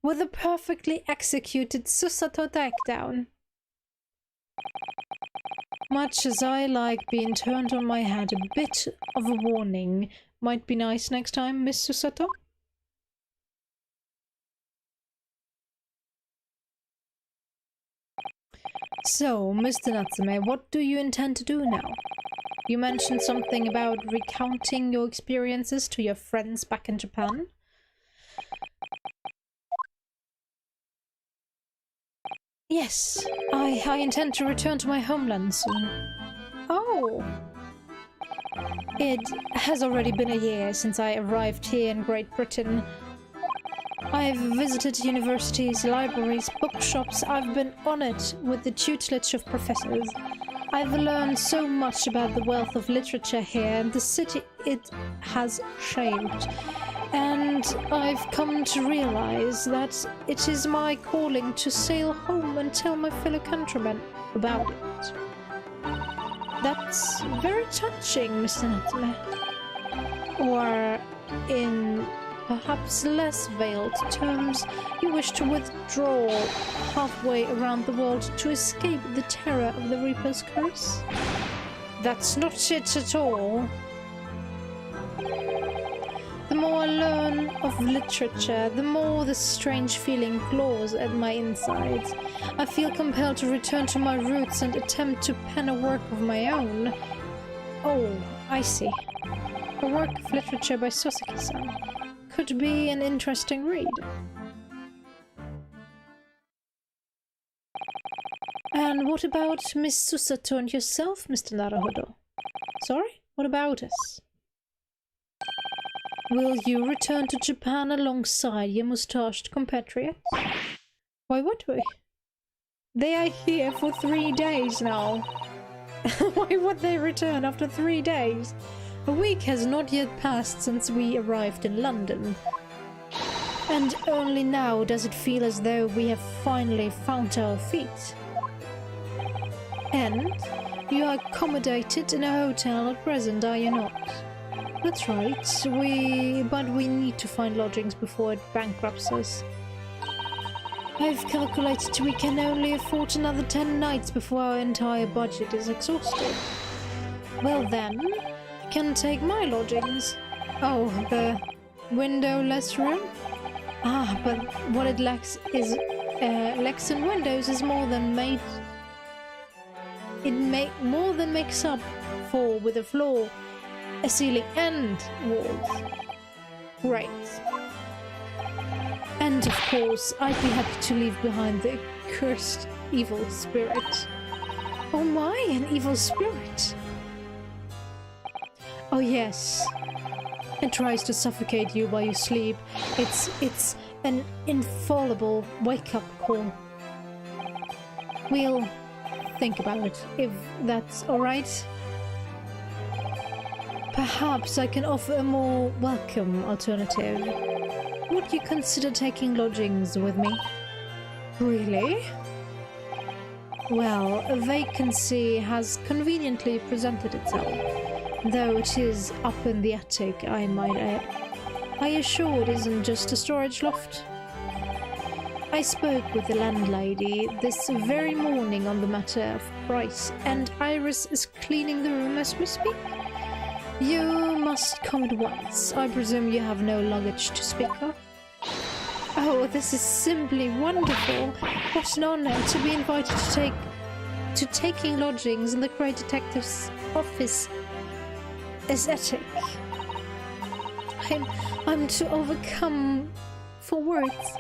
A: With a perfectly executed Susato takedown. Much as I like being turned on my head, a bit of a warning might be nice next time, Miss Susato. So, Mr. Natsume, what do you intend to do now? You mentioned something about recounting your experiences to your friends back in Japan. Yes, I intend to return to my homeland soon. Oh! It has already been a year since I arrived here in Great Britain. I've visited universities, libraries, bookshops. I've been honored with the tutelage of professors. I've learned so much about the wealth of literature here and the city it has shaped. And I've come to realize that it is my calling to sail home and tell my fellow countrymen about it. That's very touching, Mr. Natsume. Or, in perhaps less veiled terms, you wish to withdraw halfway around the world to escape the terror of the Reaper's curse? That's not it at all. The more I learn of literature, the more the strange feeling claws at my insides. I feel compelled to return to my roots and attempt to pen a work of my own. Oh, I see. A work of literature by Soseki-san. Could be an interesting read. And what about Miss Susato and yourself, Mr. Naruhodo? Sorry? What about us? Will you return to Japan alongside your mustached compatriots? Why would we? They are here for 3 days now. Why would they return after 3 days? A week has not yet passed since we arrived in London. And only now does it feel as though we have finally found our feet. And you are accommodated in a hotel at present, are you not? That's right, but we need to find lodgings before it bankrupts us. I've calculated we can only afford another 10 nights before our entire budget is exhausted. Well then, you can take my lodgings. Oh, the windowless room? Ah, but what it lacks in windows is more than more than makes up for with a floor, a ceiling and walls. Great. And of course, I'd be happy to leave behind the cursed evil spirit. Oh my, an evil spirit! Oh yes. It tries to suffocate you while you sleep. It's an infallible wake-up call. We'll think about it, if that's alright. Perhaps I can offer a more welcome alternative. Would you consider taking lodgings with me? Really? Well, a vacancy has conveniently presented itself, though it is up in the attic, I might add. Are you sure it isn't just a storage loft? I spoke with the landlady this very morning on the matter of price, and Iris is cleaning the room as we speak. You must come at once. I presume you have no luggage to speak of? Oh, this is simply wonderful. What an honor to be invited to taking lodgings in the great detective's office aesthetic. I'm to overcome for words.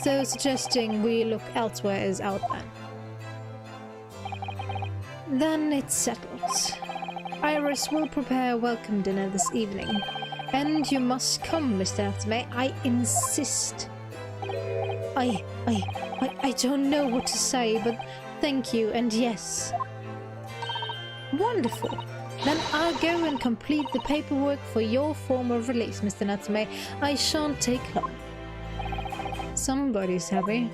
A: So suggesting we look elsewhere is out then. Then it's settled. Iris will prepare a welcome dinner this evening. And you must come, Mr. Natsume. I insist. I don't know what to say, but thank you and yes. Wonderful. Then I'll go and complete the paperwork for your form of release, Mr. Natsume. I shan't take long. Somebody's happy.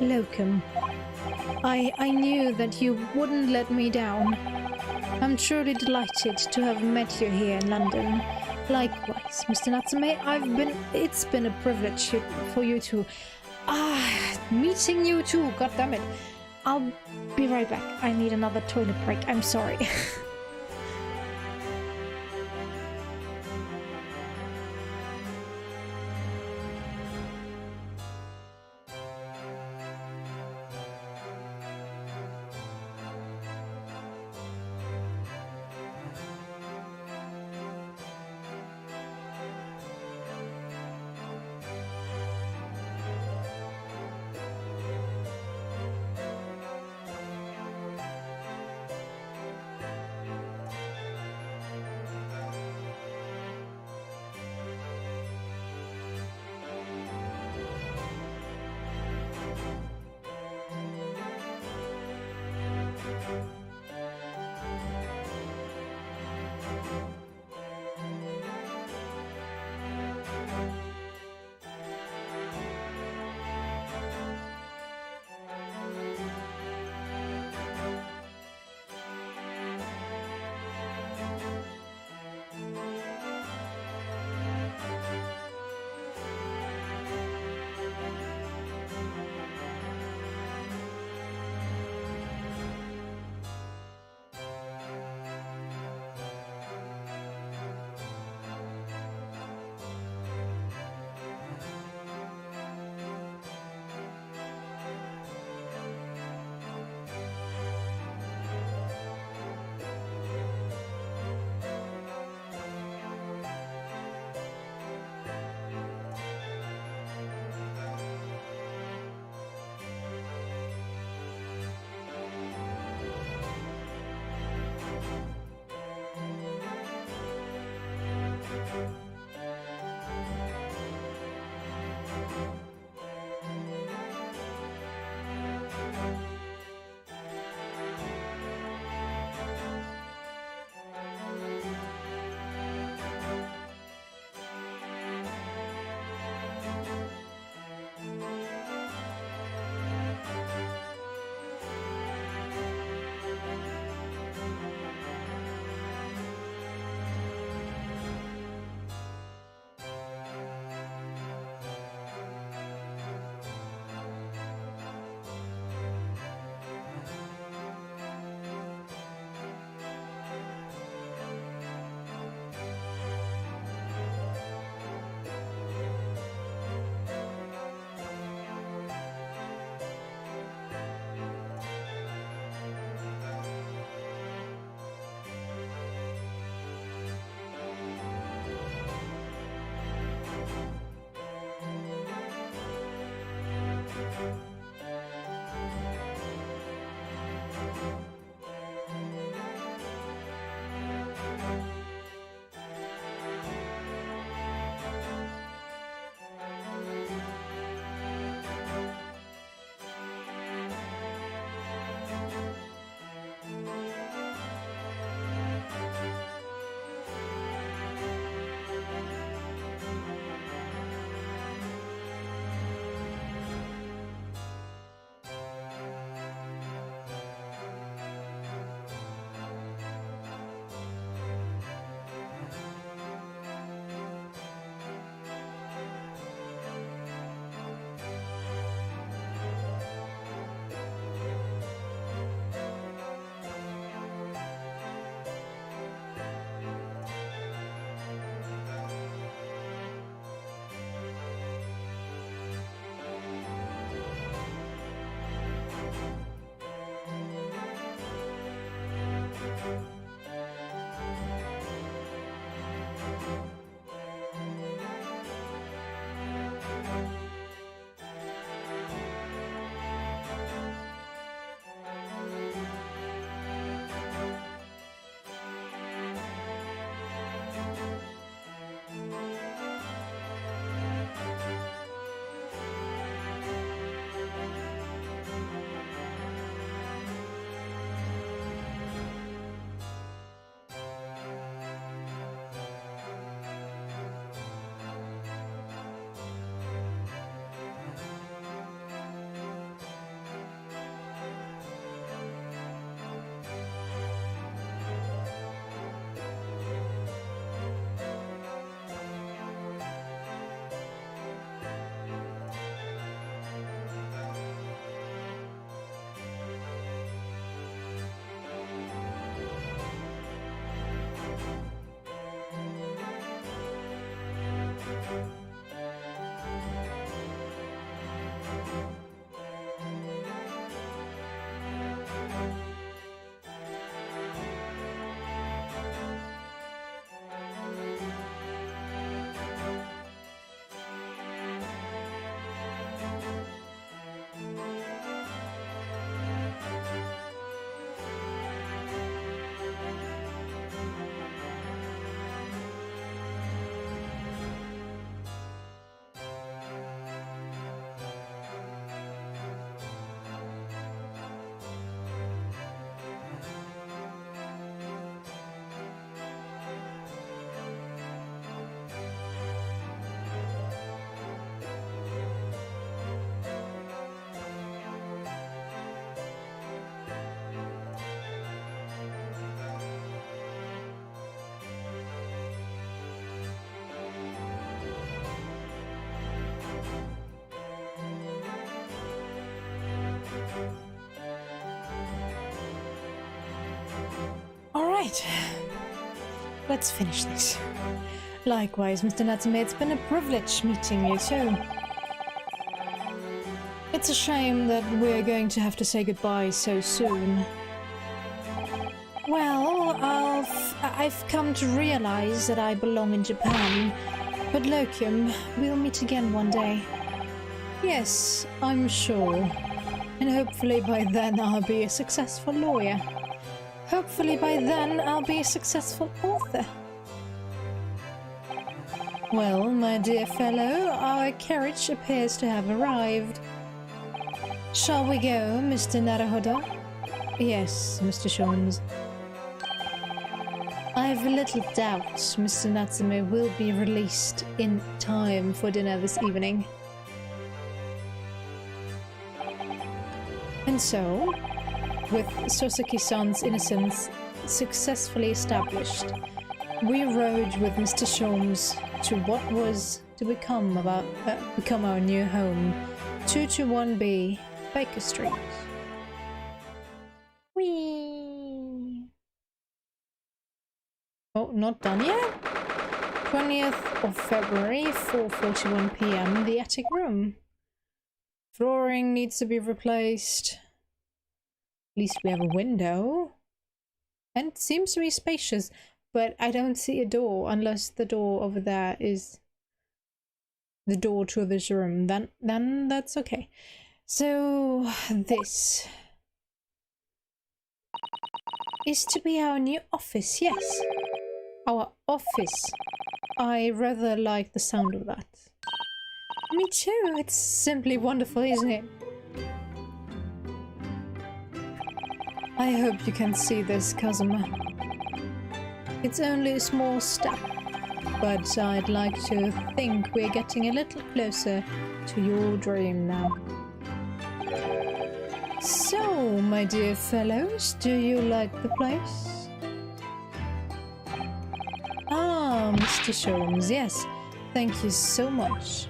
A: Locum. I knew that you wouldn't let me down. I'm truly delighted to have met you here in London. Likewise, Mr. Natsume, it's been a privilege for you to... meeting you too, goddammit. I'll be right back. I need another toilet break, I'm sorry. Alright. Let's finish this. Likewise, Mr. Natsume, it's been a privilege meeting you too. It's a shame that we're going to have to say goodbye so soon. Well, I've come to realize that I belong in Japan, but Lokium, we'll meet again one day. Yes, I'm sure. And hopefully by then I'll be a successful lawyer. Hopefully by then I'll be a successful author. Well, my dear fellow, our carriage appears to have arrived. Shall we go, Mr. Naruhodo? Yes, Mr. Sholmes. I have little doubt Mr. Natsume will be released in time for dinner this evening. And so, with Soseki-san's innocence successfully established, we rode with Mr. Sholmes to what was to become our new home, 221B, Baker Street. Whee! Oh, not done yet? 20th of February, 4:41 PM, the attic room. Flooring needs to be replaced. At least we have a window. And it seems to be spacious, but I don't see a door unless the door over there is the door to this room. Then that's okay. So this is to be our new office, yes. Our office. I rather like the sound of that. Me too. It's simply wonderful, isn't it? I hope you can see this, Kazuma. It's only a small step, but I'd like to think we're getting a little closer to your dream now. So, my dear fellows, do you like the place? Ah, Mr. Sholmes, yes. Thank you so much.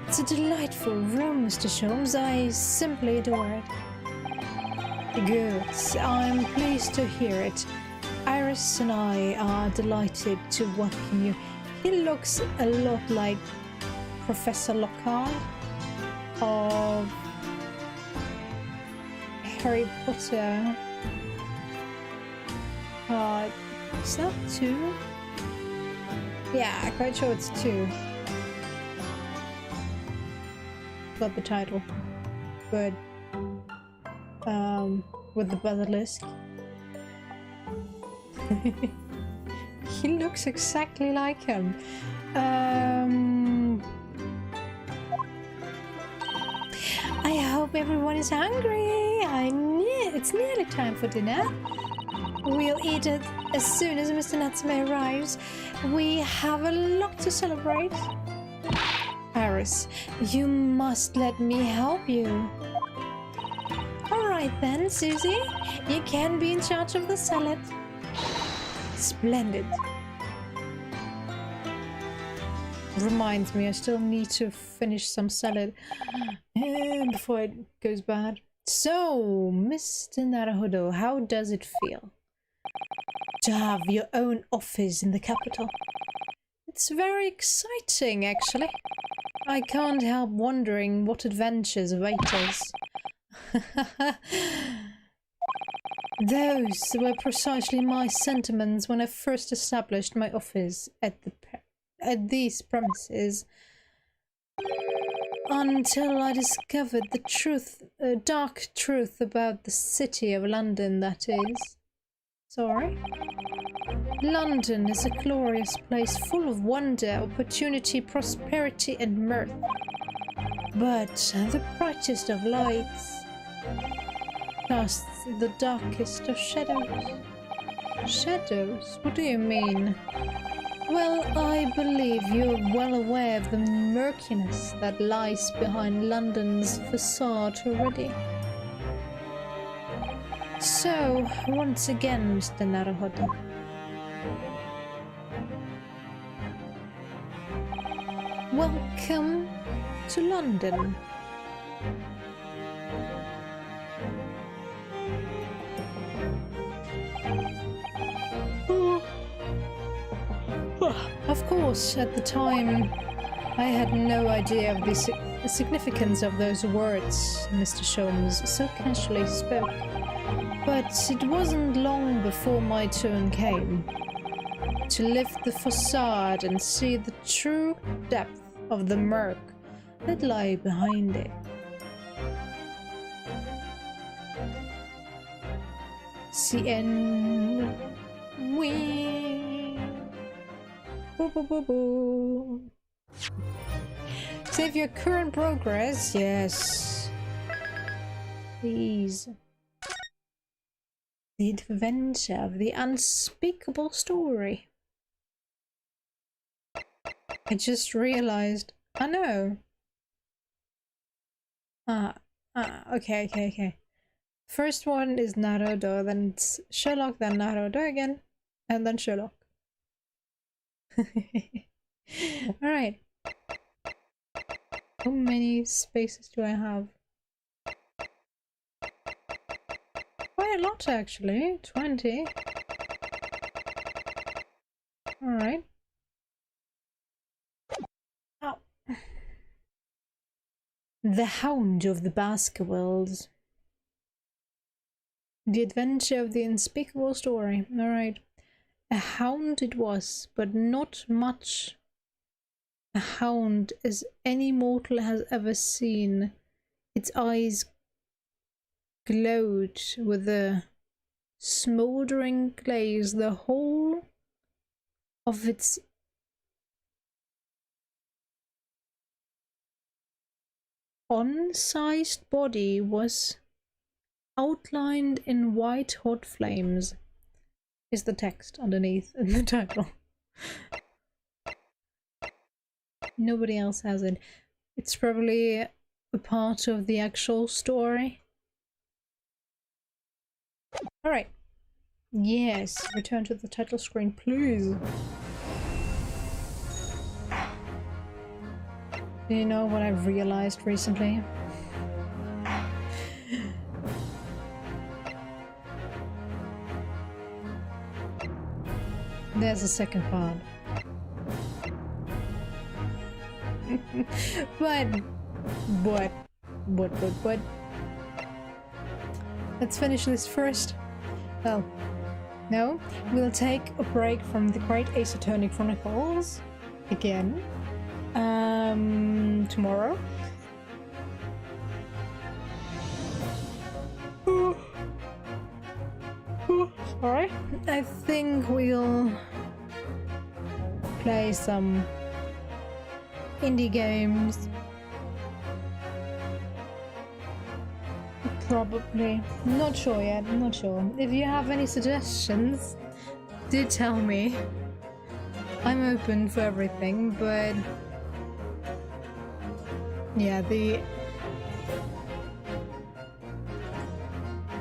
A: It's a delightful room, Mr. Sholmes. I simply adore it. Good. I'm pleased to hear it. Iris and I are delighted to welcome you. He looks a lot like Professor Lockhart of Harry Potter. Is that 2? Yeah, I'm quite sure it's 2. Got the title. But with the basilisk. He looks exactly like him. I hope everyone is hungry. It's nearly time for dinner. We'll eat it as soon as Mr. Natsume arrives. We have a lot to celebrate. Iris, you must let me help you. Alright then, Susie. You can be in charge of the salad. Splendid. Reminds me, I still need to finish some salad before it goes bad. So, Mr. Naruhodo, how does it feel to have your own office in the capital? It's very exciting, actually. I can't help wondering what adventures await us. Those were precisely my sentiments when I first established my office at these premises. Until I discovered the truth, dark truth about the city of London, that is. Sorry? London is a glorious place full of wonder, opportunity, prosperity and mirth. But the brightest of lights casts the darkest of shadows. Shadows? What do you mean? Well, I believe you're well aware of the murkiness that lies behind London's facade already. So, once again, Mr. Naruhodo. Welcome to London. Of course, at the time, I had no idea of the significance of those words Mr. Sholmes so casually spoke. But it wasn't long before my turn came to lift the facade and see the true depth of the murk that lay behind it. CN Wee. Boo boo boo boo. Save your current progress, yes. Please. The adventure of the unspeakable story. I just realized. I know. Okay. First one is Naruto, then it's Sherlock, then Naruto again, and then Sherlock. Alright. How many spaces do I have? Quite a lot, actually. 20. Alright. Oh. The Hound of the Baskervilles. The adventure of the unspeakable story. Alright. A hound it was, but not much a hound as any mortal has ever seen. Its eyes glowed with a smouldering glaze. The whole of its unsized body was outlined in white hot flames. Is the text underneath in the title. Nobody else has it. It's probably a part of the actual story. Alright. Yes, return to the title screen, please. Do you know what I've realized recently? There's a second part. but let's finish this first. Well, no, we'll take a break from the Great Ace Attorney Chronicles again tomorrow. Sorry. I think we'll play some indie games. Probably. Not sure yet, not sure. If you have any suggestions, do tell me. I'm open for everything, but yeah, the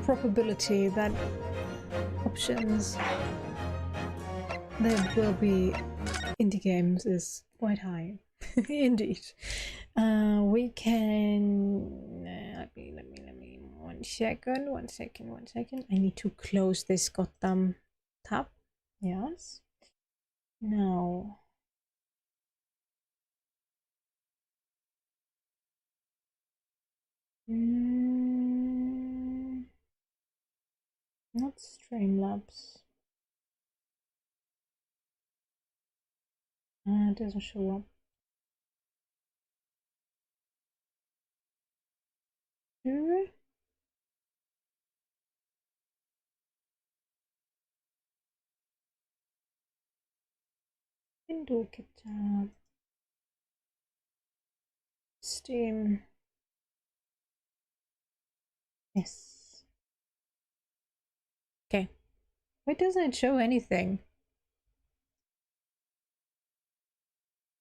A: probability that options there will be indie games is quite high. Indeed. We can let me 1 second. I need to close this goddamn tab. Yes. Now not Streamlabs. It doesn't show up. Window tab. Steam. Yes. Okay. Why doesn't it show anything?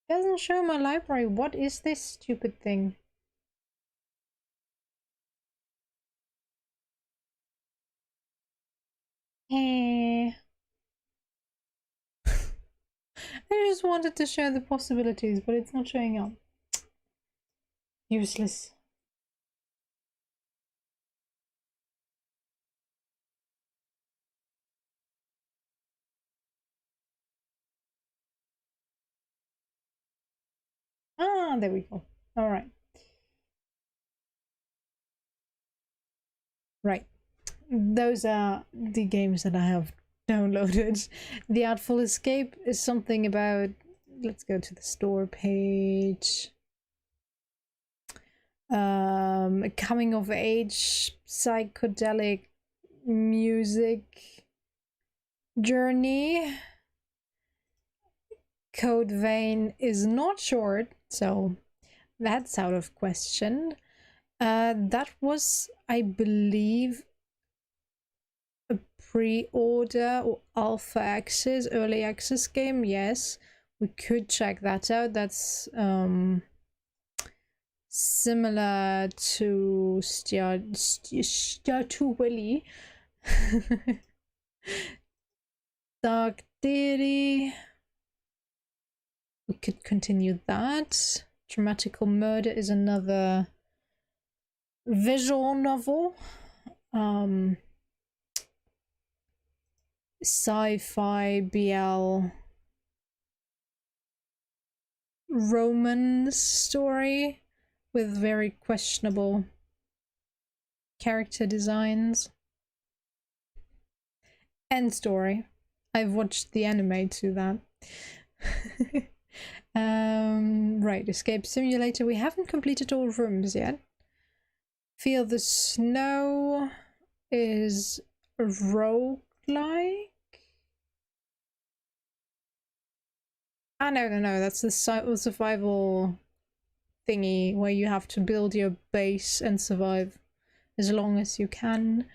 A: It doesn't show my library. What is this stupid thing? I just wanted to show the possibilities, but it's not showing up. Useless. Ah, there we go. All right. Right. Those are the games that I have downloaded. The Artful Escape is something about... Let's go to the store page. Coming of age, psychedelic music journey. Code Vein is not short, so that's out of question. That was, I believe, a pre-order or alpha access, early access game. Yes, we could check that out. That's similar to Stardew Valley. Dark Deity. We could continue that. Dramatical Murder is another visual novel. Sci-fi BL romance story with very questionable character designs. End story. I've watched the anime to that. Right, Escape Simulator. We haven't completed all rooms yet. Feel the Snow is a roguelike. Ah, no, that's the survival thingy where you have to build your base and survive as long as you can.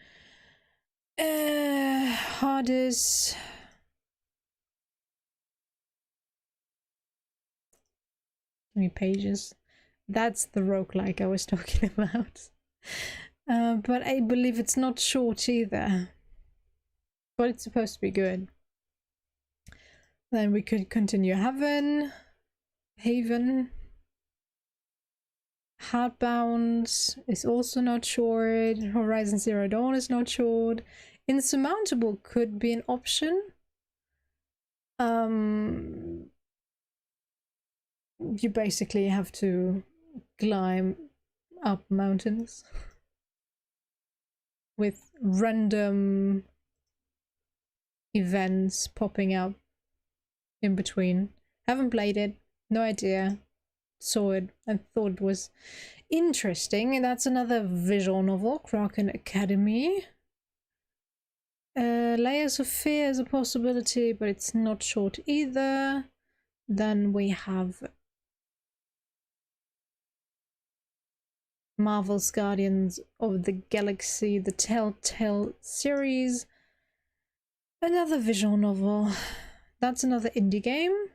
A: Hardest. How many pages? That's the roguelike I was talking about. But I believe it's not short either. But it's supposed to be good. Then we could continue Haven. Heartbound is also not short. Horizon Zero Dawn is not short. Insurmountable could be an option. You basically have to climb up mountains with random events popping up in between. Haven't played it, no idea. Saw it and thought it was interesting. And that's another visual novel, Kraken Academy. Layers of Fear is a possibility, but it's not short either. Then we have Marvel's Guardians of the Galaxy, the Telltale series. Another visual novel. That's another indie game.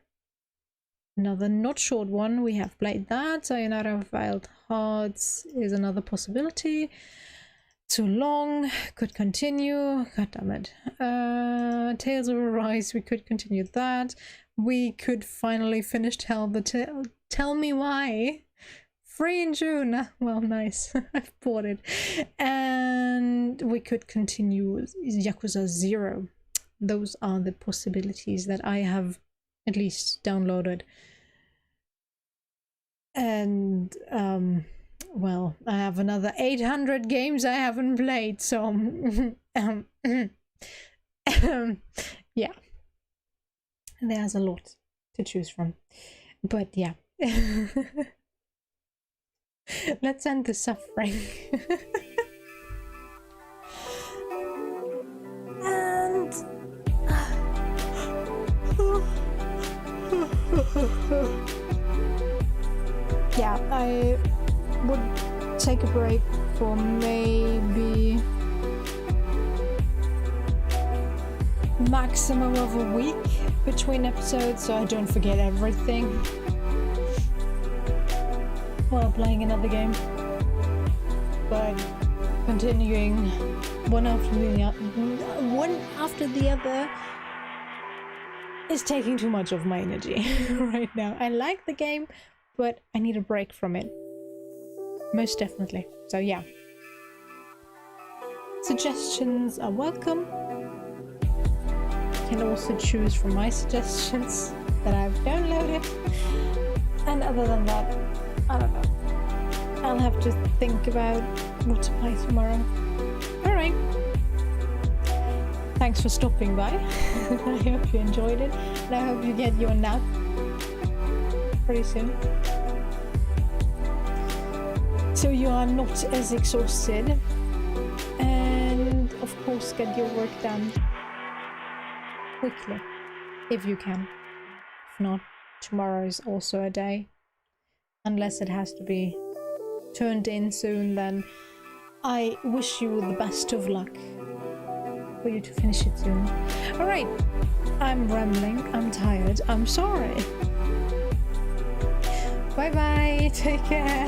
A: Another not short one. We have played that. Sayonara of Wild Hearts is another possibility. Too long. Could continue. God damn it. Tales of Arise. We could continue that. We could finally finish Tell Me Why. Free in June. Well, nice. I've bought it. And we could continue Yakuza 0. Those are the possibilities that I have at least downloaded. And, well, I have another 800 games I haven't played, so... yeah. There's a lot to choose from. But, yeah. Let's end the suffering. And... yeah, I would take a break for maybe maximum of a week between episodes, so I don't forget everything while playing another game. But continuing one after the other is taking too much of my energy right now. I like the game, but I need a break from it. Most definitely. So yeah. Suggestions are welcome. You can also choose from my suggestions that I've downloaded. And other than that, I don't know. I'll have to think about what to play tomorrow. Alright. Thanks for stopping by. I hope you enjoyed it. And I hope you get your nap pretty soon. So you are not as exhausted. And of course get your work done quickly. If you can. If not, tomorrow is also a day. Unless it has to be turned in soon, then I wish you the best of luck for you to finish it soon. Alright, I'm rambling, I'm tired, I'm sorry. Bye bye, take care.